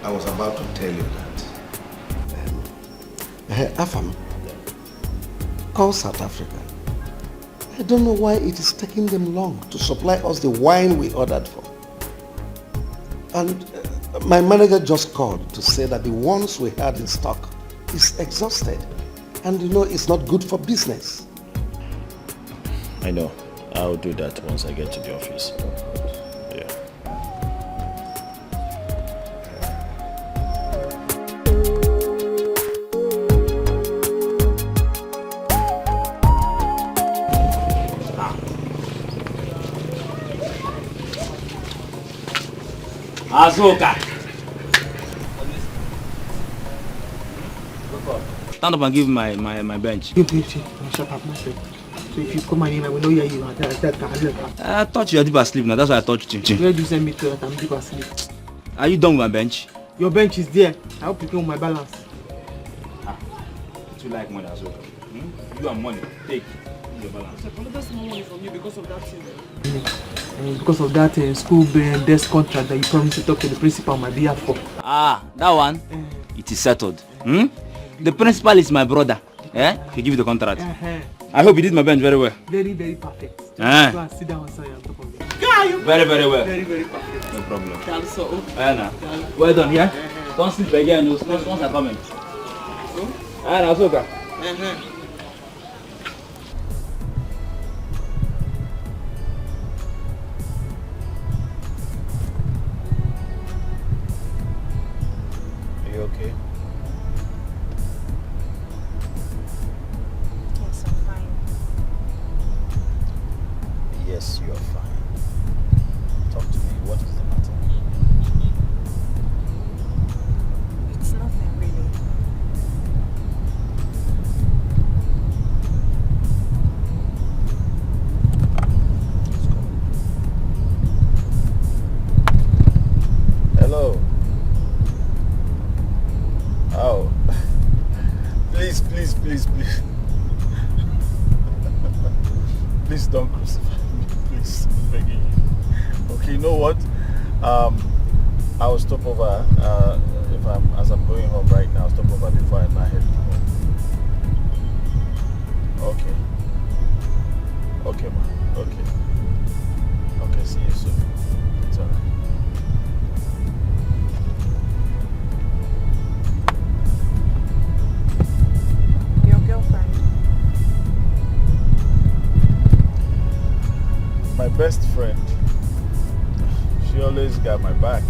I was about to tell you that. Afam, call South Africa. I don't know why it is taking them long to supply us the wine we ordered for. And my manager just called to say that the ones we had in stock is exhausted. And you know, it's not good for business. I know. I'll do that once I get to the office. Yeah. Azuka! Stand up and give my bench. Shut up, myself. So if you come in, I will know where you are. I thought you were deep asleep now, that's why I touched you. Where do you send me to that I'm deep asleep? Are you done with my bench? Your bench is there. I hope you came with my balance. You like money, Azuka? You and money. Take your balance. Another small money from you because of that thing. Because of that school desk contract that you promised to talk to the principal on my behalf for. That one? It is settled. The principal is my brother. He give you the contract. I hope you did my bench very well. Very, very perfect. Go and sit down on top of it. Very, very well. Very, very perfect. No problem. That's so. Well done, yeah? Don't sleep again, those ones are coming. Azuka. Are you okay? Yes, I'm fine. Yes, you are fine. Talk to me. What is the matter? It's nothing really. Hello. Oh. Please. Please don't crucify me. Please, I'm begging you. Okay, you know what? I will stop over. As I'm going home right now, I'll stop over before I head home. Okay. Okay, ma. Okay. Okay, see you soon. It's alright. Your girlfriend? My best friend. She always got my back.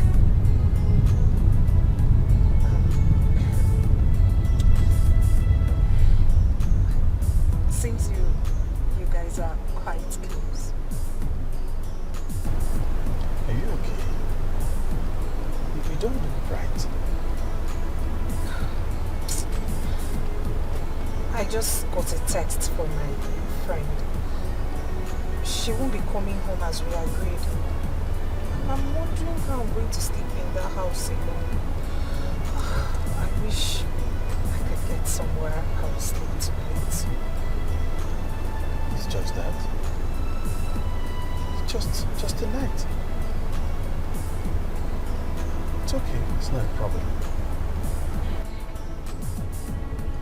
Seems you guys are quite close. Are you okay? You don't look right. I just got a text from my friend. She won't be coming home as we agreed. I'm wondering how I'm going to sleep in that house alone. I wish I could get somewhere else to meet. It's just that. Just a night. It's okay. It's not a problem.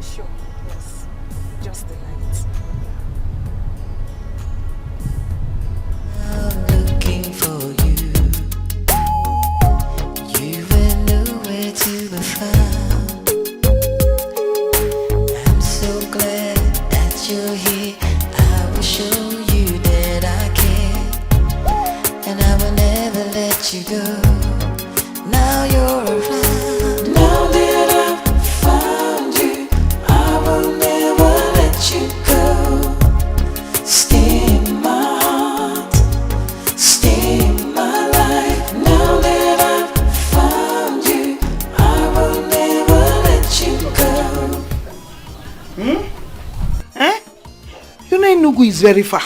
Sure, yes. Just a night. Looking for you. You were nowhere to be found. I'm so glad that you're here. I will show you that I care, and I will never let you go. Now you're around. Now that I've found you, I will never let you go. Stay in my heart, stay in my life. Now that I've found you, I will never let you go. You know Enugu is very far.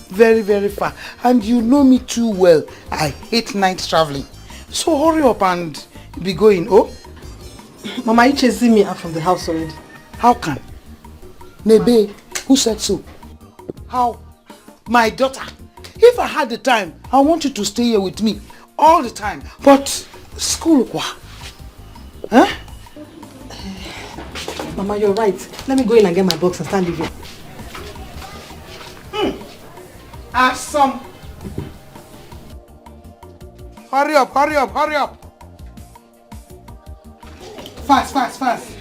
Very, very far. And you know me too well. I hate night traveling. So hurry up and be going, oh? Mama, are you chasing me out from the house already? How can? Nebe, who said so? How? My daughter. If I had the time, I want you to stay here with me all the time. But school, huh? Mama, you're right. Let me go in and get my box and start leaving. Awesome. Hurry up, hurry up, hurry up. Fast, fast, fast.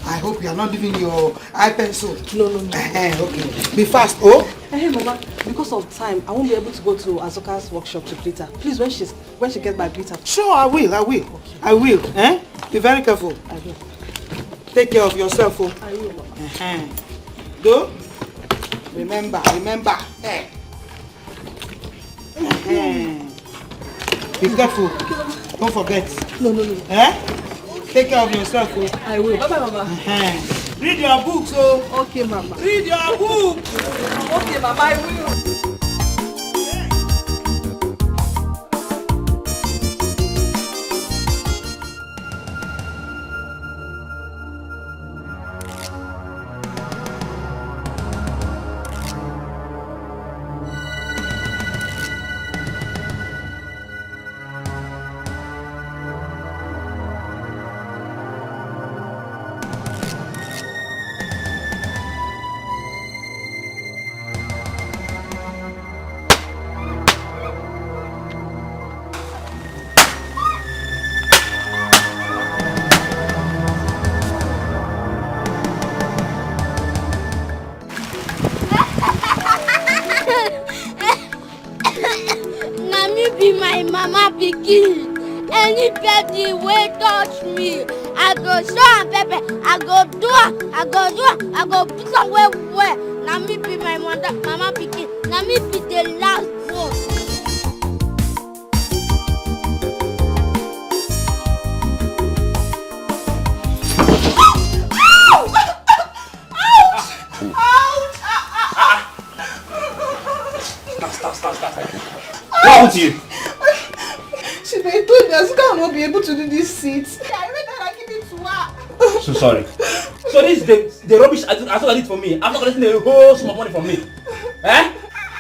I hope you are not leaving your eye pencil. No. Okay. Be fast, oh. Hey, Mama, because of time, I won't be able to go to Azuka's workshop to greet her. Please, when she gets back, greet her. Sure, I will. Okay. I will. Be very careful. I will. Take care of yourself, oh. I will, Mama. Go. Remember. Be careful. Don't forget. No. Take care of yourself, oh. I will. Bye-bye, Mama. Read your books, oh. Okay, Mama. Read your books. Okay, Mama, I will. Be my mama pikin. Anybody wey touch me, I go show am pepper. I go do am. I go put am well. Na me be my mama pikin. Na me be the last one. Stop. What happened to you? She told me Azuka will not be able to do this seat. I made her give it to her. So sorry. So this is the rubbish Azuka did for me. I'm not collecting the whole sum of money from me.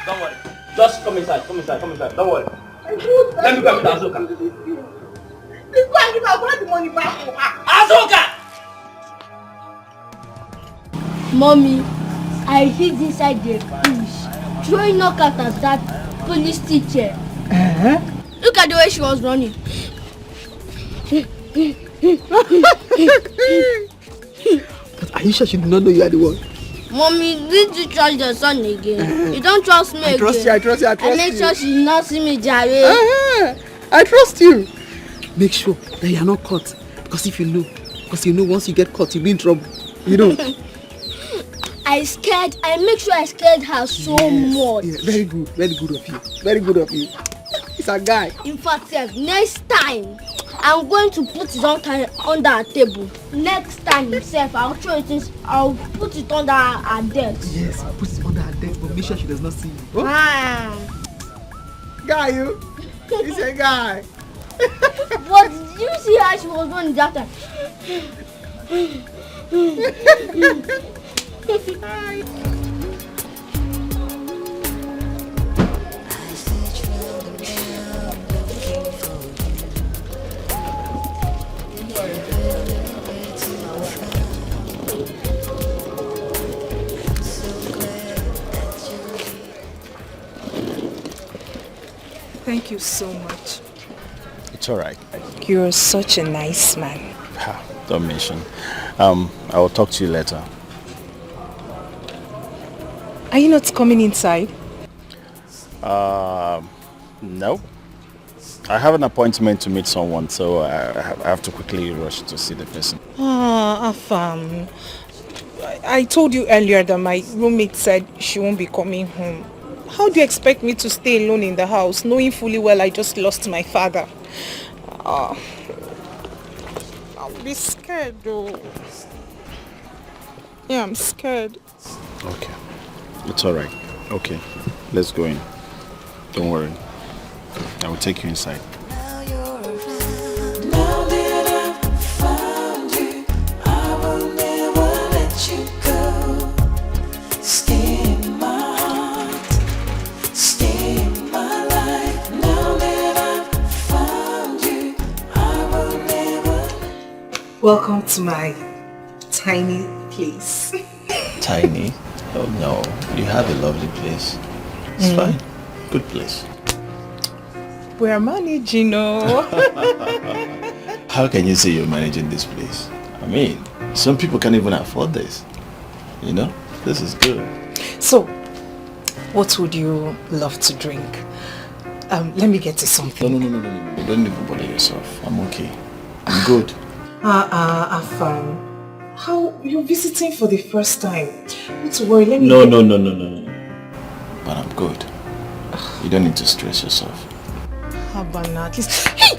Don't worry. Just come inside. Don't worry. Let me go and meet Azuka. Please go and give her the money back for her. Azuka! Mommy, I hid inside the bush, throwing knockout at that police teacher. Look at the way she was running. But are you sure she did not know you are the one? Mommy, did you trust your son again? You don't trust me again. I trust you. I make sure she not see me, Jare. I trust you. Make sure that you are not caught. Because if you know, once you get caught, you'll be in trouble. You know. I make sure I scared her so much. Yeah, very good of you. It's a guy. In fact, next time, I'm going to put it under a table. Next time, I'll throw it I'll put it under her desk. Yes, I'll put it under her desk, but make sure she does not see you. Oh? Guy, you. He's a guy. But did you see how she was running that time? Thank you so much. It's all right. You're such a nice man. Don't mention. I will talk to you later. Are you not coming inside? No. I have an appointment to meet someone, so I have to quickly rush to see the person. Afam. I told you earlier that my roommate said she won't be coming home. How do you expect me to stay alone in the house, knowing fully well I just lost my father? I'll be scared though. Yeah, I'm scared. Okay. It's all right. Okay. Let's go in. Don't worry. I will take you inside. Now that I've found you, I will never let you go. Stay in my heart, stay in my life. Now that I've Welcome to my tiny place. Tiny? Oh no, you have a lovely place. It's fine. Good place. We're managing, oh. How can you say you're managing this place? I mean, some people can't even afford this. You know? This is good. So, what would you love to drink? Let me get you something. No. Don't even bother yourself. I'm okay. I'm good. Afam. How you're visiting for the first time? Not to worry, let me No. But I'm good. You don't need to stress yourself. How about now? At least. Hey!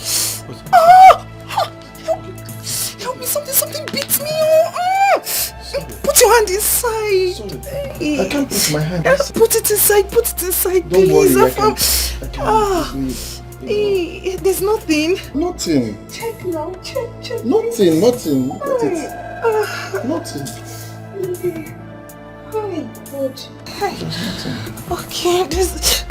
Help me! Something beats me! Put your hand inside. Sorry. I can't put my hand inside. Put it inside. Don't please. worry, I can There's nothing. Nothing. Check now. Check. Nothing. Nothing. Oh my God. There's nothing. Okay, Please.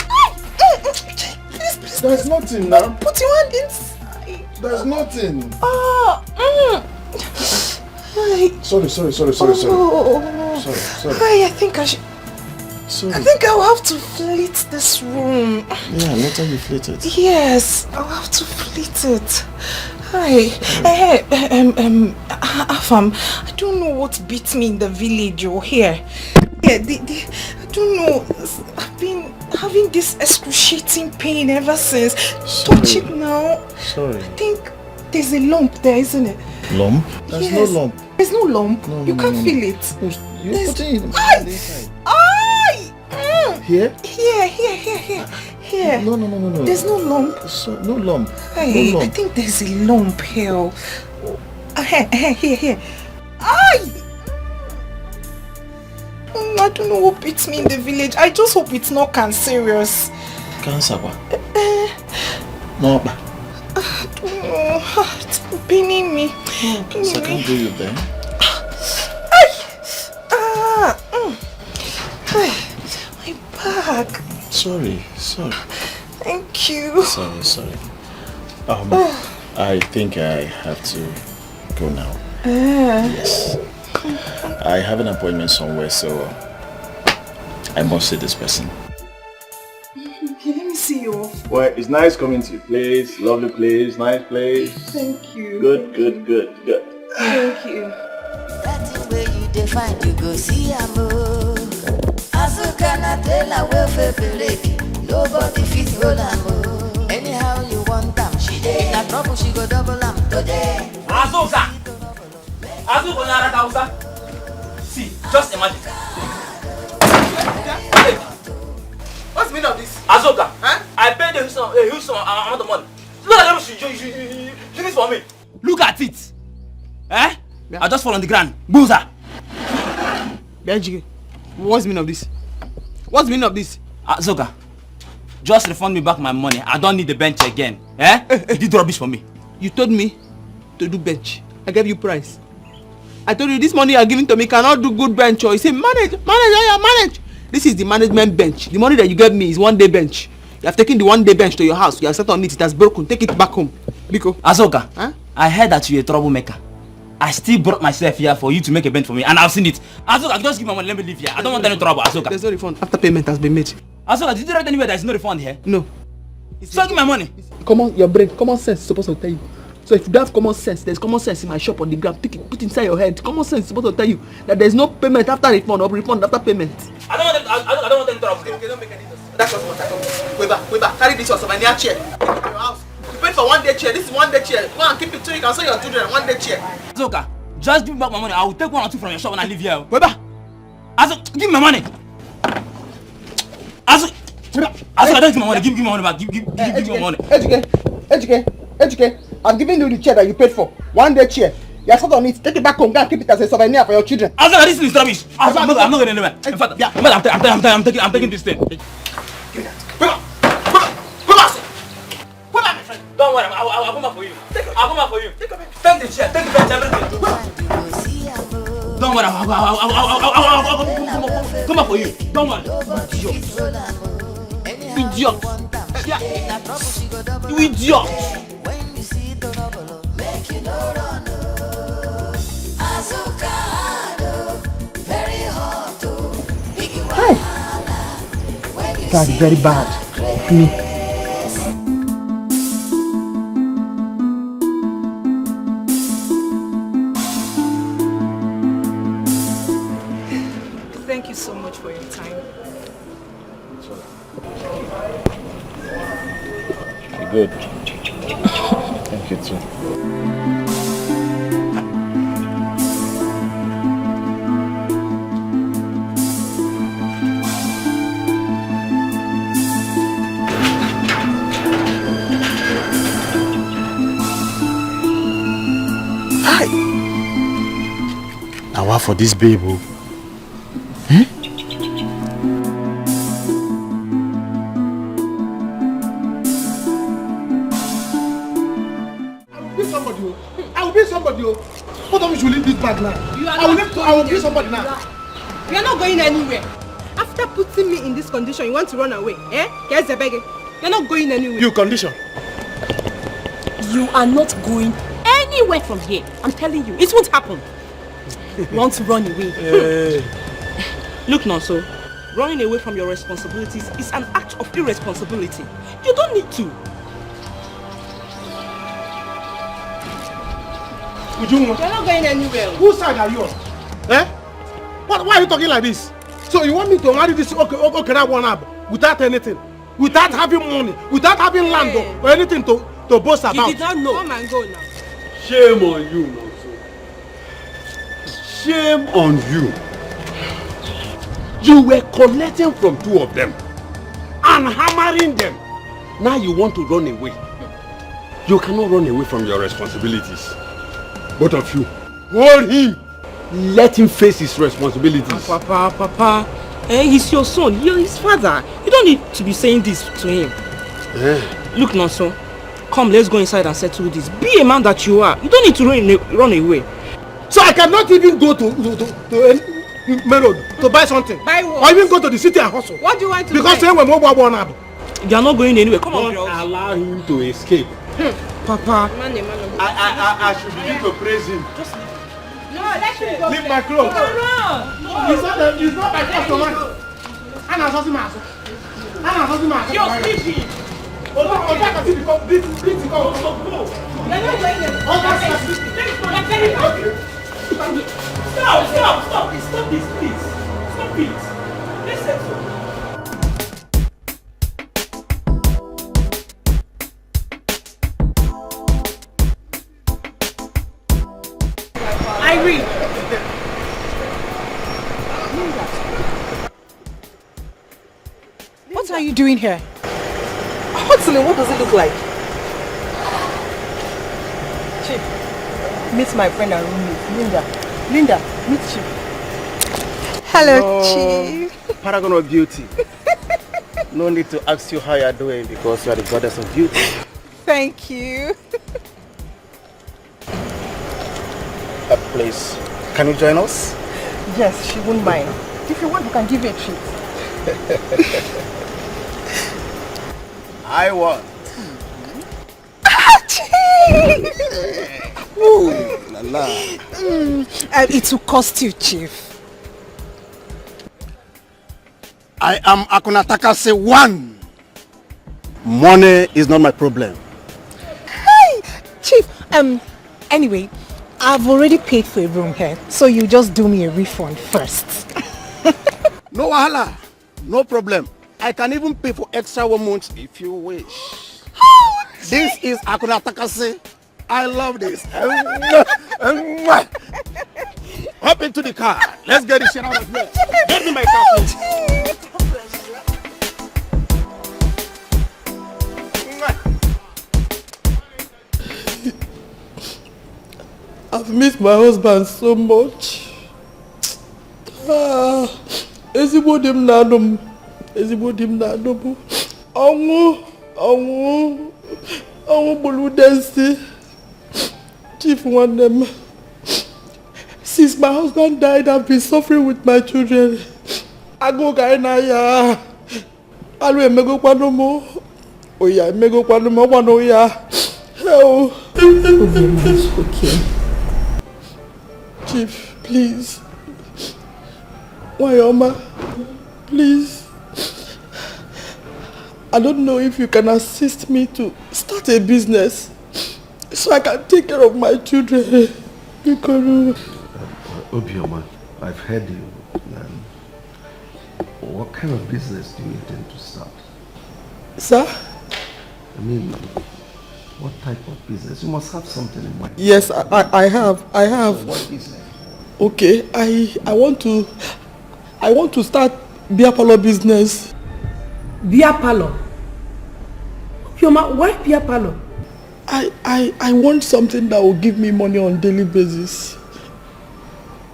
There's nothing now. Put your hand inside. There's nothing. Sorry. Sorry. I think I should. Sorry. I think I'll have to flit this room. Yeah, later you flit it. Yes, I'll have to flit it. Hi. Afam, I don't know what beats me in the village or here. Yeah, I don't know. I've been having this excruciating pain ever since. Touch it now. Sorry. I think there's a lump there, isn't it? Lump? There's no lump. There's no lump. No, you can't feel it. You're putting it inside. Here? Here. No. There's no lump. No lump. Hey, No I lump. think there's a lump here. Here. Ay! I don't know what beats me in the village. I just hope it's not cancerous. Cancer? No. I don't know. It's pinning me. Cancer can't do you there. My back. Sorry. Thank you. Sorry. I think I have to go now. Yes. I have an appointment somewhere, so I must see this person. Okay, let me see you off. Well, it's nice coming to your place. Lovely place, nice place. Thank you. Good. Thank you. That's the way you define you go see a move. Azuka na tell a welfare lady. Nobody fits hold a move. Anyhow you want them, she dey. Na trouble she go double am today. Azuka na Azuka. See, just imagine. What's the meaning of this? Azuka, I paid a huge amount of money. Look at them, you do this for me. Look at it. I just fall on the ground. Boozer. Benji, what's the meaning of this? What's the meaning of this? Azuka, just refund me back my money. I don't need the bench again. You did rubbish for me. You told me to do bench. I gave you price. I told you this money you are giving to me cannot do good bench. Or you say manage. This is the management bench. The money that you gave me is 1 day bench. You have taken the 1 day bench to your house. You have sat on it. It has broken. Take it back home. Biko. Azuka, I heard that you're a troublemaker. I still brought myself here for you to make a bench for me, and I've seen it. Azuka, just give me money. Let me leave here. I don't want any trouble, Azuka. There's no refund after payment has been made. Azuka, did you write anywhere there's no refund here? No. So give my money. Your brain, common sense is supposed to tell you. So if you don't have common sense, there's common sense in my shop on the ground. Take it, put it inside your head. Common sense is supposed to tell you that there's no payment after refund or refund after payment. I don't want any trouble. Okay, don't make any sense. That's what I come. Wait back. Carry this your souvenir chair. Take it to your house. You paid for 1 day chair. This is 1 day chair. Go and keep it so you can sell your children 1 day chair. Azuka, just give me back my money. I will take 1 or 2 from your shop when I leave here. Wait back. Azuka, give me my money. Azuka, don't give me my money. Give me my money back. Give me my money. Educate. I'm giving you the chair that you paid for. 1 day chair. You are sat on it. Take it back home. Go and keep it as a souvenir for your children. Azuka, this is rubbish. I'm not going anywhere. In fact, I'm taking this thing. Give me that. Don't worry, I'll come back for you. I'll come back for you. Take the chair, take the bench, everything. Don't worry, I'll come back for you. Don't worry. Idiot. You idiot. fact, very bad. To me. Thank you so much for your time. You're good. Thank you too. Now what for this baby? I will be somebody. What time you should leave this bag now? I will be somebody now. You are not going anywhere. After putting me in this condition, you want to run away, eh? Here's the begging. You're not going anywhere. You condition. You are not going anywhere from here. I'm telling you, it won't happen. You want to run away? Look, Nonso, running away from your responsibilities is an act of irresponsibility. You don't need to. You're not going anywhere. Whose side are you on? Eh? Why are you talking like this? So you want me to marry this okay that one up without anything? Without having money? Without having land or anything to boast about? You did not know. Come and go now. Shame on you, Nonso. Shame on you. You were collecting from two of them and hammering them. Now you want to run away. You cannot run away from your responsibilities. Both of you, hold him. Let him face his responsibilities. Papa, he's your son. You're his father. You don't need to be saying this to him. Look, Nonso, come, let's go inside and settle this. Be a man that you are. You don't need to run away. So I cannot even go to main road to buy something. Buy what? Or even go to the city and hustle. What do you want to because buy? Because you are not going anywhere. Come on, don't allow him to escape. Papa, I should begin to praise him. Just leave. No, let him go. Leave my clothes. No. It's not my customer. You're sleeping. You're not going anywhere. Stop this, please. Stop it. Let's settle. Irene. What are you doing here? Hudson, what does it look like? Chief, meet my friend and roommate, Linda. Linda, meet Chief. Hello, Chief. Paragon of beauty. No need to ask you how you are doing because you are the goddess of beauty. Thank you. Please, can you join us? Yes, she won't mind. If you want, we can give you a treat. I want. Ooh, la la. It will cost you, Chief. I am Akunatakase 1. Money is not my problem. Hey, Chief. Anyway, I've already paid for a room here, so you just do me a refund first. No wahala, no problem. I can even pay for extra 1 month if you wish. Oh, this is Akunatakase. I love this. Hop into the car. Let's get this shit out of here. Get me my car, please. I've missed my husband so much. Ezigbo di m na-anụ m. Ọnwụ gburu Desi. Chief nwanne m. Since my husband died, I've been suffering with my children. Agụụ ga na ya. Alụ emegokwanụ m. Oya emegokwanụ m ọgwa na oya. Hell. Okay. Chief, please. Wayoma, please. I don't know if you can assist me to start a business so I can take care of my children. Obioma, I've heard you. What kind of business do you intend to start? Sir? I mean, what type of business? You must have something in mind. Yes, I have. So what business? Okay, I want to start beer parlor business. Beer parlor? Obioma, why beer parlor? I want something that will give me money on daily basis.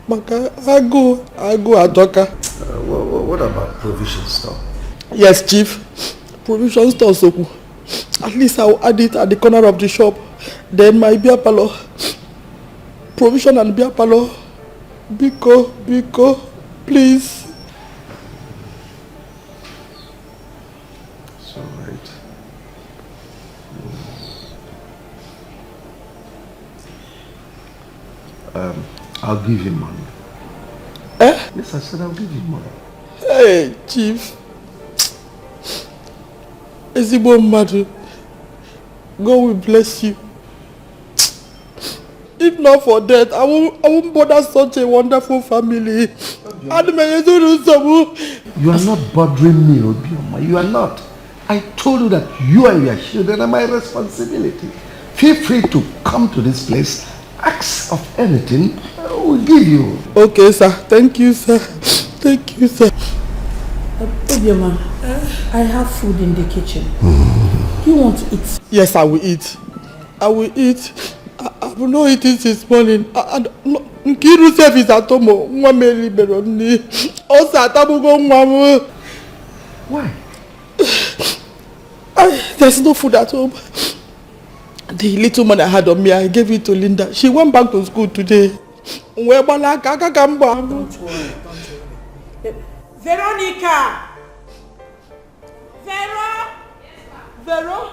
Maka, I go Azuka. What about provision store? Yes, Chief. Provision store, Soku. At least I'll add it at the corner of the shop. Then my beer parlor. Provision and beer parlor. Biko, please. It's alright. I'll give you money. Yes, I said I'll give you money. Hey, Chief. Ezigbo mmadụ. God will bless you. If not for that, I won't bother such a wonderful family. You are not bothering me, Obioma. You are not. I told you that you and your children are my responsibility. Feel free to come to this place. Ask of anything, I will give you. Okay, sir. Thank you, sir. Thank you, sir. Obioma, I have food in the kitchen. Do you want to eat? Yes, I will eat. I will eat. I will not eat it this morning. Nkiru self is at home. Why? There's no food at home. The little money I had on me, I gave it to Linda. She went back to school today. Don't worry. Veronica! Vero?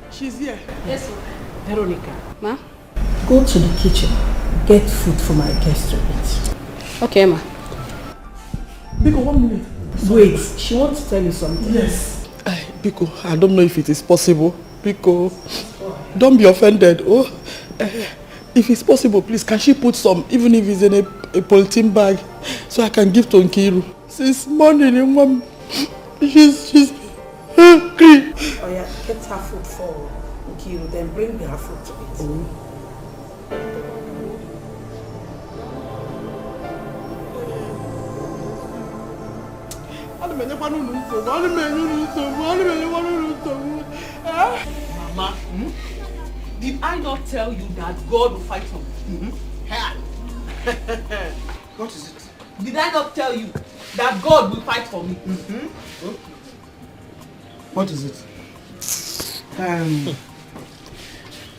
She's here. Yes, Veronica. Ma? Go to the kitchen. Get food for my guests to eat. Okay, ma. Biko, 1 minute. Wait, she wants to tell you something. Yes. Biko, I don't know if it is possible. Biko, don't be offended. Oh, if it's possible, please, can she put some, even if it's in a polythene bag, so I can give to Nkiru? Since morning, Mom, she's hungry. Oh yeah, get her food for Nkiru, then bring her food to eat. Mama, did I not tell you that God will fight for me? What is it? Did I not tell you that God will fight for me? What is it?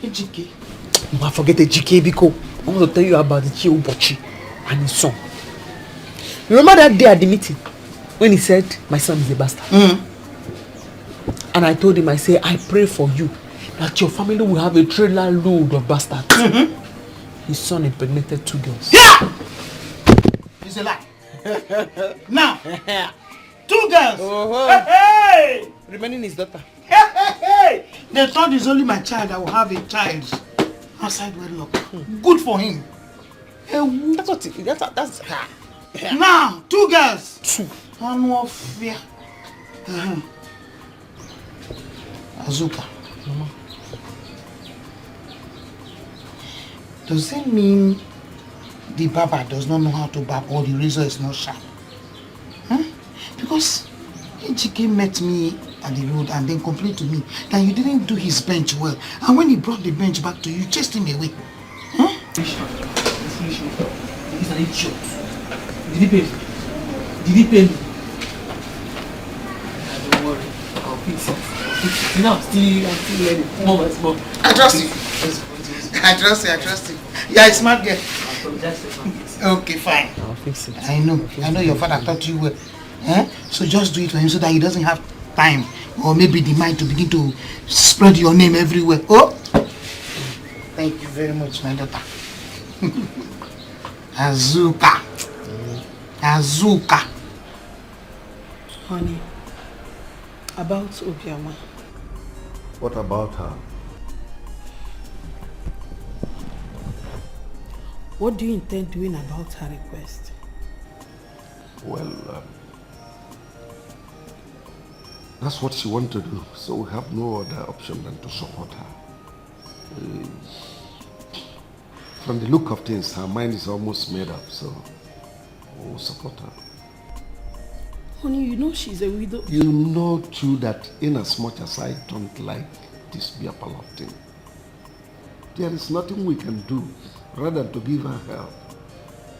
Ejike. I forget Ejike because I want to tell you about the Chiobochi and his son. Remember that day at the meeting when he said my son is a bastard? And I told him, I say, I pray for you that your family will have a trailer load of bastards. His son impregnated 2 girls. Yeah! It's a lie. Now, 2 girls. Hey! Remaining his daughter. Hey! They thought it's only my child that will have a child outside wedlock. Good for him. That's what that's Now, 2 girls. 2. No fear. Azuka. Mama. Does it mean the barber does not know how to barb or the razor is not sharp? Because Ejike met me at the road and then complained to me that you didn't do his bench well. And when he brought the bench back to you, you chased him away. He's an idiot. Did he pay me? Did he pay me? Don't worry. I'll fix it. You know, I'm still learning. More by small. I trust you. I trust you. Yeah, it's smart girl. Okay, fine. I'll fix it. I know your father taught you well. So just do it for him so that he doesn't have time or maybe the mind to begin to spread your name everywhere. Oh, thank you very much, my daughter. Azuka. Honey, about Obiama. What about her? What do you intend doing about her request? Well, that's what she wants to do, so we have no other option than to support her. From the look of things, her mind is almost made up, so we'll support her. Honey, you know she's a widow. You know too that in as much as I don't like this beer parlor thing, there is nothing we can do rather than to give her help.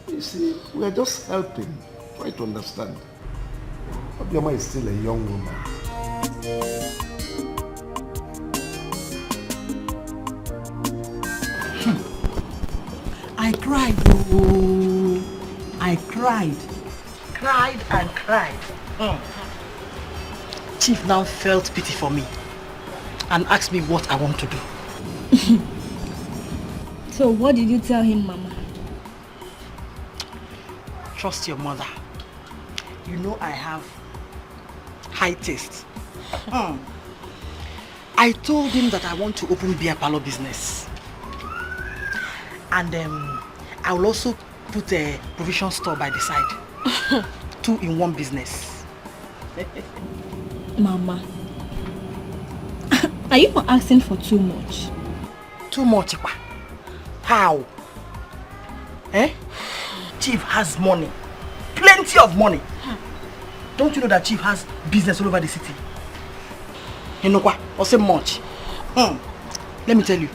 You see, we are just helping. Try to understand. Obiama is still a young woman. I cried, oh, I cried. Cried and cried. Chief now felt pity for me and asked me what I want to do. So what did you tell him, Mama? Trust your mother. You know I have high taste. I told him that I want to open beer parlor business. And I will also put a provision store by the side. 2-in-1 business. Mama, are you not asking for too much? Too much? How? Eh? Chief has money. Plenty of money. Don't you know that Chief has business all over the city? You know what? Or say much. Let me tell you.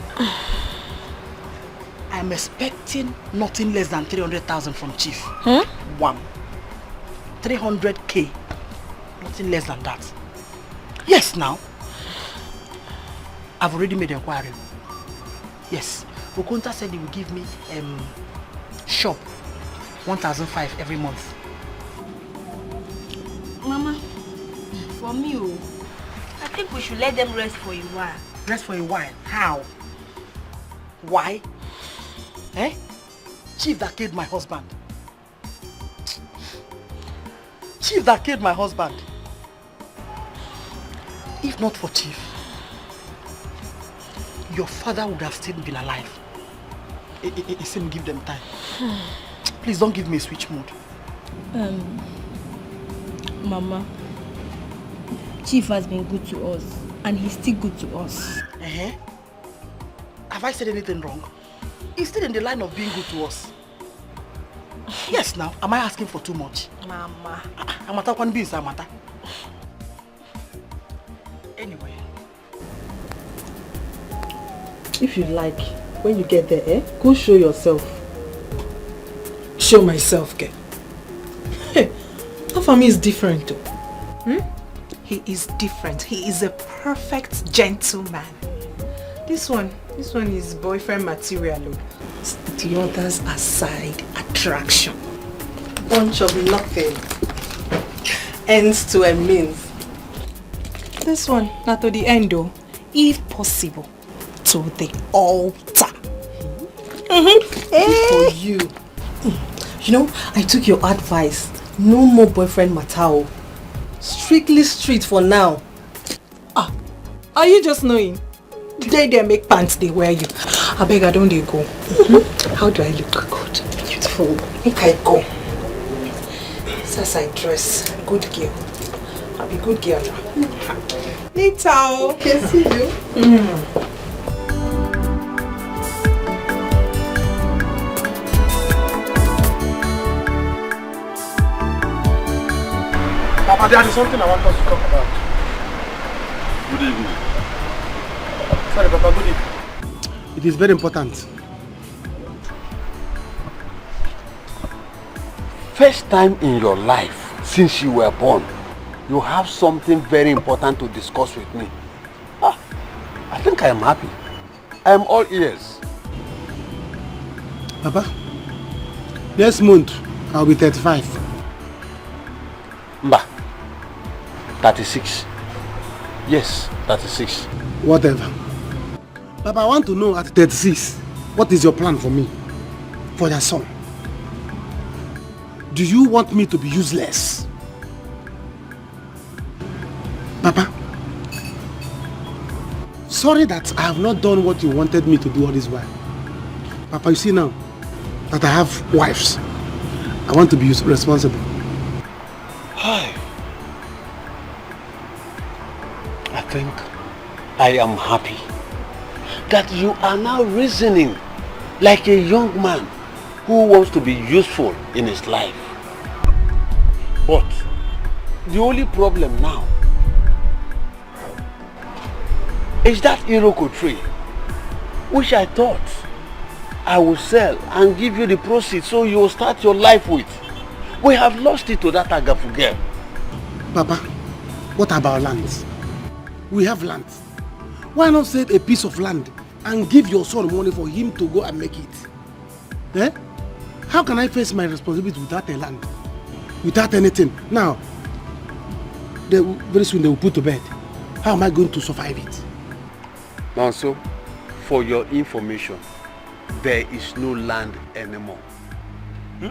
I'm expecting nothing less than 300,000 from Chief. One. 300K. Nothing less than that. Yes, now. I've already made an inquiry. Yes. Okonta said he will give me shop 1,500 every month. Mama, for me, I think we should let them rest for a while. Rest for a while? How? Why? Eh? Chief that killed my husband. Chief that killed my husband. If not for Chief, your father would have still been alive. It seemed give them time. Please don't give me a switch mode. Mama, Chief has been good to us and he's still good to us. Have I said anything wrong? He's still in the line of being good to us. Yes, now, am I asking for too much? Mama. Amata one beans, Amata. Anyway. If you like, when you get there, go show yourself. Show myself, girl. Hey, Afami is different too. He is different. He is a perfect gentleman. This one is boyfriend material. The others are side attraction. Bunch of nothing. Ends to a means. This one, not to the end though. If possible, to the altar. For you. You know, I took your advice. No more boyfriend Matao. Strictly street for now. Are you just knowing? They make pants, they wear you. I beg, I don't they go. How do I look? Good, beautiful. Make I go. As I dress, good girl. I'll be good girl now. Later. Can see you. Papa, there is something I want us to talk about. Good evening. Sorry, Papa, good evening. It is very important. First time in your life since you were born, you have something very important to discuss with me. I think I am happy. I am all ears. Papa, next month I'll be 35. Mba, 36. Yes, 36. Whatever. Papa, I want to know at 36, what is your plan for me? For your son? Do you want me to be useless? sorry that I have not done what you wanted me to do all this while. Papa, you see now that I have wives, I want to be responsible. Hi. I think I am happy that you are now reasoning like a young man who wants to be useful in his life. But the only problem now is that Iroko tree, which I thought I would sell and give you the proceeds so you will start your life with. We have lost it to that Agafu girl. Papa, what about lands? We have land. Why not save a piece of land and give your son money for him to go and make it? Eh? How can I face my responsibility without a land? Without anything? Now, very soon they will put to bed. How am I going to survive it? Now, so, for your information, there is no land anymore.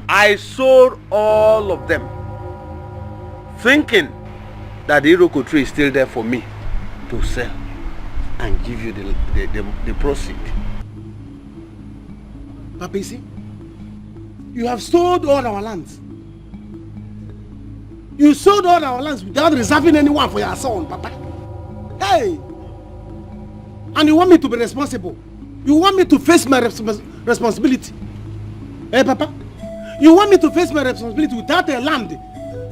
I sold all of them, thinking that the Iroko tree is still there for me to sell and give you the proceed. Papa, you see, you have sold all our lands. You sold all our lands without reserving anyone for your son, Papa. Hey! And you want me to be responsible? You want me to face my responsibility? Hey, Papa? You want me to face my responsibility without a land?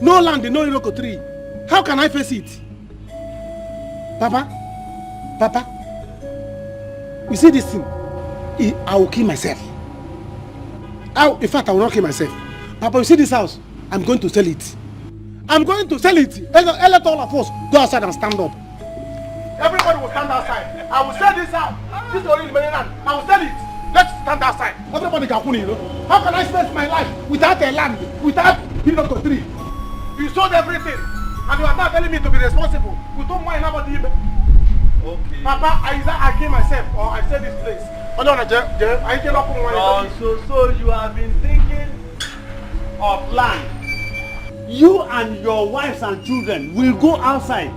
No land, no Iroko tree. How can I face it? Papa? Papa? You see this thing? I will kill myself. In fact, I will not kill myself. Papa, you see this house? I'm going to sell it. I'm going to sell it. Let all of us go outside and stand up. Everybody will stand outside. I will sell this house. This is already many land. I will sell it. Let's stand outside. Everybody can put it, you know. How can I spend my life without a land, without Iroko tree? You sold everything, and you are now telling me to be responsible. We don't mind about the okay. Papa, either I kill myself or I sell this place. So you have been thinking of land. You and your wives and children will go outside.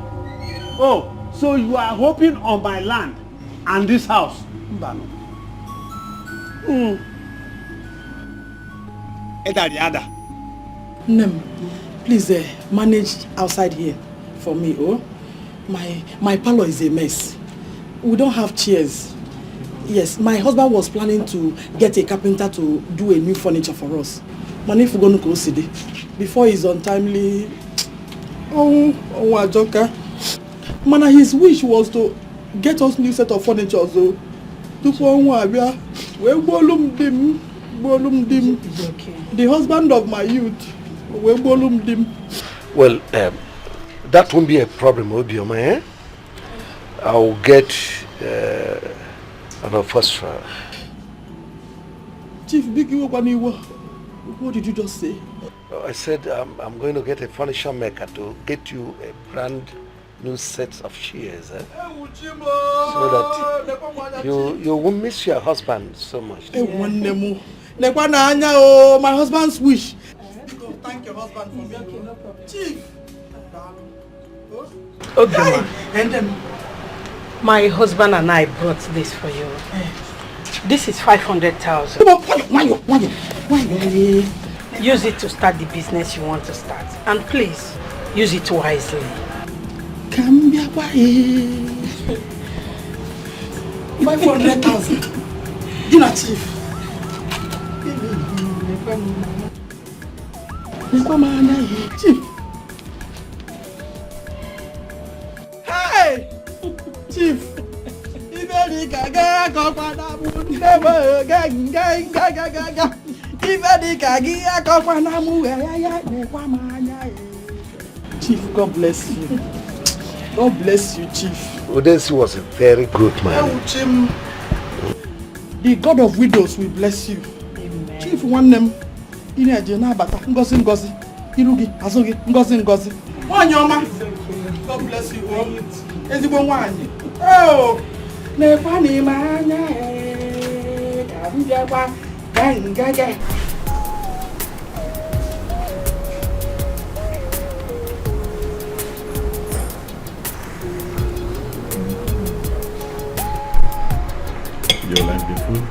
Oh, so you are hoping on my land and this house. Nem, please manage outside here for me, oh. My parlor is a mess. We don't have chairs. Yes, my husband was planning to get a carpenter to do a new furniture for us. Man, if we're going to go see before he's untimely. Oh, Azuka. Man, his wish was to get us new set of furniture, so. The husband of my youth. Well, that won't be a problem, Obioma, eh? I'll get an first trial. Chief Biggie, what did you just say? I said I'm going to get a furniture maker to get you a brand new set of chairs, eh? So that you won't miss your husband so much. My husband's wish. Thank your husband for me. Chief. Okay, and my husband and I brought this for you. This is 500,000. Use it to start the business you want to start, and please use it wisely. 500,000. Dinner, Chief. Chief. Hey! Chief! Chief, God bless you. God bless you, Chief. Odensi was a very good man. The God of widows will bless you. Amen. Chief, one name. Ini Edo bata ngozi ngozi irugi azugi ngozi ngozi. Nwanyi ọma. God bless you all. Ezigbo nwanyi. Oh, nekwa ni manya ka mbia kwa gangaga. Do you like the food?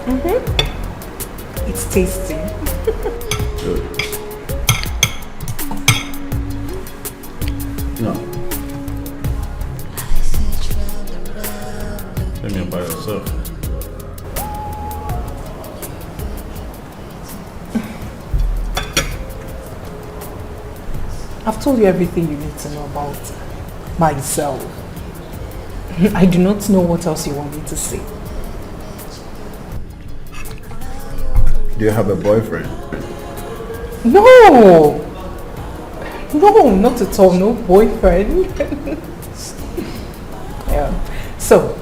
Mm-hmm. It's tasty. Good. No. Let me by yourself. I've told you everything you need to know about myself. I do not know what else you want me to say. Do you have a boyfriend? No! No, not at all. No boyfriend. Yeah. So,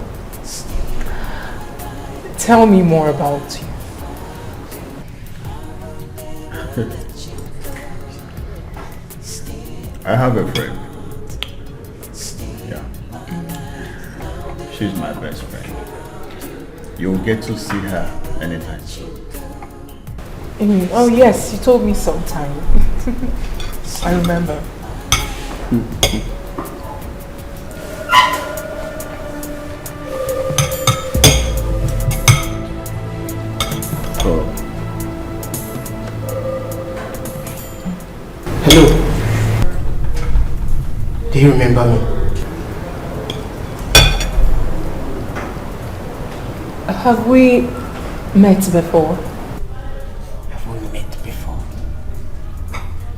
tell me more about you. I have a friend. Yeah. She's my best friend. You'll get to see her anytime soon. Oh yes, you told me sometime. I remember. Oh. Hello. Do you remember me? Have we met before? Have we met before?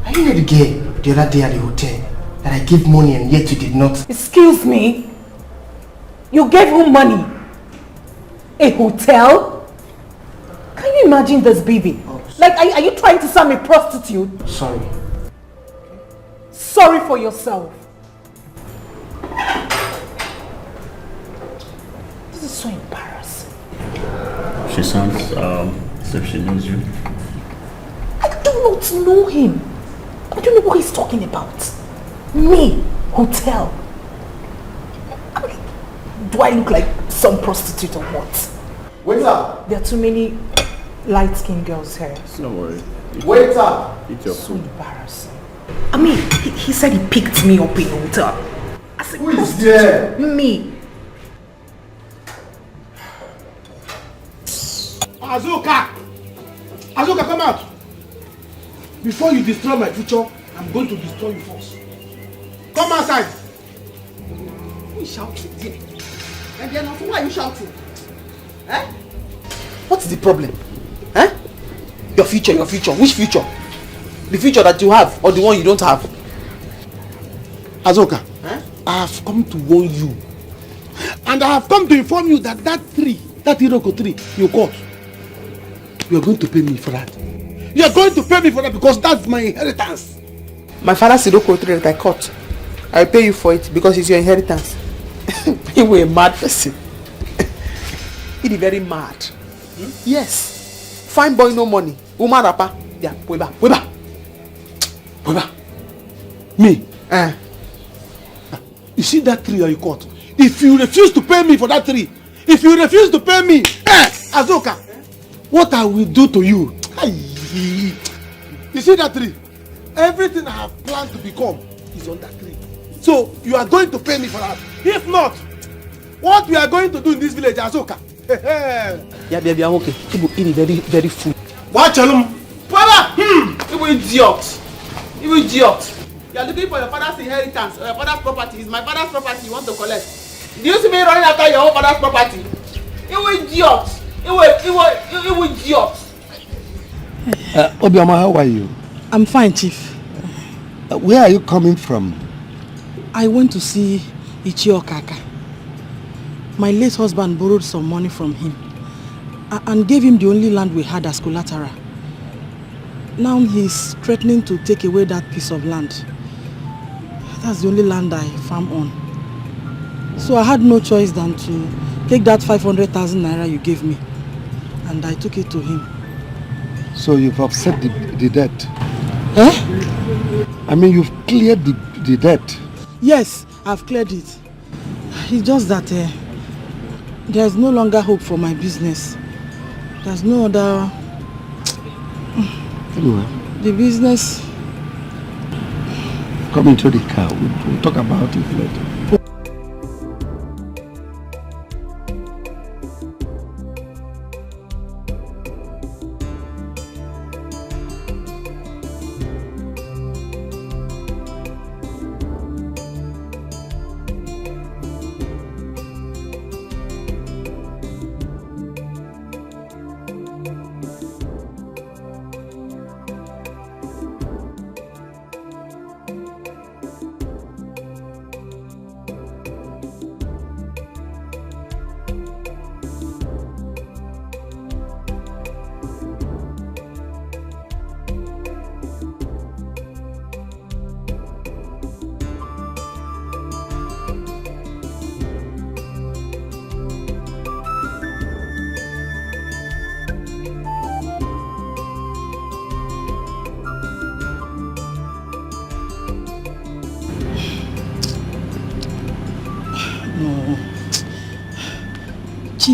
Are you not the girl the other day at the hotel that I gave money and yet you did not? Excuse me? You gave who money? A hotel? Can you imagine this, baby? Like, are you trying to sell me a prostitute? Sorry. Sorry for yourself. This is so embarrassing. She sounds as if she knows you. I do not know him. I don't know what he's talking about. Me, hotel. I mean, do I look like some prostitute or what? Waiter! There are too many light-skinned girls here. Don't worry. Waiter! Eat your So food. embarrassing. I mean, he said he picked me up in a hotel. I said, who is there? Me. Azuka! Azuka, come out! Before you destroy my future, I'm going to destroy you first. Come outside! Who is shouting there? And then why are you shouting? Eh? What's the problem? Eh? Your future, your future. Which future? The future that you have or the one you don't have? Azuka, Eh? I have come to warn you. And I have come to inform you that that Iroko tree you caught, you are going to pay me for that. You are going to pay me for that because that's my inheritance. My father's Iroko tree that I caught. I'll pay you for it because it's your inheritance. You were a mad person. He is very mad. Yes. Fine boy, no money. Woman rapper. Yeah, weba. Me? You see that tree that you caught? If you refuse to pay me for that tree, Azuka, what I will do to you? You see that tree? Everything I have planned to become is on that tree. So you are going to pay me for that. If not, what we are going to do in this village, Azuka? Yeah, baby, I'm okay. People eat very, very food. Watch them. Father! You idiot! You idiot! You are looking for your father's inheritance or your father's property. It's my father's property you want to collect. Do you see me running after your own father's property? You idiot! You idiot! Obioma, how are you? I'm fine, Chief. Where are you coming from? I went to see Ichio Kaka. My late husband borrowed some money from him and gave him the only land we had as collateral. Now he's threatening to take away that piece of land. That's the only land I farm on. So I had no choice than to take that 500,000 naira you gave me, and I took it to him. So you've offset the debt? Eh? I mean, you've cleared the debt? Yes, I've cleared it. It's just that there's no longer hope for my business. There's no other... Anyway. The business... Come into the car. We'll talk about it later.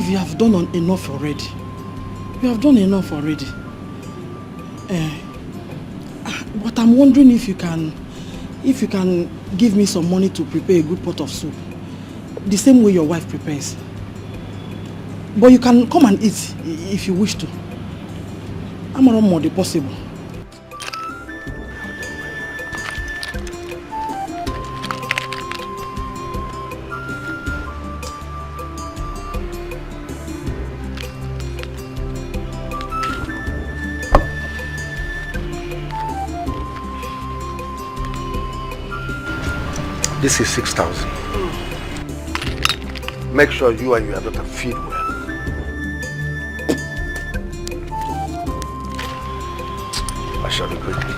Chief, you have done enough already. You have done enough already. But I'm wondering if you can give me some money to prepare a good pot of soup. The same way your wife prepares. But you can come and eat if you wish to. I'm around more than possible. This is 6,000. Make sure you and your daughter feed well. I shall be quickly.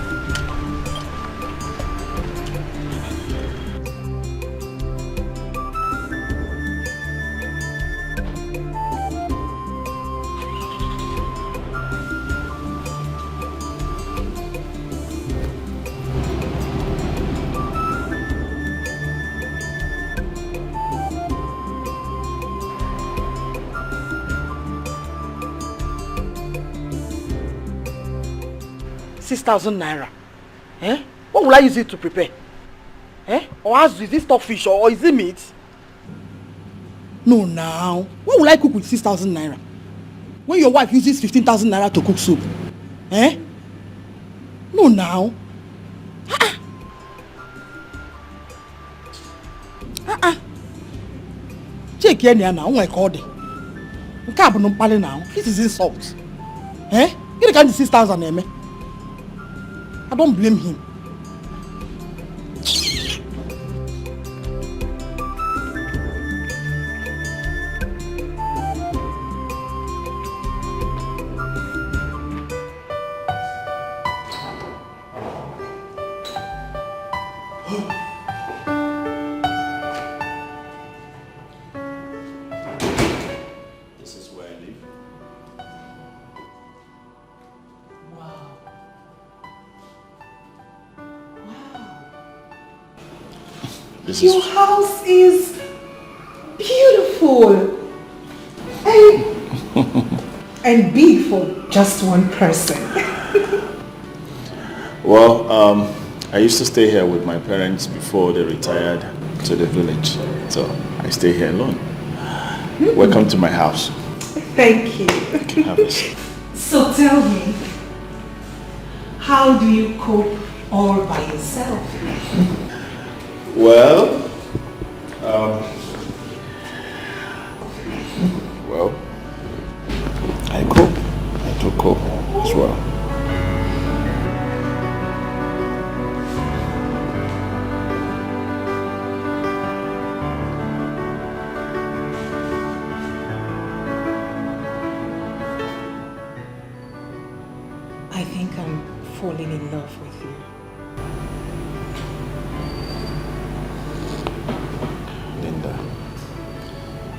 ₦6,000. Eh? What will I use it to prepare? Eh? Or is it stockfish or is it meat? No, now. What will I cook with 6,000 naira? When your wife uses 15,000 naira to cook soup? Eh? No, now. Check here now. Oh my God. Now. This is insult. Eh? You can't 6,000 naira. I don't blame him. Your house is beautiful and big for just one person. Well, I used to stay here with my parents before they retired to the village. So I stay here alone. Welcome to my house. Thank you. Have a seat. So tell me, how do you cope all by yourself? Well, I cope. I do cope as well. I think I'm falling in love with you. Linda,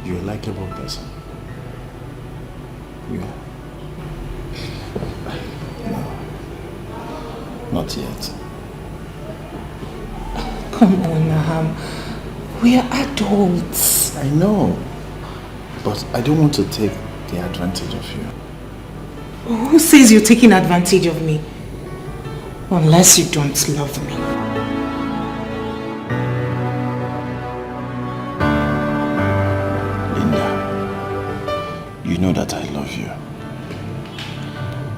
you're a likable person. You are. No, not yet. Come on, Naham. We are adults. I know, but I don't want to take the advantage of you. Who says you're taking advantage of me? Unless you don't love me. You know that I love you.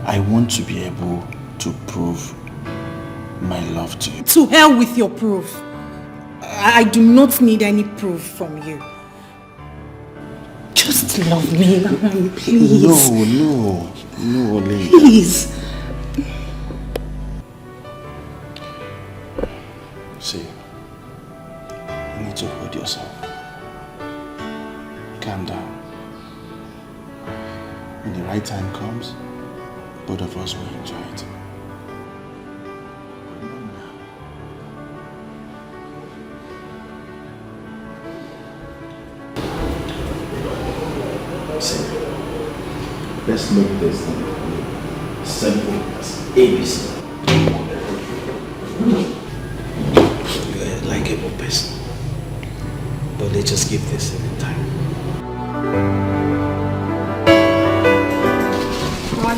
I want to be able to prove my love to you. To hell with your proof. I do not need any proof from you. Just love me, please. No, Linda. Please. See, you need to hold yourself. Calm down. When the right time comes, both of us will enjoy it. See, let's make this thing simple as ABC. You're a likable person, but let's just give this a time.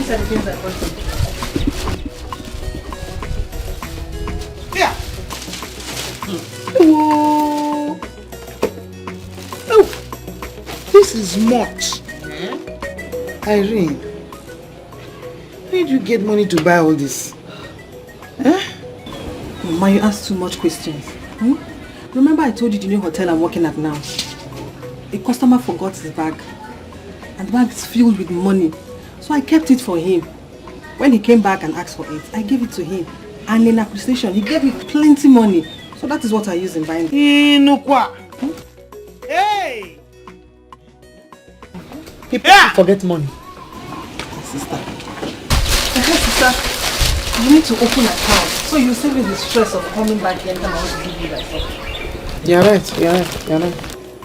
these are the things I bought you. Yeah. Oh. Oh. This is much. Irene, where do you get money to buy all this? Huh? Mama, you ask too much questions. Remember I told you the new hotel I'm working at now? A customer forgot his bag. And the bag is filled with money. So I kept it for him. When he came back and asked for it, I gave it to him. And in appreciation, he gave me plenty money. So that is what I use in buying. Inukwa. Hey! People forget money. Sister. Sister, you need to open an account so you save me the stress of coming back here and I want to give you that. You're right.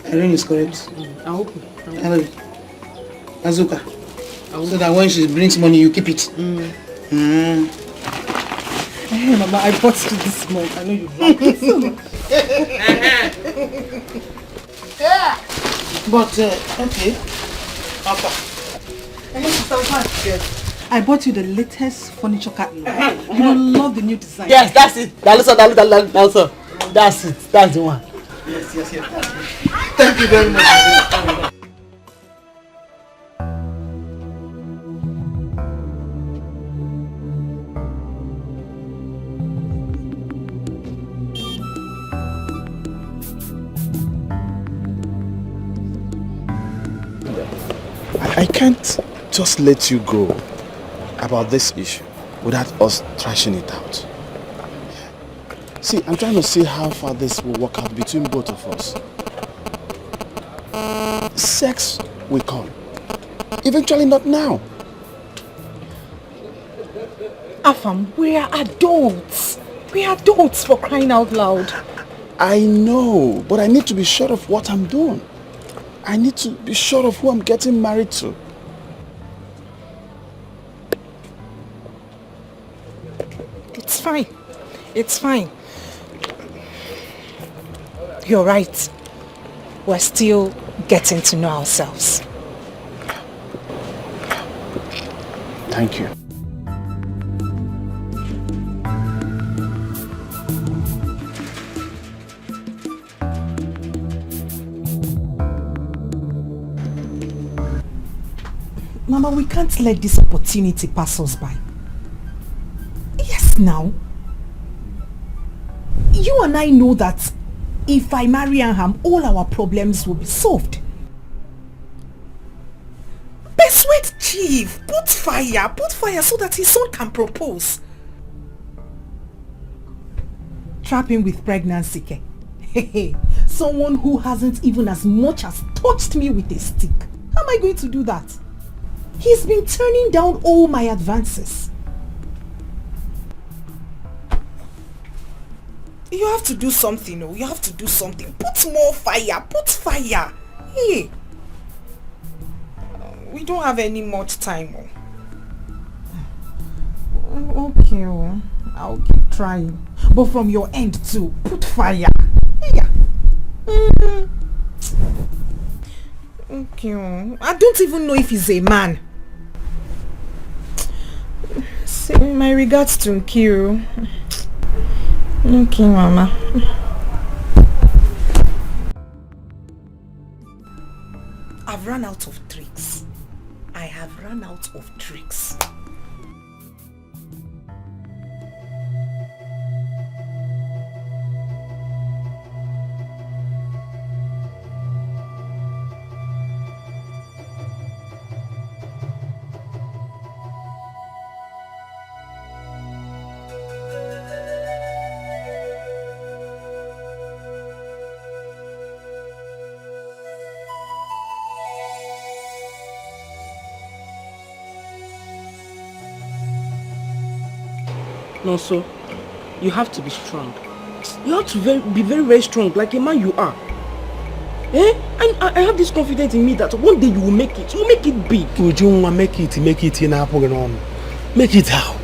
Irene is correct. I hope. Hello. Azuka. So that when she brings money, you keep it. Hey, Mama, I bought you this month. I know you like it so much. Yeah. But, okay. I bought you the latest furniture catalog. You will love the new design. Yes, that's it. That's it. That's the one. Yes. Thank you very much. I can't just let you go about this issue without us thrashing it out. See, I'm trying to see how far this will work out between both of us. Sex will come. Eventually not now. Afam, we are adults. We are adults, for crying out loud. I know, but I need to be sure of what I'm doing. I need to be sure of who I'm getting married to. It's fine. It's fine. You're right. We're still getting to know ourselves. Thank you. Mama, we can't let this opportunity pass us by. Yes, now. You and I know that if I marry Aham, all our problems will be solved. Persuade Chief, put fire so that his son can propose. Trap him with pregnancy. Someone who hasn't even as much as touched me with a stick. How am I going to do that? He's been turning down all my advances. You have to do something, oh. You have to do something. Put more fire. Put fire. Hey. We don't have any much time, oh. Okay, oh. I'll keep trying. But from your end too, put fire. Yeah. Okay, oh. I don't even know if he's a man. Say my regards to Nkiru. Okay, Mama. I've run out of tricks. I have run out of tricks. No, so you have to be strong. You have to be very, very strong, like a man you are. And I have this confidence in me that one day you will make it. You will make it big. Ujunwa, make it in Apoganon. Make it how?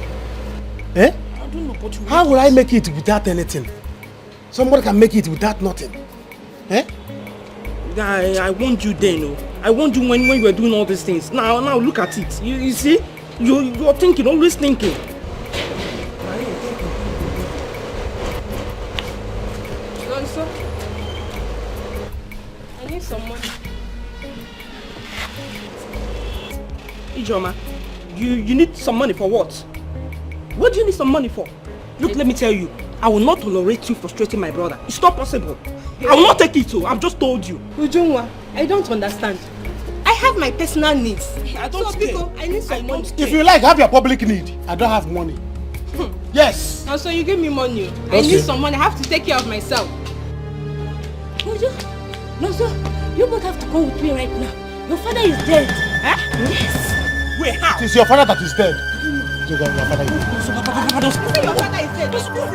I don't know, but how will I make it without anything? Somebody can make it without nothing. I want you then, no. I want you when you were doing all these things. Now look at it. You see? You're thinking, always thinking. Tonto, I need some money. Ijoma, you need some money for what? What do you need some money for? Look, let me tell you, I will not tolerate you frustrating my brother. It's not possible. I will not take it, so I've just told you. Ujungwa, I don't understand. I have my personal needs. I don't care. I need some money. If you like, have your public need. I don't have money. Yes. Now, so you give me money. I need some money. I have to take care of myself. No, sir. You both have to go with me right now. Your father is dead. Huh? Yes. Wait, how? It is your father that is dead. Your father is dead. Your father is dead.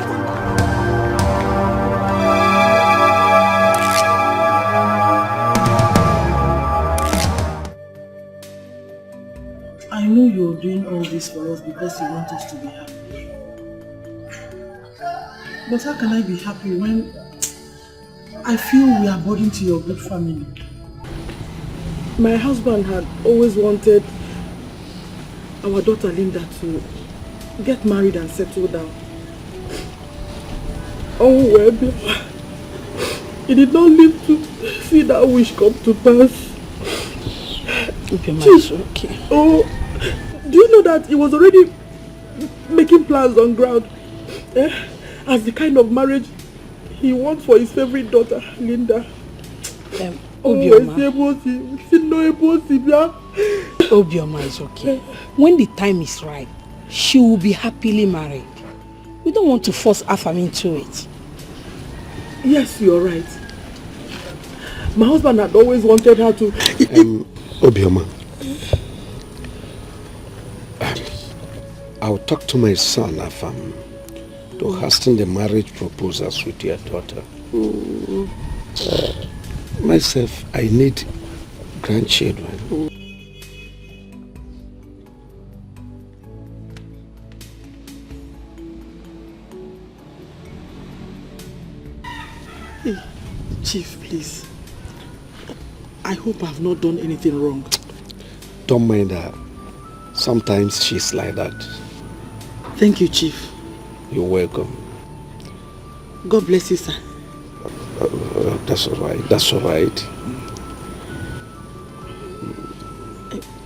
I know you're doing all this for us because you want us to be happy. But how can I be happy when I feel we are burden to your good family? My husband had always wanted our daughter Linda to get married and settle down. Oh well, he did not live to see that wish come to pass. Okay, it's okay. Oh, do you know that he was already making plans on ground as the kind of marriage he wants for his favorite daughter, Linda? Obioma is okay. When the time is right, she will be happily married. We don't want to force Afam into it. Yes, you're right. My husband had always wanted her to... Obioma, I'll talk to my son, Afam, to hasten the marriage proposals with your daughter. Myself, I need grandchildren. Hey, Chief, please. I hope I've not done anything wrong. Don't mind her. Sometimes she's like that. Thank you, Chief. You're welcome. God bless you, sir. That's all right. That's all right.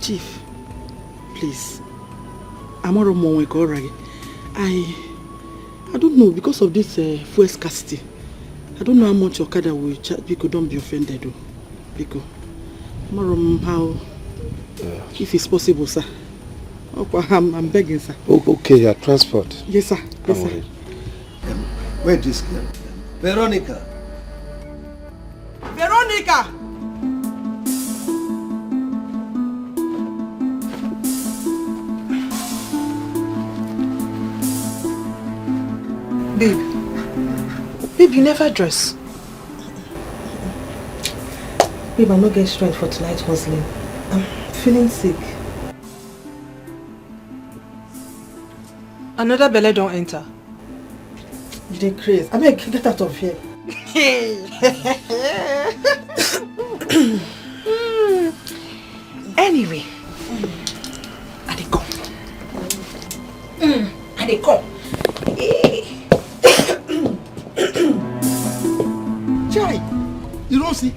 Chief, please. I don't know, because of this fuel scarcity. I don't know how much Okada will charge. Because don't be offended, though. Because how, if it's possible, sir. I'm begging, sir. Okay, your transport. Yes, sir. Yes, sir. Where is this girl? Veronica. Veronica! Babe, you never dress. Babe, I'm not getting strength for tonight's hustling. I'm feeling sick. Another belly don't enter. They crazy. I mean, get out of here. Anyway, I dey come. I dey come. Chai, you don't see?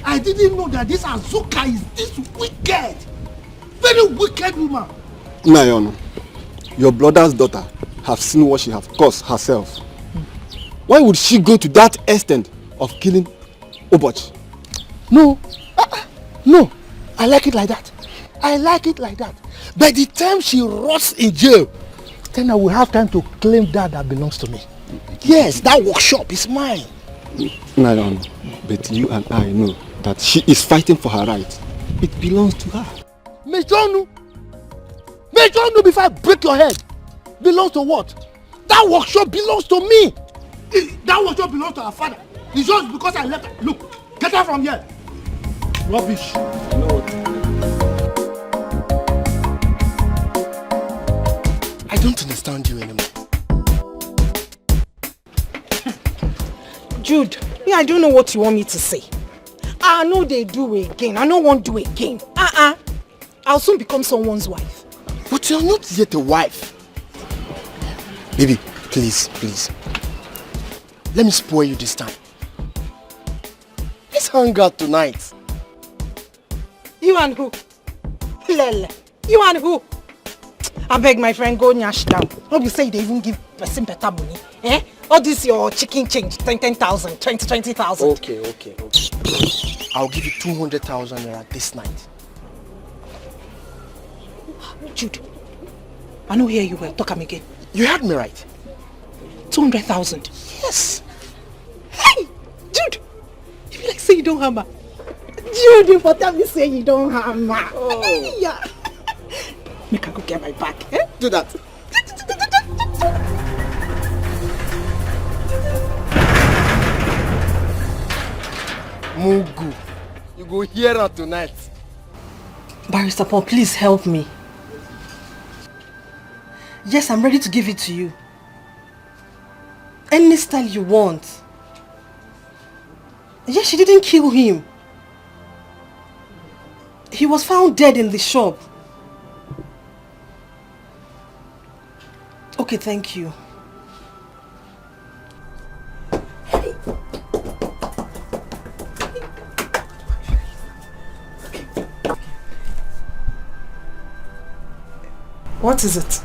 I didn't know that this Azuka is this wicked, very wicked woman. Nayon, your brother's daughter have seen what she have caused herself. Why would she go to that extent of killing Oboch? No, no, I like it like that. I like it like that. By the time she rots in jail, then I will have time to claim that belongs to me. Yes, that workshop is mine. Nayon, but you and I know that she is fighting for her right. It belongs to her. Mejonu before I break your head. Belongs to what? That workshop belongs to me. That workshop belongs to her father. It's just because I left her. Look, get her from here. Rubbish. No. I don't understand you anymore. Jude, me, I don't know what you want me to say. I know they do again. I don't want to do again. I'll soon become someone's wife. But you're not yet a wife. Baby, please, please. Let me spoil you this time. Let's hang out tonight. You and who? Lele. You and who? I beg my friend, go nyash down. Hope you say they even give person better money. Eh? All this your chicken change, 10,000, 20,000. Okay. I'll give you 200,000 naira this night. Jude, I know hear you well. Talk am again. You heard me right. 200,000. Yes. Hey, Jude, you be like say you don't hammer. Jude, you for tell me say you don't hammer. Oh. Yeah. Make I go get my bag. Eh? Do that. Mugu, you go hear her tonight. Barrister Paul, please help me. Yes, I'm ready to give it to you. Any style you want. Yes, she didn't kill him. He was found dead in the shop. Okay, thank you. What is it?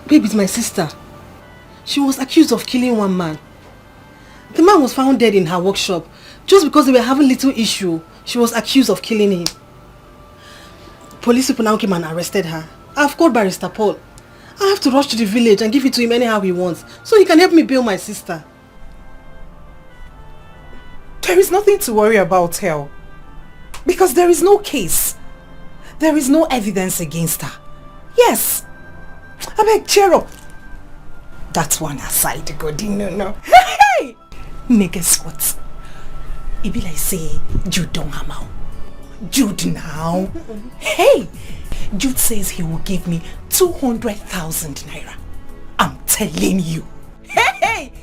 Babe, it's my sister. She was accused of killing one man. The man was found dead in her workshop. Just because they were having little issue, she was accused of killing him. Police people now came and arrested her. I've called Barrister Paul. I have to rush to the village and give it to him anyhow he wants, so he can help me bail my sister. There is nothing to worry about, Hell. Because there is no case. There is no evidence against her. Yes. I beg, cheer up. That one aside, Godino, no. Hey! Niggas, what? It be like say, Jude don't hammer. Jude now. Hey! Jude says he will give me 200,000 naira. I'm telling you. Hey!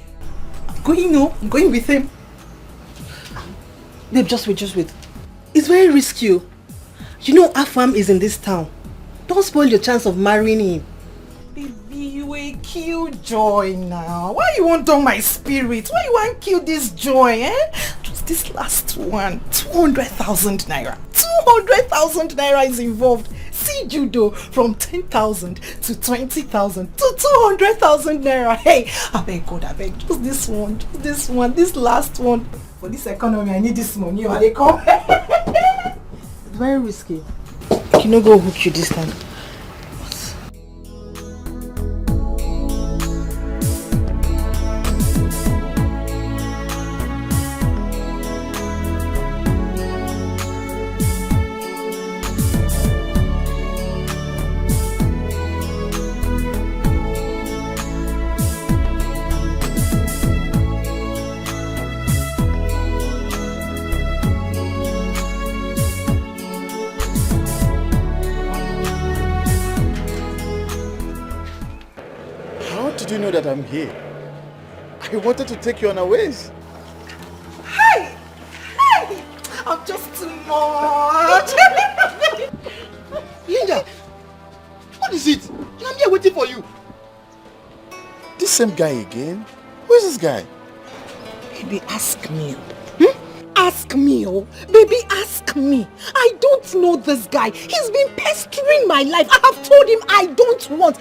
I'm going with him. Babe, just wait. It's very risky. You know Afam is in this town. Don't spoil your chance of marrying him. Baby, you will kill Joy now. Why you want on my spirit? Why you want kill this Joy, eh? Just this last one. 200,000 naira. 200,000 naira is involved. See Judo from 10,000 to 20,000 to 200,000 naira. Hey, I beg God, just this one, this last one. For this economy, I need this money. Or they come. It's very risky. You know, go hook you this time. Did you know that I'm here? I wanted to take you unawares. Hey! I'm just too much. Linda, what is it? I'm here waiting for you. This same guy again? Who is this guy? Baby, ask me. Ask me, oh. Baby, ask me. I don't know this guy. He's been pestering my life. I have told him I don't want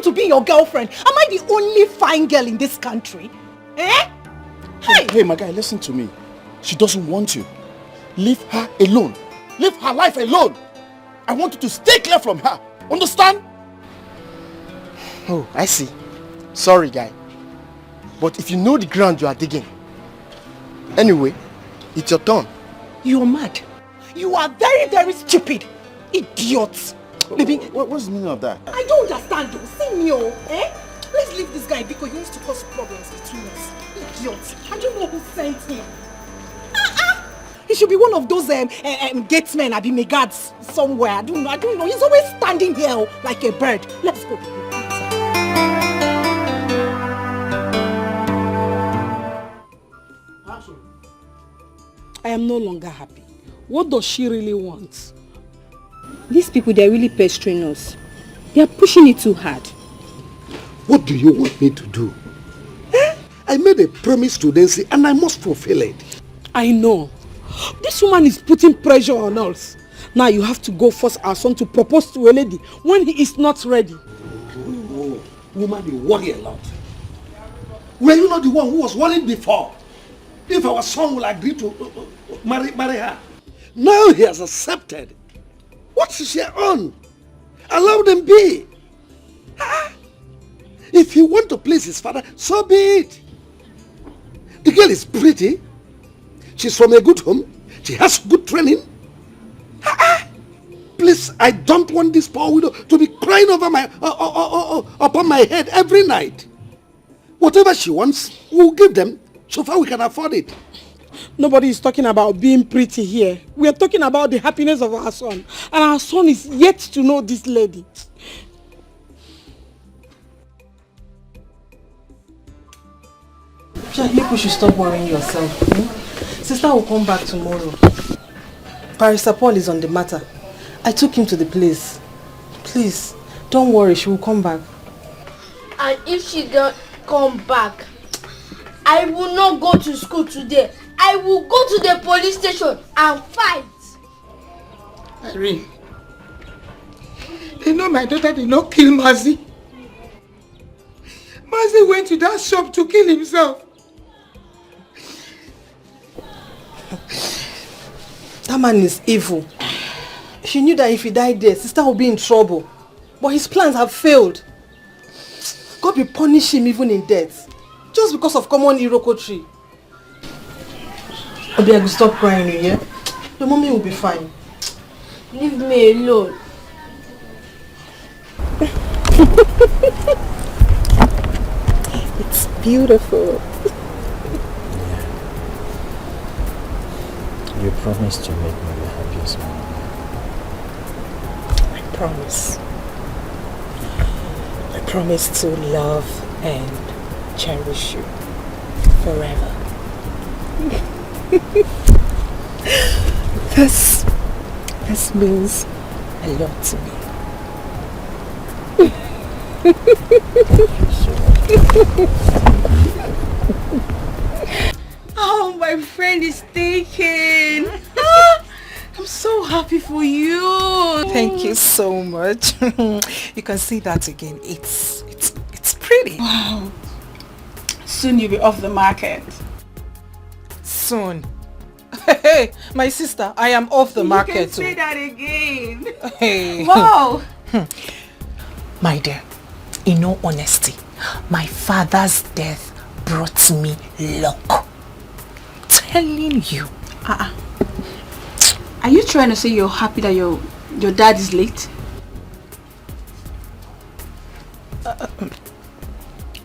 to be your girlfriend. Am I the only fine girl in this country? Eh? Hey, my guy, listen to me. She doesn't want you. Leave her alone. Leave her life alone. I want you to stay clear from her. Understand? Oh, I see. Sorry, guy. But if you know the ground you are digging. Anyway, it's your turn. You're mad. You are very, very stupid. Idiot. Baby, what's the meaning of that? I don't understand you. See me, oh. Eh? Let's leave this guy because he wants to cause problems between us. Idiot. I don't know who sent him. He should be one of those gatesmen, Abime guards somewhere. I don't know. He's always standing here like a bird. Let's go. I am no longer happy. What does she really want? These people, they're really pestering us. They are pushing it too hard. What do you want me to do? I made a promise to Nancy and I must fulfill it. I know. This woman is putting pressure on us. Now you have to go force our son to propose to a lady when he is not ready. Oh, woman, you worry a lot. Were you not the one who was worried before? If our son will agree to marry her. Now he has accepted. What's she on? Allow them be. If he wants to please his father, so be it. The girl is pretty. She's from a good home. She has good training. Please, I don't want this poor widow to be crying over upon my head every night. Whatever she wants, we'll give them. So far we can afford it. Nobody is talking about being pretty here. We are talking about the happiness of our son. And our son is yet to know this lady. You should stop worrying yourself. Sister will come back tomorrow. Barrister Paul is on the matter. I took him to the place. Please, don't worry, she will come back. And if she don't come back, I will not go to school today. I will go to the police station and fight. Irene, you know my daughter did not kill Mazi. Mazi went to that shop to kill himself. That man is evil. She knew that if he died there, sister would be in trouble. But his plans have failed. God will punish him even in death. Just because of common Iroko tree. Obi, I will stop crying, yeah? Your mommy will be fine. Leave me alone. It's beautiful. You promised to make me the happiest man. I promise. I promise to love and cherish you forever. This means a lot to me. Oh, my friend is taken. I'm so happy for you. Thank you so much. You can see that again. It's pretty. Wow. Soon you'll be off the market. Soon. Hey, my sister, I am off the market. You can say that again. Hey. Wow. My dear, in all honesty, my father's death brought me luck. Telling you. Are you trying to say you're happy that your dad is late?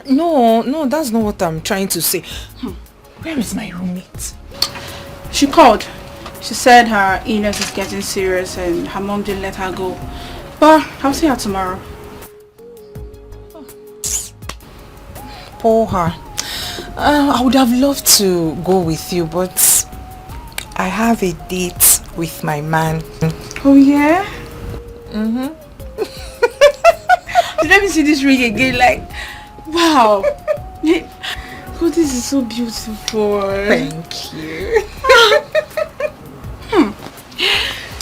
No, that's not what I'm trying to say. Where is my roommate? She called. She said her illness is getting serious and her mom didn't let her go. But I'll see her tomorrow. Poor her. I would have loved to go with you, but I have a date with my man. Oh yeah? Let me see this ring again. Like, wow. Oh, this is so beautiful. Thank you.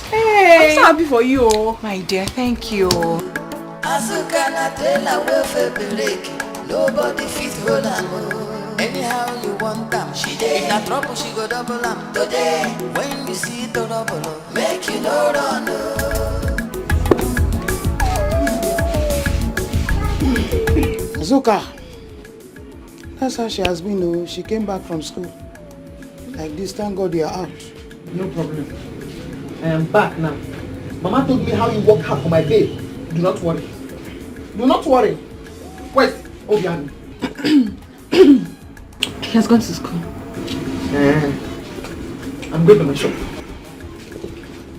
Hey. I'm so happy for you. My dear, thank you. Azuka na tela will break. Nobody fit hold am. Anyhow you want them, she dey. If na trouble, she go double am. Today, when you see the double, make you no run. Azuka, that's how she has been though. She came back from school. Like this, thank God you are out. No problem. I am back now. Mama told me how you work hard for my babe. Do not worry. Do not worry. Wait, Obiani. He has gone to school. I'm going to my shop.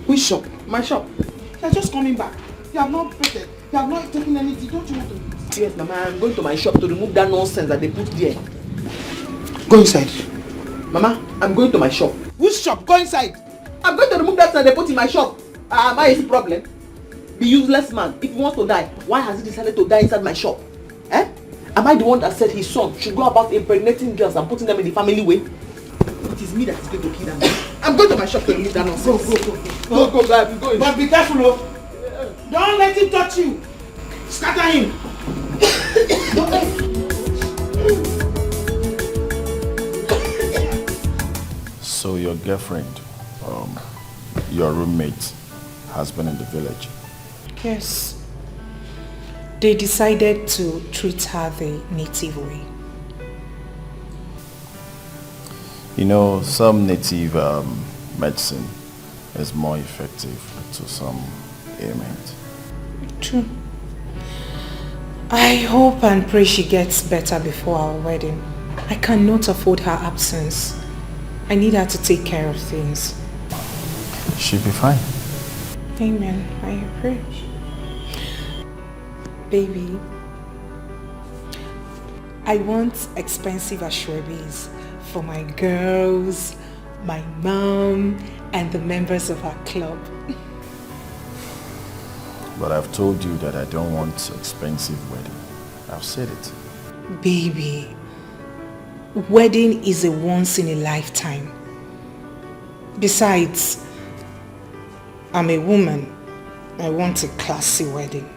Which shop? My shop. You're just coming back. You have not prepared. You have not taken anything. Don't you want to? Yes, Mama, I'm going to my shop to remove that nonsense that they put there. Go inside. Mama, I'm going to my shop. Which shop? Go inside. I'm going to remove that thing they put in my shop. My is the problem. The useless man, if he wants to die, why has he decided to die inside my shop? Eh? Am I the one that said his son should go about impregnating girls and putting them in the family way? It is me that is going to kill them. I'm going to my shop to remove that nonsense. Go, babe, go. But be careful, oh. Don't let him touch you. Scatter him. So your girlfriend, your roommate, has been in the village? Yes. They decided to treat her the native way. You know, some native medicine is more effective to some ailment. True. I hope and pray she gets better before our wedding. I cannot afford her absence. I need her to take care of things. She'll be fine. Amen. I pray. Baby, I want expensive ashwebis for my girls, my mom, and the members of our club. But I've told you that I don't want expensive wedding. I've said it. Baby, wedding is a once in a lifetime. Besides, I'm a woman. I want a classy wedding.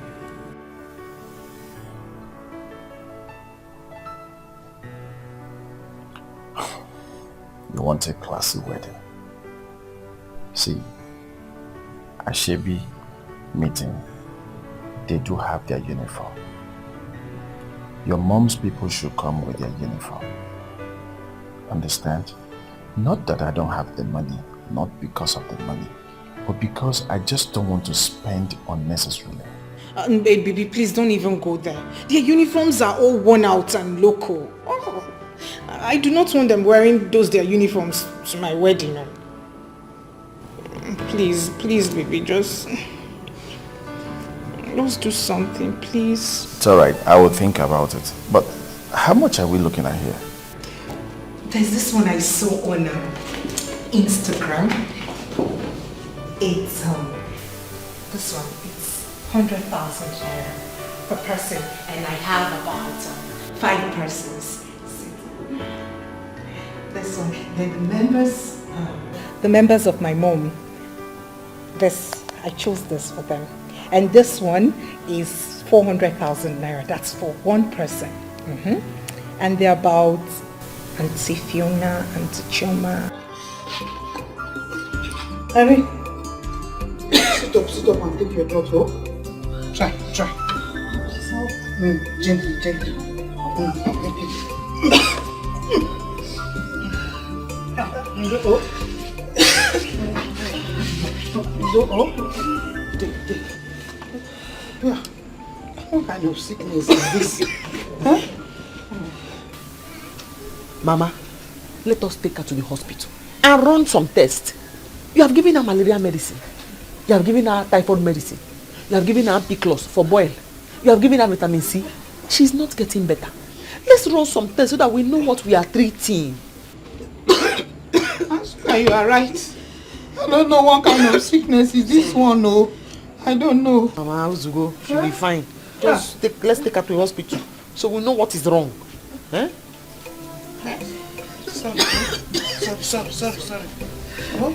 You want a classy wedding. See, Ashebi meeting, they do have their uniform. Your mom's people should come with their uniform. Understand? Not that I don't have the money, not because of the money, but because I just don't want to spend unnecessarily. Baby, please don't even go there. Their uniforms are all worn out and local. Oh, I do not want them wearing their uniforms to my wedding. Please, baby, just do something, please. It's alright, I will think about it. But how much are we looking at here? There's this one I saw on Instagram. It's this one. It's 100,000 naira per person, and I have about 5 persons. This one, the members of my mom. I chose this for them. And this one is 400,000 naira. That's for one person. And they're about Auntie Fiona, Auntie Choma. Harry, sit up and take your drugs, oh. Try. Gently. Yeah. What kind of sickness is this? Huh? Mama, let us take her to the hospital and run some tests. You have given her malaria medicine. You have given her typhoid medicine. You have given her ampiclos for boil. You have given her vitamin C. She's not getting better. Let's run some tests so that we know what we are treating. You are right. I don't know what kind of sickness is this one, no. I don't know. Mama, Azuka, she'll be fine. Let's take her to the hospital so we know what is wrong. Eh? Sorry. Oh.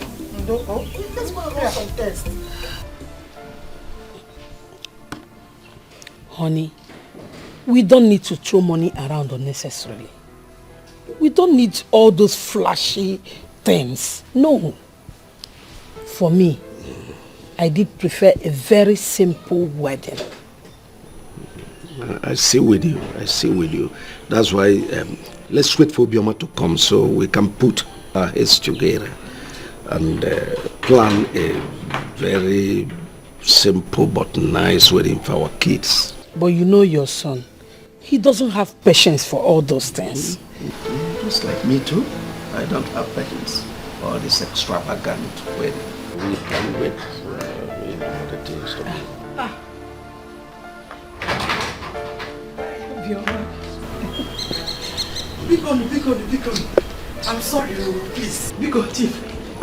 Let's go and run some tests. Honey, we don't need to throw money around unnecessarily. We don't need all those flashy things. No. For me, I did prefer a very simple wedding. I see with you. That's why let's wait for Bioma to come so we can put our heads together and plan a very simple but nice wedding for our kids. But you know your son. He doesn't have patience for all those things. Just like me too. I don't have patience for this extravagant wedding. We can wait for the things to be. Biko. I'm sorry, please. Biko, Chief.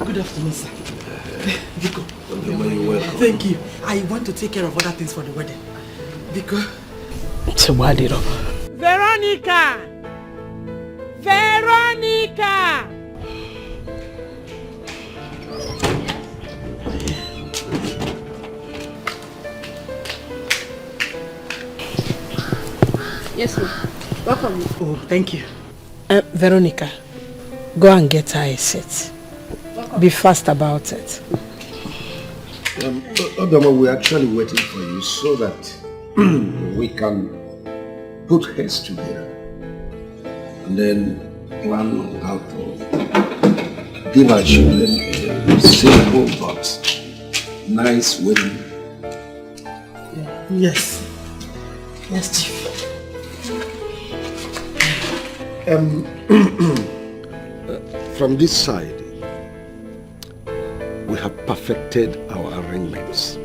Good afternoon, sir. Biko. You're welcome. Thank you. I want to take care of other things for the wedding. Because... Veronica! Veronica! Yes, ma'am. Welcome. Oh, thank you. Veronica, go and get her a seat. Be fast about it. Odama, we're actually waiting for you so that we can put heads together and then plan on how to give our children a simple but nice wedding. Yes. Yes, Chief. From this side, we have perfected our arrangements.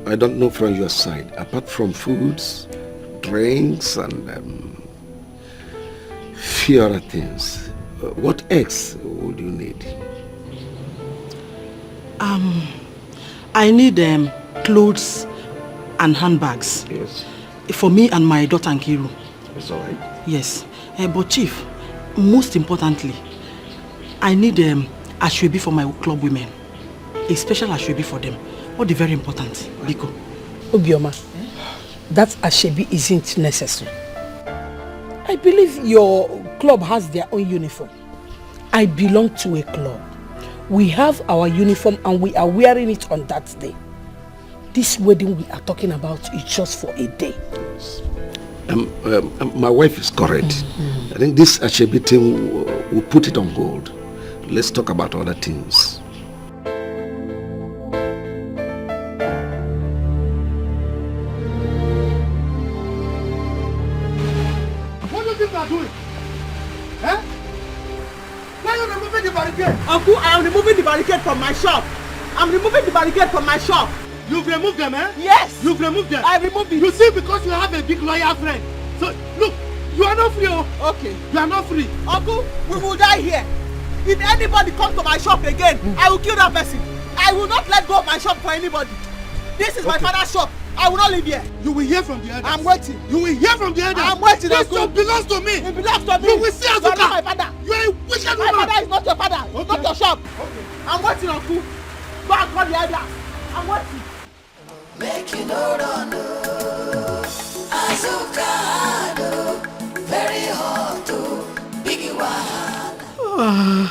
I don't know from your side, apart from foods, drinks, and few other things, what else would you need? I need clothes and handbags. Yes. For me and my daughter Nkiru. That's all right. Yes. But Chief, most importantly, I need ashwebi for my club women. A special ashwebi for them. What is very important, Biko? Obioma, that ashwebi isn't necessary. I believe your club has their own uniform. I belong to a club. We have our uniform and we are wearing it on that day. This wedding we are talking about is just for a day. My wife is correct. I think this ashwebi thing, we'll put it on hold. Let's talk about other things. What do you think you are doing? Eh? Why are you removing the barricade? Uncle, I am removing the barricade from my shop. I'm removing the barricade from my shop. You've removed them, eh? Yes. You've removed them. I removed it. You see, because you have a big loyal friend. So, look, you are not free, oh. Okay. You are not free. Uncle, we will die here. If anybody comes to my shop again, I will kill that person. I will not let go of my shop for anybody. This is my father's shop. I will not live here. You will hear from the elders. I'm waiting. You will hear from the elders. I'm waiting. This shop belongs to me. It belongs to me. You will see Azuka. You are not my father. You are a wicked woman. My father is not your father. Okay. It's not your shop. Okay. I'm waiting, Uncle. Go and call the elders. I'm waiting. Make you no run, Azuka, very hot, biggie wahala.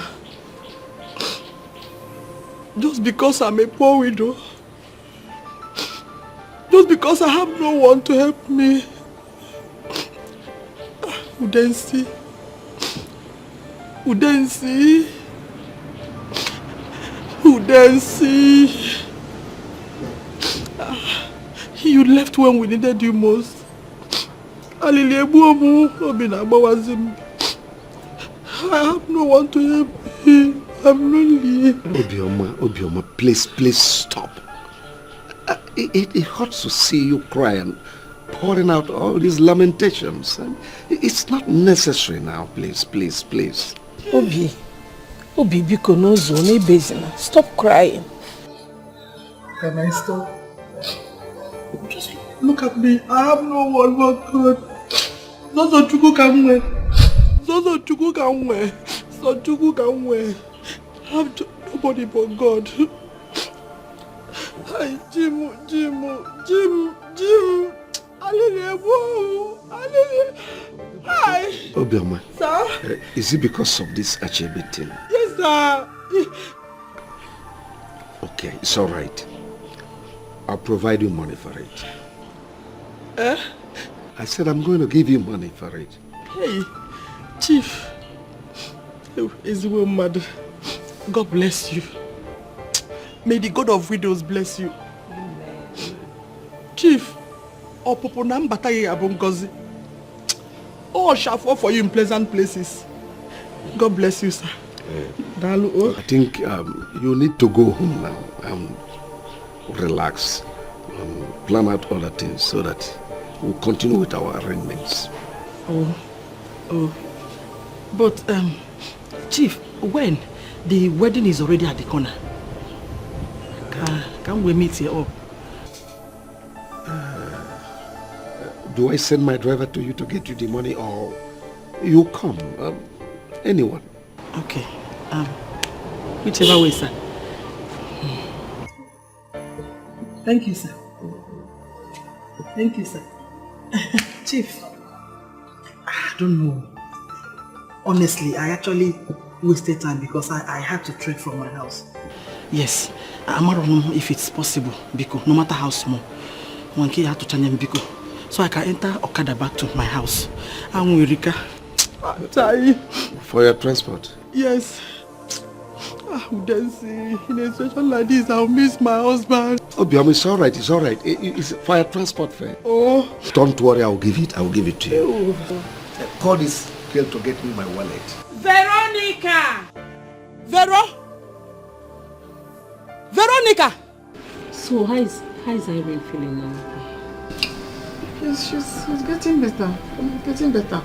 Just because I'm a poor widow, just because I have no one to help me, Udensi, you left when we needed you most. I have no one to help me. I'm lonely. Obioma, please stop. It hurts to see you cry and pouring out all these lamentations. It's not necessary now, please. Obi, biko no zone bezina. Stop crying. Can I stop? Just look at me. I have no one but God. Zozo chuku kamwe. So chuku kamwe. I have nobody but God. Hi, Jim. Hi. Obioma. Sir? Is it because of this ashwebi thing? Yes, sir. Okay, it's all right. I'll provide you money for it. I said I'm going to give you money for it. Hey, Chief. Is well mad. God bless you. May the God of widows bless you. Amen. Chief, Opoponam Bataye Abongozi. All shall fall for you in pleasant places. God bless you, sir. I think you need to go home now and relax and plan out other things so that we'll continue with our arrangements. But Chief, when the wedding is already at the corner, Can we meet here up? Do I send my driver to you to get you the money, or you come? Anyone? Okay. Whichever way, sir. Thank you, sir. Thank you, sir. Chief, I don't know. Honestly, I actually wasted time because I had to trek from my house. Yes, I'm not know if it's possible because no matter how small, one kid had to change me because so I can enter Okada back to my house. I'm with Rika. For your transport? Yes. Dancing in a situation like this, I'll miss my husband. Obiam, it's alright, it's alright. It's for your transport fare. Oh. Don't worry, I'll give it to you. Call this girl to get me my wallet. Veronica! Veronica! So how is Irene feeling now? Yes, she's getting better. Getting better.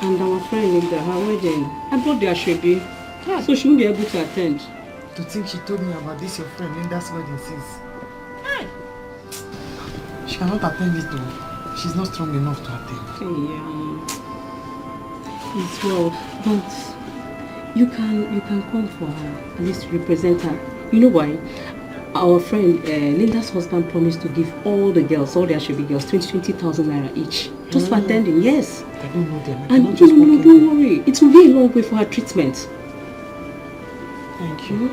And our friend Linda, her wedding, I brought the Ashwebi, so she won't be able to attend. To think she told me about this, your friend Linda's wedding since. She cannot attend it though. She's not strong enough to attend. Yeah. It's well, but you can come for her, at least represent her. You know why? Our friend Linda's husband promised to give all the girls, all the Ashwebi girls, 20,000 naira each. Just for attending, yes. I don't know them. And no, don't worry. It will be a long way for her treatment. Thank you.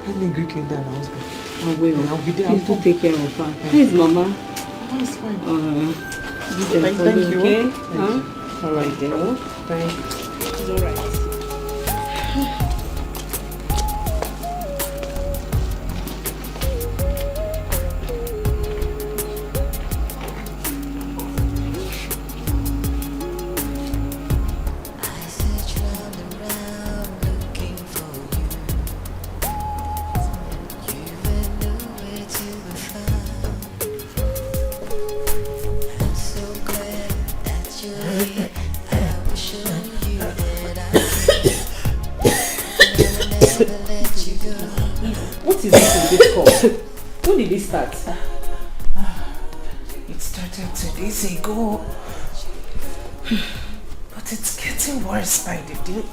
Let me greet Linda and her husband. I will. I'll be there. Please do take care of her. Please, Mama. Mama is fine. Thank you. Okay? All right, then. Thank you. It's all right. What is this in this call? When did it start? It started 2 days ago. But it's getting worse by the day.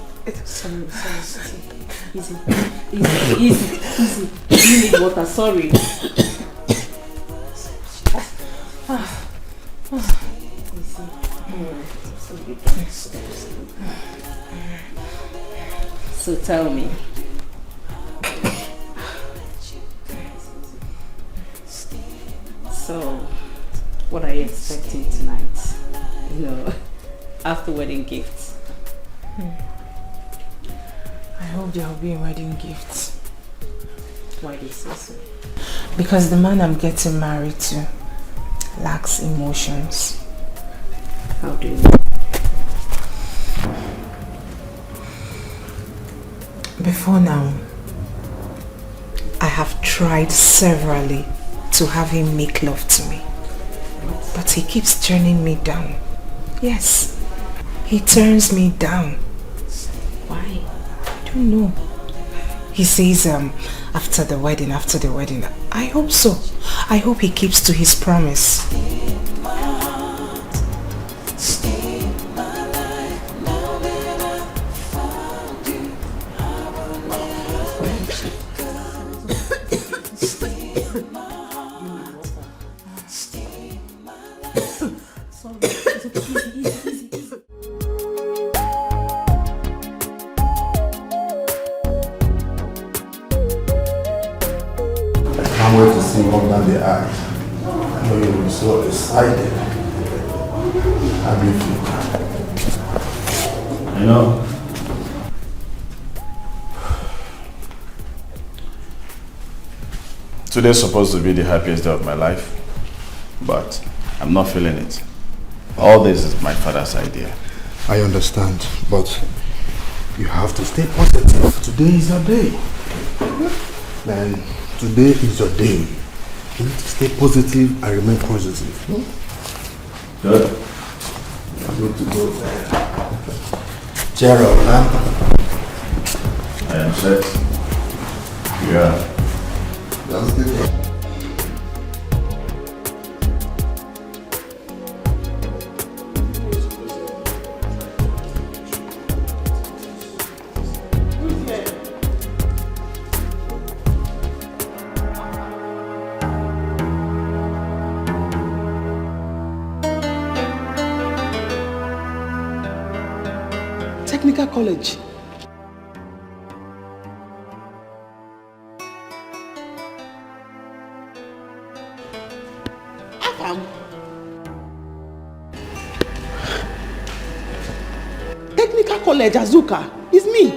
Sorry. Easy. You need water, sorry. So tell me. So, what are you expecting tonight? You know, after wedding gifts. I hope there will be wedding gifts. Why do you say so? Because the man I'm getting married to lacks emotions. How do you know? Before now, I have tried severally to have him make love to me. But he keeps turning me down. Yes, he turns me down. Why? I don't know. He says after the wedding. I hope so. I hope he keeps to his promise. can't wait to see Wonder the act. I know you'll be so excited. How do you feel? I know. Today's supposed to be the happiest day of my life, but I'm not feeling it. All this is my father's idea. I understand, but you have to stay positive. Today is your day. Man, today is your day. You need to stay positive and remain positive. Good. I'm going to go there. Gerald, huh? I am set. Yeah. Let's take it. Technical college. Technical college, Azuka. It's me.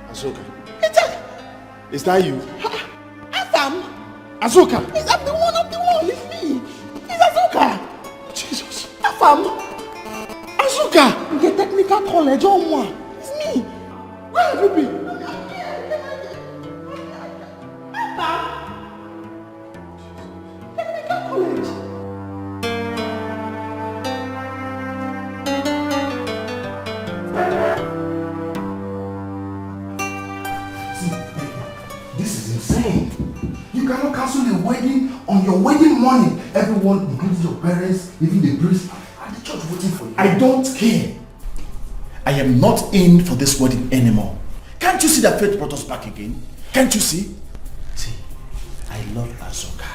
Azuka. Is that you? Afam. Azuka. I'm the one. It's me. It's Azuka. Jesus. Afam. Azuka. The technical college, oh moi. It's me. Where have you been? Technical college. This is insane. You cannot cancel a wedding on your wedding morning. Everyone, including your parents, even the priest, at the church waiting for you. I don't care. I am not in for this wedding anymore. Can't you see that fate brought us back again? Can't you see? See, I love Azuka.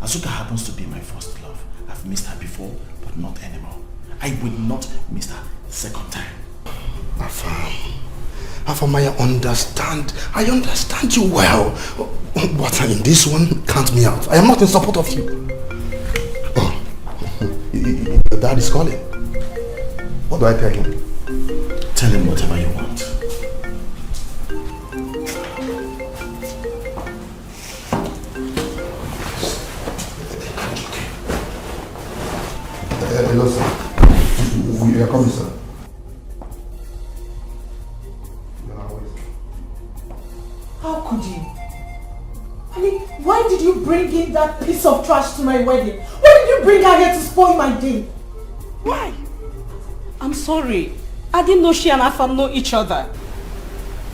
Azuka happens to be my first love. I've missed her before, but not anymore. I will not miss her second time. Afam, I understand you well. But in this one, count me out. I am not in support of you. Oh, your dad is calling. What do I tell him? Tell him whatever you want. Hello, sir. We are coming, sir. How could you? I mean, why did you bring in that piece of trash to my wedding? Why did you bring her here to spoil my day? Why? I'm sorry. I didn't know she and Afam know each other.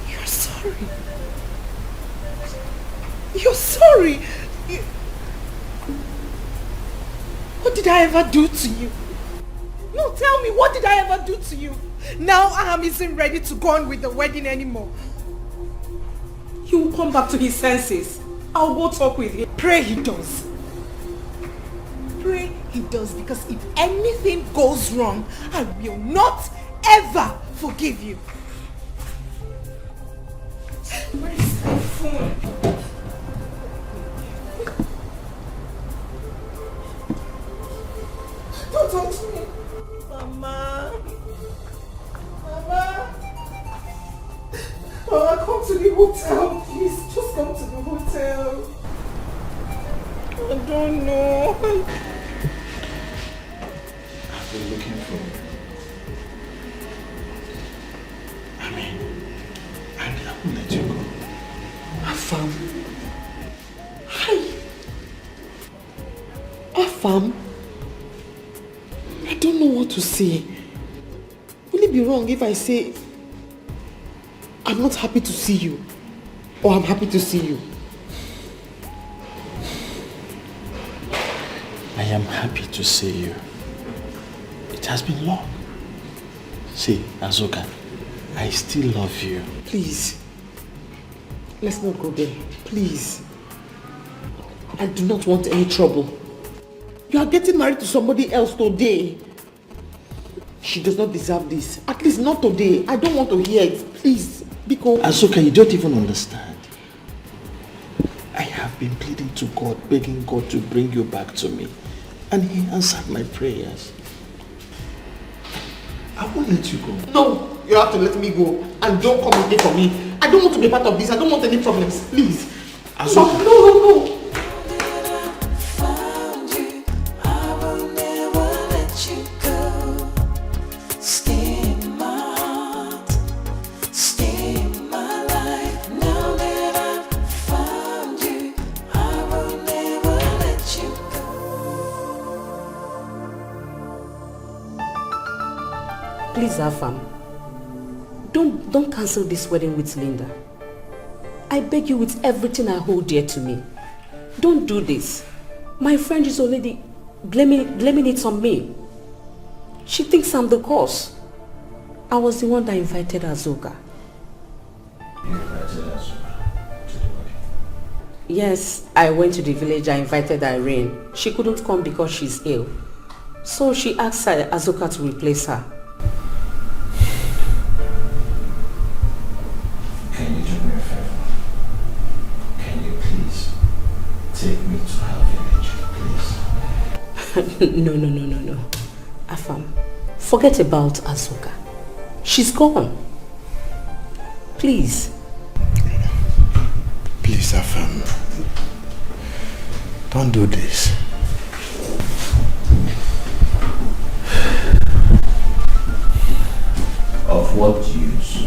You're sorry. You're sorry. What did I ever do to you? No, tell me, what did I ever do to you? Now Aham isn't ready to go on with the wedding anymore. He will come back to his senses. I'll go talk with him. Pray he does. Pray he does, because if anything goes wrong, I will not ever forgive you. Where is my phone? Don't touch me. Mama. Mama. Mama, come to the hotel, please. Just come to the hotel. I don't know. I've been looking for you. I won't let you go. Afam. Hi. Afam. I don't know what to say. Will it be wrong if I say I'm not happy to see you, or I'm happy to see you? I am happy to see you. It has been long. See, Azuka, I still love you. Please, let's not go there. Please. I do not want any trouble. You are getting married to somebody else today. She does not deserve this. At least not today. I don't want to hear it. Please, because... Azuka, you don't even understand. I have been pleading to God, begging God to bring you back to me. And he answered my prayers. I won't let you go. No, you have to let me go. And don't come again for me. I don't want to be part of this. I don't want any problems. Please. Azuka. No. Please, Afam, don't cancel this wedding with Linda. I beg you with everything I hold dear to me. Don't do this. My friend is already blaming it on me. She thinks I'm the cause. I was the one that invited Azuka. You invited Azuka to the wedding? Yes, I went to the village. I invited Irene. She couldn't come because she's ill. So she asked Azuka to replace her. Can you do me a favor? Can you please take me to her village, please? No. Afam, forget about Azuka. She's gone. Please. Please, Afam. Don't do this. Of what use?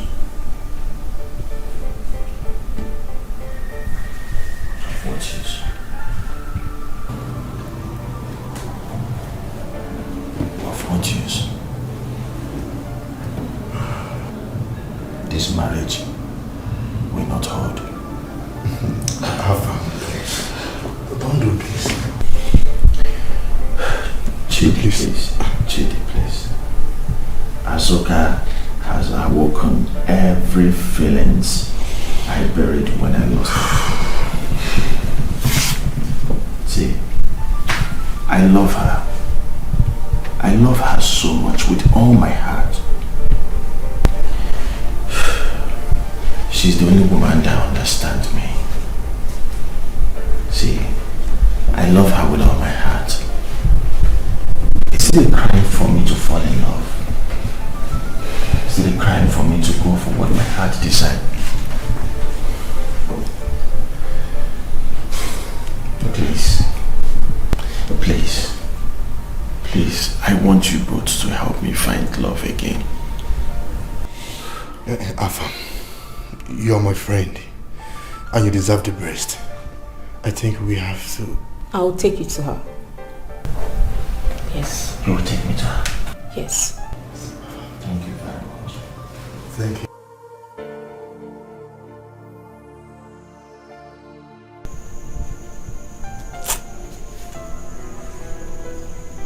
Of what use? Of what use? This marriage will not hold. Afam, don't do this. Chidi, please. Azuka has awoken every feelings I buried when I lost her. See, I love her. I love her so much with all my heart. She's the only woman that understands me. See, I love her with all my heart. It's still crying for me to fall in love. It's still crying for me to go for what my heart decides. Please, I want you both to help me find love again. Afam, you're my friend, and you deserve the best. I think we have to... I'll take you to her. Yes. You will take me to her? Yes. Thank you very much. Thank you.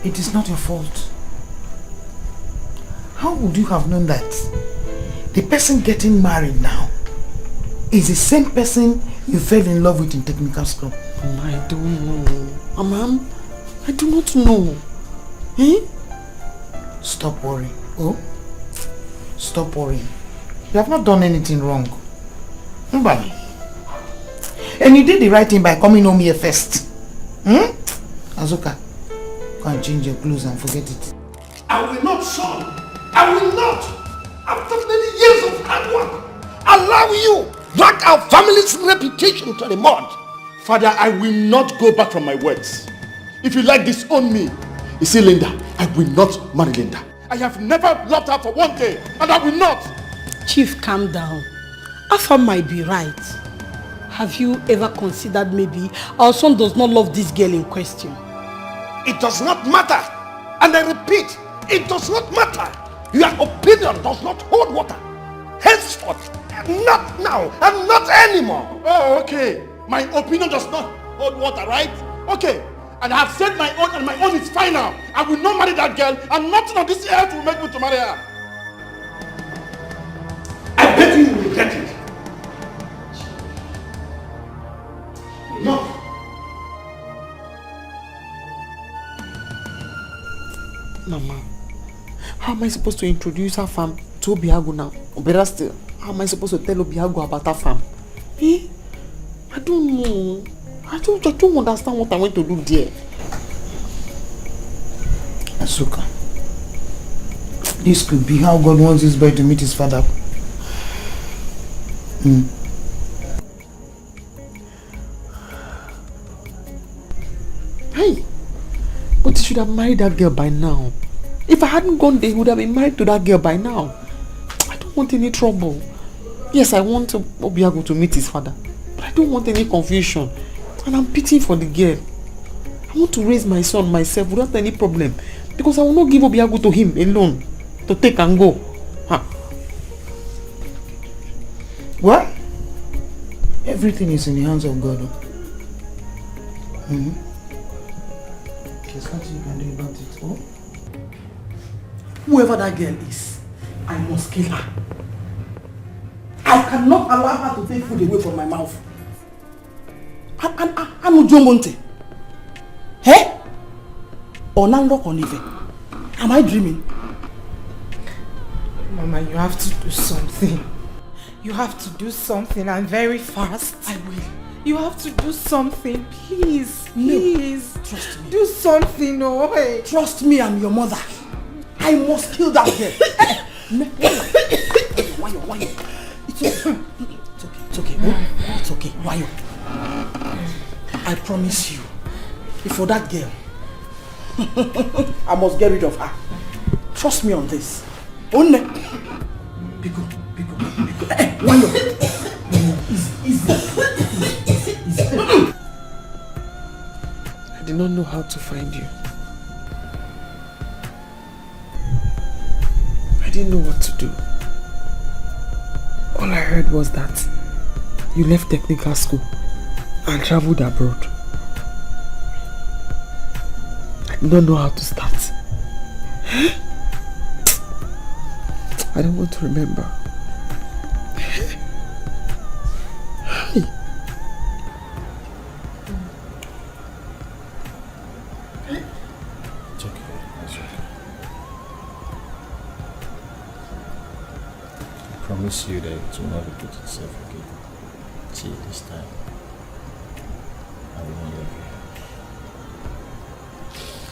It is not your fault. How would you have known that the person getting married now is the same person you fell in love with in technical school? I don't know. Ma'am, I do not know. Eh? Stop worrying. Oh? Stop worrying. You have not done anything wrong. Nobody. And you did the right thing by coming home here first. Azuka, go and change your clothes and forget it. I will not, son. I will not. After many years of hard work, allow you drag our family's reputation to the mud. Father, I will not go back from my words. If you like disown me, you see, Linda, I will not marry Linda. I have never loved her for one day, and I will not. Chief, calm down. Afam might be right. Have you ever considered maybe our son does not love this girl in question? It does not matter. And I repeat, it does not matter. Your opinion does not hold water. Henceforth, not now, and not anymore. Oh, okay. My opinion does not hold water, right? Okay. And I have said my own, and my own is final. I will not marry that girl, and nothing on this earth will make me to marry her. I bet you will regret it. No. Mama, how am I supposed to introduce her farm to Obiago now? Or better still, how am I supposed to tell Obiago about her farm? Eh? I don't know. I don't understand what I want to do there. Azuka, this could be how God wants this boy to meet his father. Hey, but he should have married that girl by now. If I hadn't gone there, he would have been married to that girl by now. I don't want any trouble. Yes, I want Obiago to meet his father, but I don't want any confusion. And I'm pitying for the girl. I want to raise my son myself without any problem, because I will not give Obiago to him alone to take and go. Huh. Well, Everything is in the hands of God. There's nothing you can do about it. Oh? Whoever that girl is, I must kill her. I cannot allow her to take food away from my mouth. I'm Ujo Monte. Hey? Onando Konive. Am I dreaming? Mama, you have to do something. You have to do something, and very fast. I will. You have to do something, please. Please. No, trust me. Do something, oh hey. Trust me, I'm your mother. I must kill that girl. Why? It's okay. It's okay. Oh, it's okay. Why? I promise you, if for that girl, I must get rid of her. Trust me on this. Only. Pico. Why? Easy. I did not know how to find you. I didn't know what to do. All I heard was that you left technical school and traveled abroad. I did not know how to start. I don't want to remember. It's okay. I promise you that it will not repeat itself again. See, this time I will not leave you.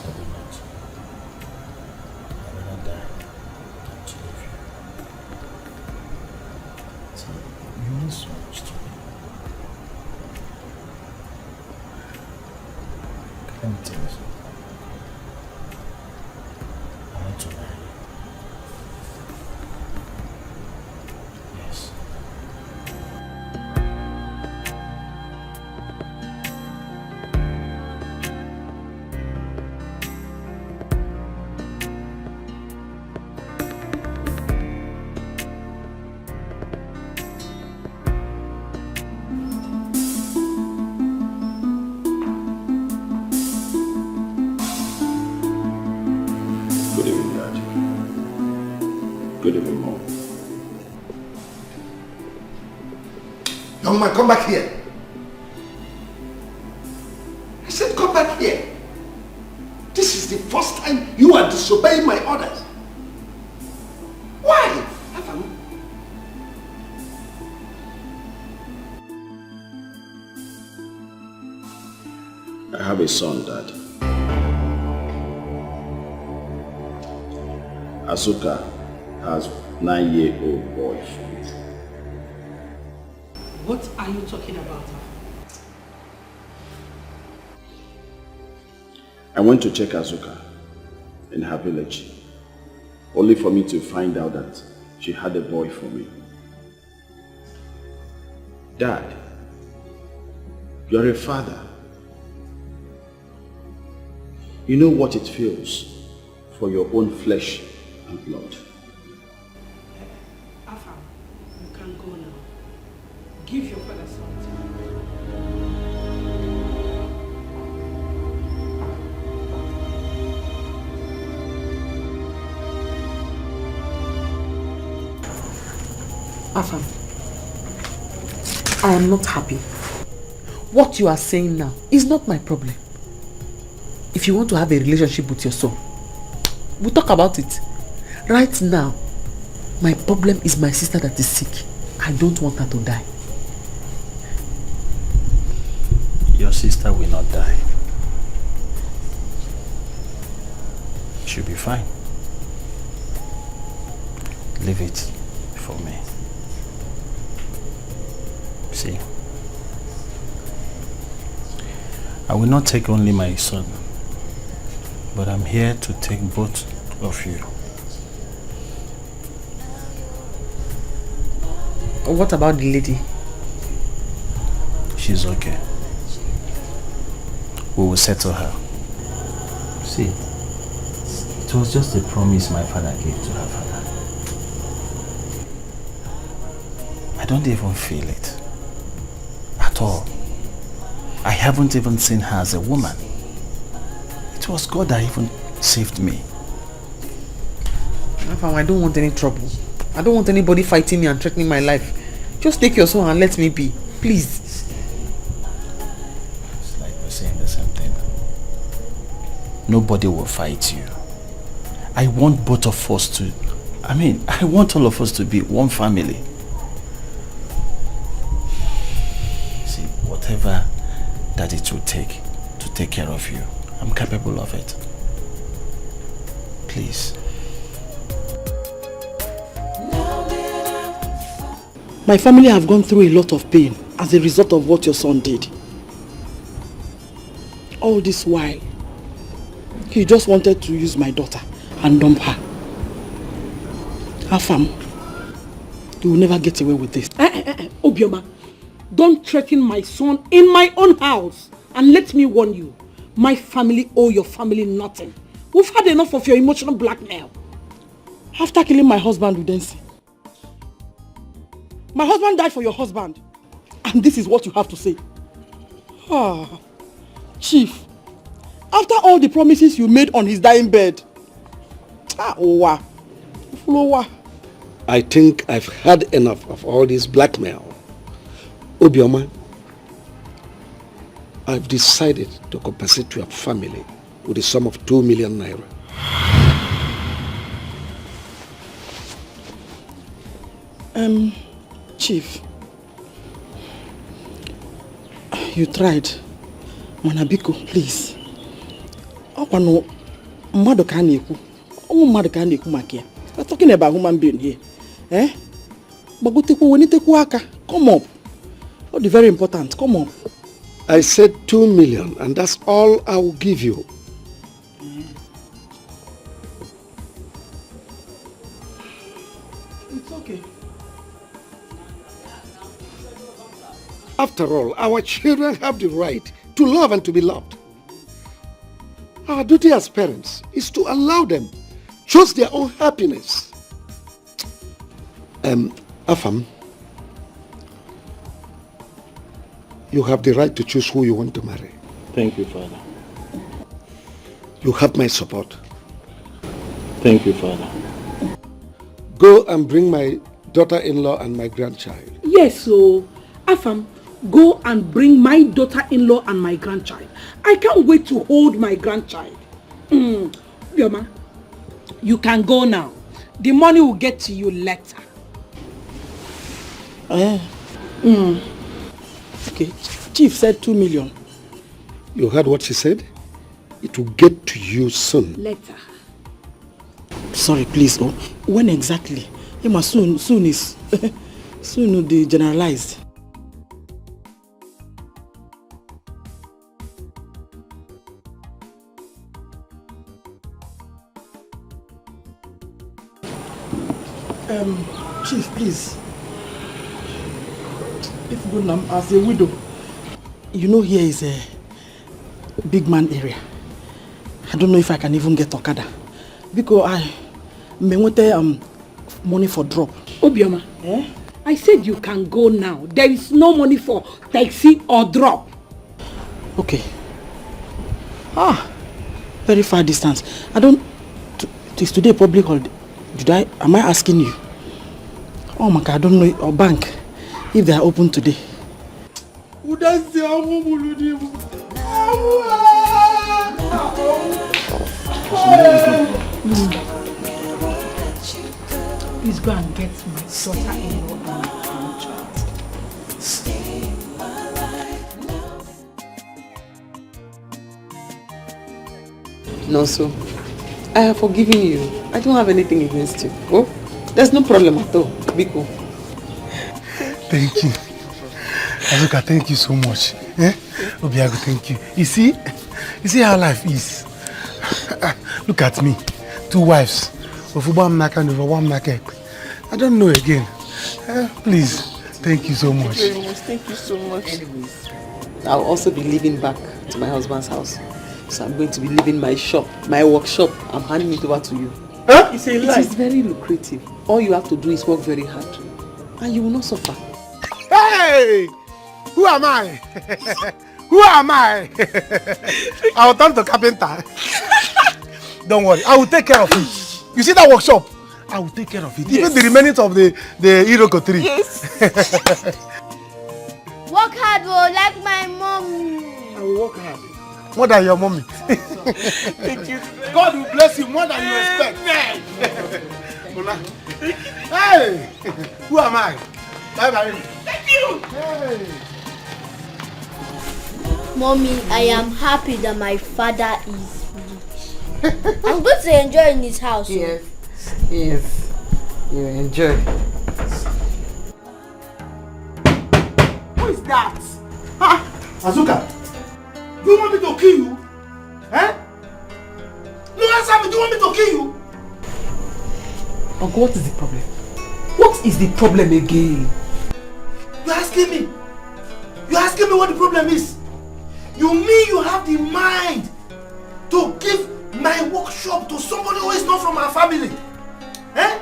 I will not. I will not die than to leave you. See, you mean so much to me. Let me tell you something. I want to marry you. Yes. Good evening, Dad. Good evening, Mom. Young man, come back here. I said come back here. This is the first time you are disobeying my orders. Why? I have a son, Dad. Azuka has 9-year-old boyfriend. What are you talking about? I went to check Azuka in her village, only for me to find out that she had a boy for me. Dad, you're a father. You know what it feels for your own flesh and blood. Afa, you can go now. Give your father something. Afam, I am not happy. What you are saying now is not my problem. If you want to have a relationship with your son, we'll talk about it. Right now, my problem is my sister that is sick. I don't want her to die. Your sister will not die. She'll be fine. Leave it for me. See, I will not take only my son, but I'm here to take both of you. What about the lady? She's okay. We will settle her. See, it was just a promise my father gave to her father. I don't even feel it. at all. I haven't even seen her as a woman. It was God that even saved me. I don't want any trouble. I don't want anybody fighting me and threatening my life. Just take your son and let me be. Please. It's like we're saying the same thing. Nobody will fight you. I want both of us to... I want all of us to be one family. See, whatever that it will take to take care of you, I'm capable of it. Please. My family have gone through a lot of pain as a result of what your son did. All this while, he just wanted to use my daughter and dump her. Afam, you will never get away with this. Obioma, don't threaten my son in my own house. And let me warn you, my family owe your family nothing. We've had enough of your emotional blackmail. After killing my husband, Udensi, my husband died for your husband. And this is what you have to say. Chief, after all the promises you made on his dying bed. I think I've had enough of all this blackmail. Obioma, I've decided to compensate your family with a sum of 2 million naira. Chief, you tried. Manabiko, please. We're talking about human being here. Come up. Oh, the very important. Come up. I said 2 million, and that's all I will give you. It's okay. After all, our children have the right to love and to be loved. Our duty as parents is to allow them choose their own happiness. Afam, you have the right to choose who you want to marry. Thank you, Father. You have my support. Thank you, Father. Go and bring my daughter-in-law and my grandchild. Yes, so Afam, go and bring my daughter-in-law and my grandchild. I can't wait to hold my grandchild. Yoma, you can go now. The money will get to you later. Okay, Chief said 2 million. You heard what she said? It will get to you soon. Later. Sorry, please. Oh, when exactly? Soon is soon will be generalized. Chief, please. If I'm as a widow, you know here is a big man area. I don't know if I can even get Okada. Because I may want money for drop. Obioma, I said you can go now. There is no money for taxi or drop. Okay. Very far distance. I don't... Is today public holiday? Am I asking you? Oh my God, I don't know. Or bank, if they are open today. Please go and get my daughter-in-law and my grandchild. No, so I have forgiven you. I don't have anything against you. Oh, there's no problem at all. Be cool. Thank you. Azuka, thank you so much. Obiago, thank you. You see how life is. Look at me. 2 wives. I don't know again. Please, thank you so much. Thank you very much. Thank you so much. Anyways, I'll also be leaving back to my husband's house. So I'm going to be leaving my shop, my workshop. I'm handing it over to you. Huh? It is very lucrative. All you have to do is work very hard. And you will not suffer. Hey! Who am I? Who am I? I will turn to carpenter. Don't worry, I will take care of it. You see that workshop? I will take care of it. Yes. Even the remnants of the Iroko tree. Yes. Work hard, bro, like my mom. I will work hard. More than your mommy. Thank you. God will bless you more than you expect. Hey! Who am I? Bye bye. Thank you. Hey. Mommy, I am happy that my father is rich. I'm going to enjoy in his house. Yes. Yes. You enjoy. Who is that? Ah, Azuka, do you want me to kill you? Eh? No, answer me. Do you want me to kill you? Uncle, what is the problem? What is the problem again? You're asking me? You're asking me what the problem is? You mean you have the mind to give my workshop to somebody who is not from our family? Eh?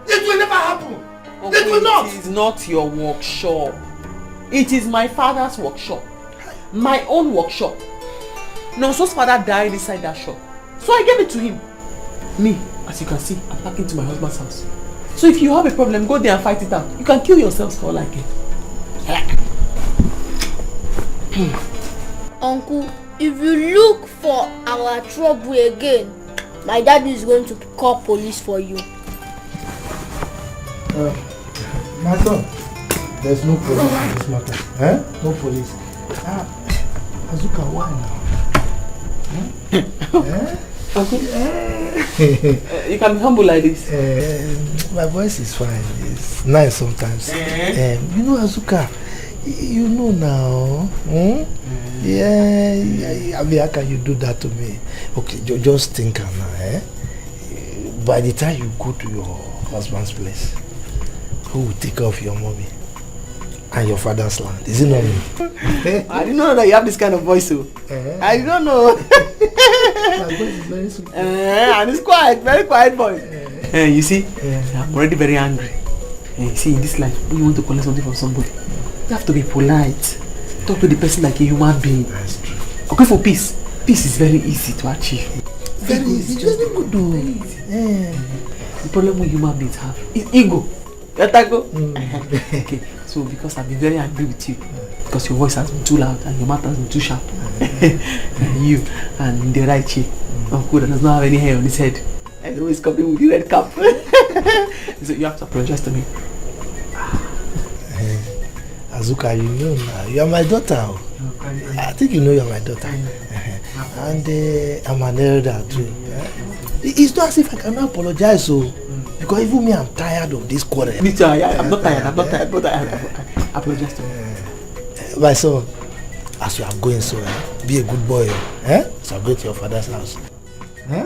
It will never happen. Uncle, it will not. It is not your workshop. It is my father's workshop. My own workshop. Nonso's father died inside that shop. So I gave it to him. Me, as you can see, I'm packing to my husband's house. So if you have a problem, go there and fight it out. You can kill yourselves for all I care. Uncle, if you look for our trouble again, my dad is going to call police for you. My son, there's no police in this matter. Eh? No police. Azuka, why now? Uncle, you can be humble like this. My voice is fine. It's nice sometimes. You know, Azuka, you know now. Yeah, I mean, how can you do that to me? Okay, just think now. By the time you go to your husband's place, who will take care of your mommy and your father's land? Is it not me? I didn't know that you have this kind of voice, so. I don't know. My voice is very sweet. And it's quiet, very quiet voice. You see, I'm already very angry. You see, in this life, when you want to collect something from somebody, you have to be polite. Talk to the person like a human being. That's true. Okay, for peace. Peace is very easy to achieve. Very easy. Just good to The problem we human beings have is ego. Okay, so because I've been very angry with you, because your voice has been too loud and your mouth has been too sharp, you and the right cheek, Uncle does not have any hair on his head, and he's always coming with the red cap. So you have to apologize to me. Azuka, you know now, you are my daughter. I think you know you are my daughter. And I'm an elder too. It's not as if I cannot apologize, so because even me, I'm tired of this quarrel. Me too, I'm not tired, but I apologize to you. My son, as you are going, so be a good boy. So go to your father's house. Be a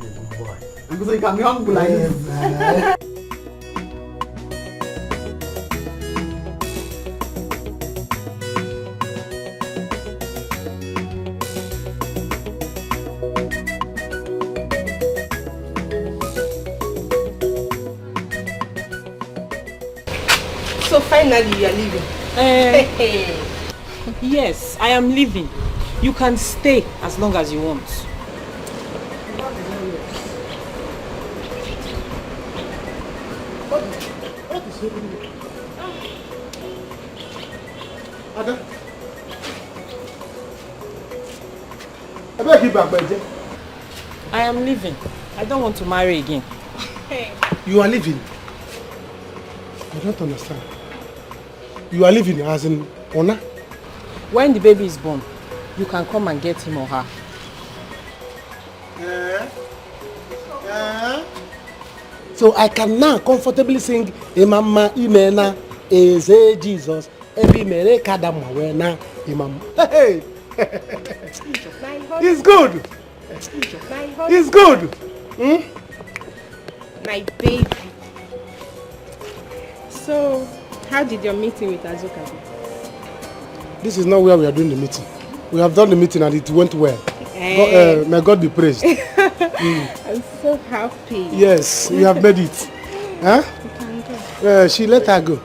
good boy. Because you can be humble like this. So finally you are leaving. Yes, I am leaving. You can stay as long as you want. What is happening? Ada? I better keep back, Benji. I am leaving. I don't want to marry again. You are leaving? I don't understand. You are leaving as in Ona? When the baby is born, you can come and get him or her. So I can now comfortably sing Imama Imena Eze Jesus Ebi Mere Kadama Wena Imam. Hey! It's good! It's good! My baby. So, how did your meeting with Azuka go? This is not where we are doing the meeting. We have done the meeting and it went well. May God be praised. I'm so happy. Yes, we have made it. Huh? You can go. She let her go.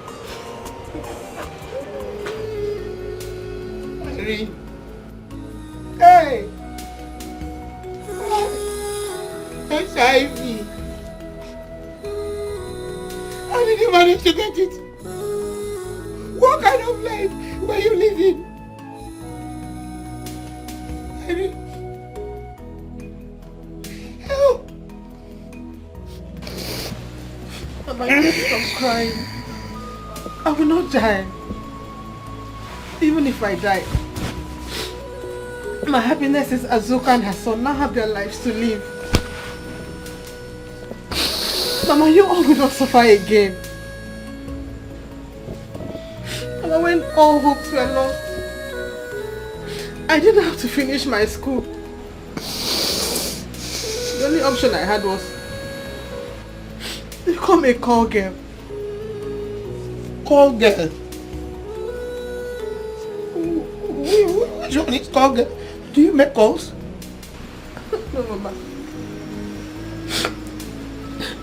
HIV. How did you manage to get it? What kind of life were you living? Help! Mama, stop crying. I will not die. Even if I die, my happiness is Azuka and her son now have their lives to live. Mama, you all will not suffer again. Mama, when all hopes were lost, I didn't have to finish my school. The only option I had was to become a call girl. Call girl? Which one is call girl? Do you make calls? No, Mama.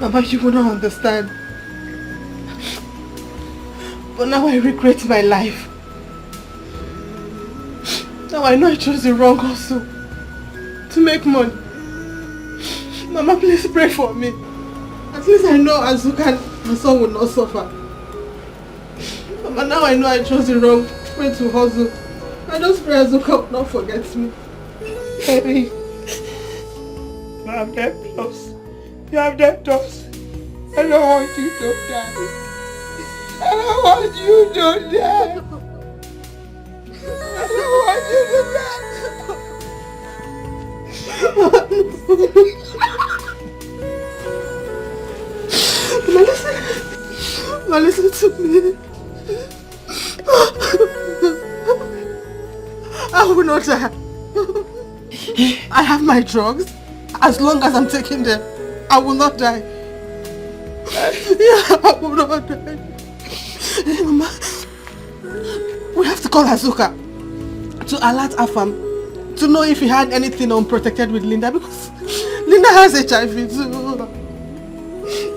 Mama, you will not understand. But now I regret my life. Now I know I chose the wrong hustle to make money. Mama, please pray for me. At least I know Azuka and her son will not suffer. Mama, now I know I chose the wrong way to hustle. I just pray Azuka will not forget me. Baby, you have debtors. You have debtors. I don't want you to die. I don't want you to die. I don't want you to die. Mama, listen to me. I will not die. I have my drugs. As long as I'm taking them, I will not die. Yeah, I will not die. Hey, Mama, we have to call Azuka to alert Afam to know if he had anything unprotected with Linda, because Linda has HIV too.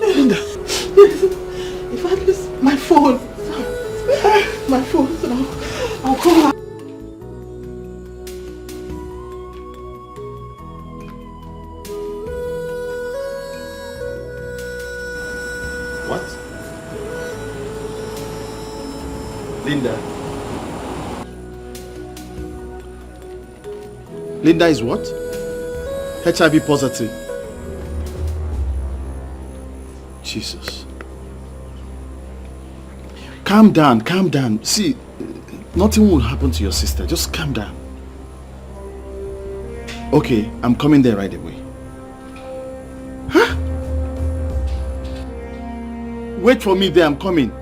Linda? If I lose my phone, so I'll call her. What? Linda. Linda is what? HIV positive. Jesus. Calm down, calm down. See, nothing will happen to your sister. Just calm down. Okay, I'm coming there right away. Huh? Wait for me there, I'm coming.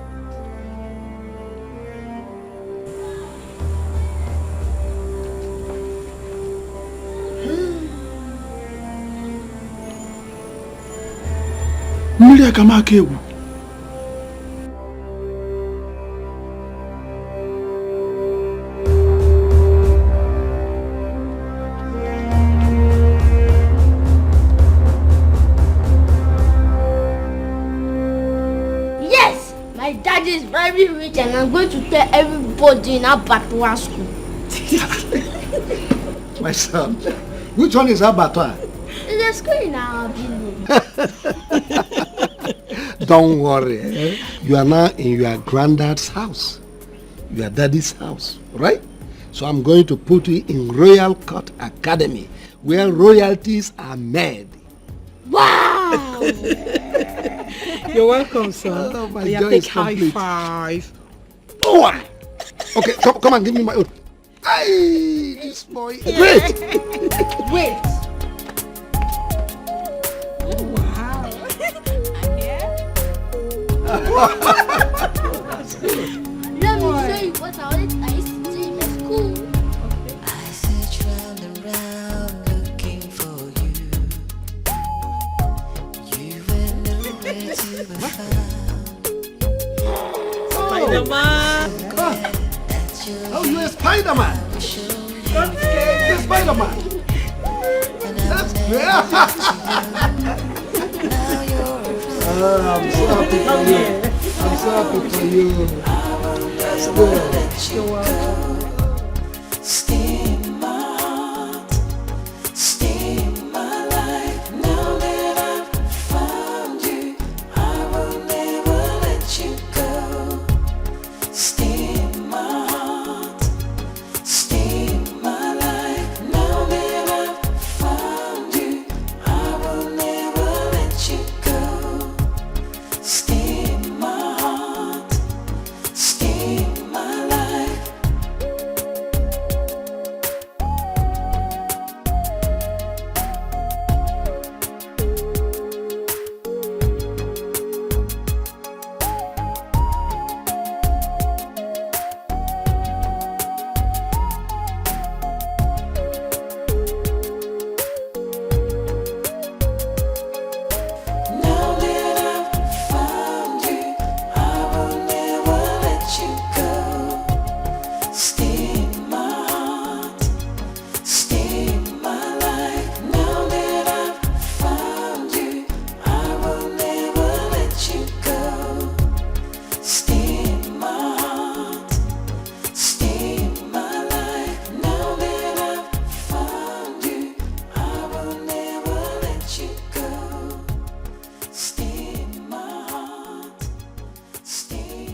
Mmiri kama akewu. Yes, my dad is very rich and I'm going to tell everybody in our Abattoir school. My son, which one is Abattoir? It's a school in our village. Don't worry, eh? You are now in your granddad's house, your daddy's house, right? So I'm going to put you in Royal Court Academy, where royalties are made. Wow! You're welcome, son. Oh, my Yeah, joy take is high complete. five. Oh, okay, come and give me my oath. Aye, this boy. Great. Wait. That's good. Let me show you what I used to do in my school. I search round and round looking for you. You were nowhere to be found. Spider-Man. Oh, you're a Spider-Man. You're a Spider-Man. That's great. I'm so happy for you. I'm so happy for you. That's good. You're welcome. Stay in my heart, stay in my life. Now that shit.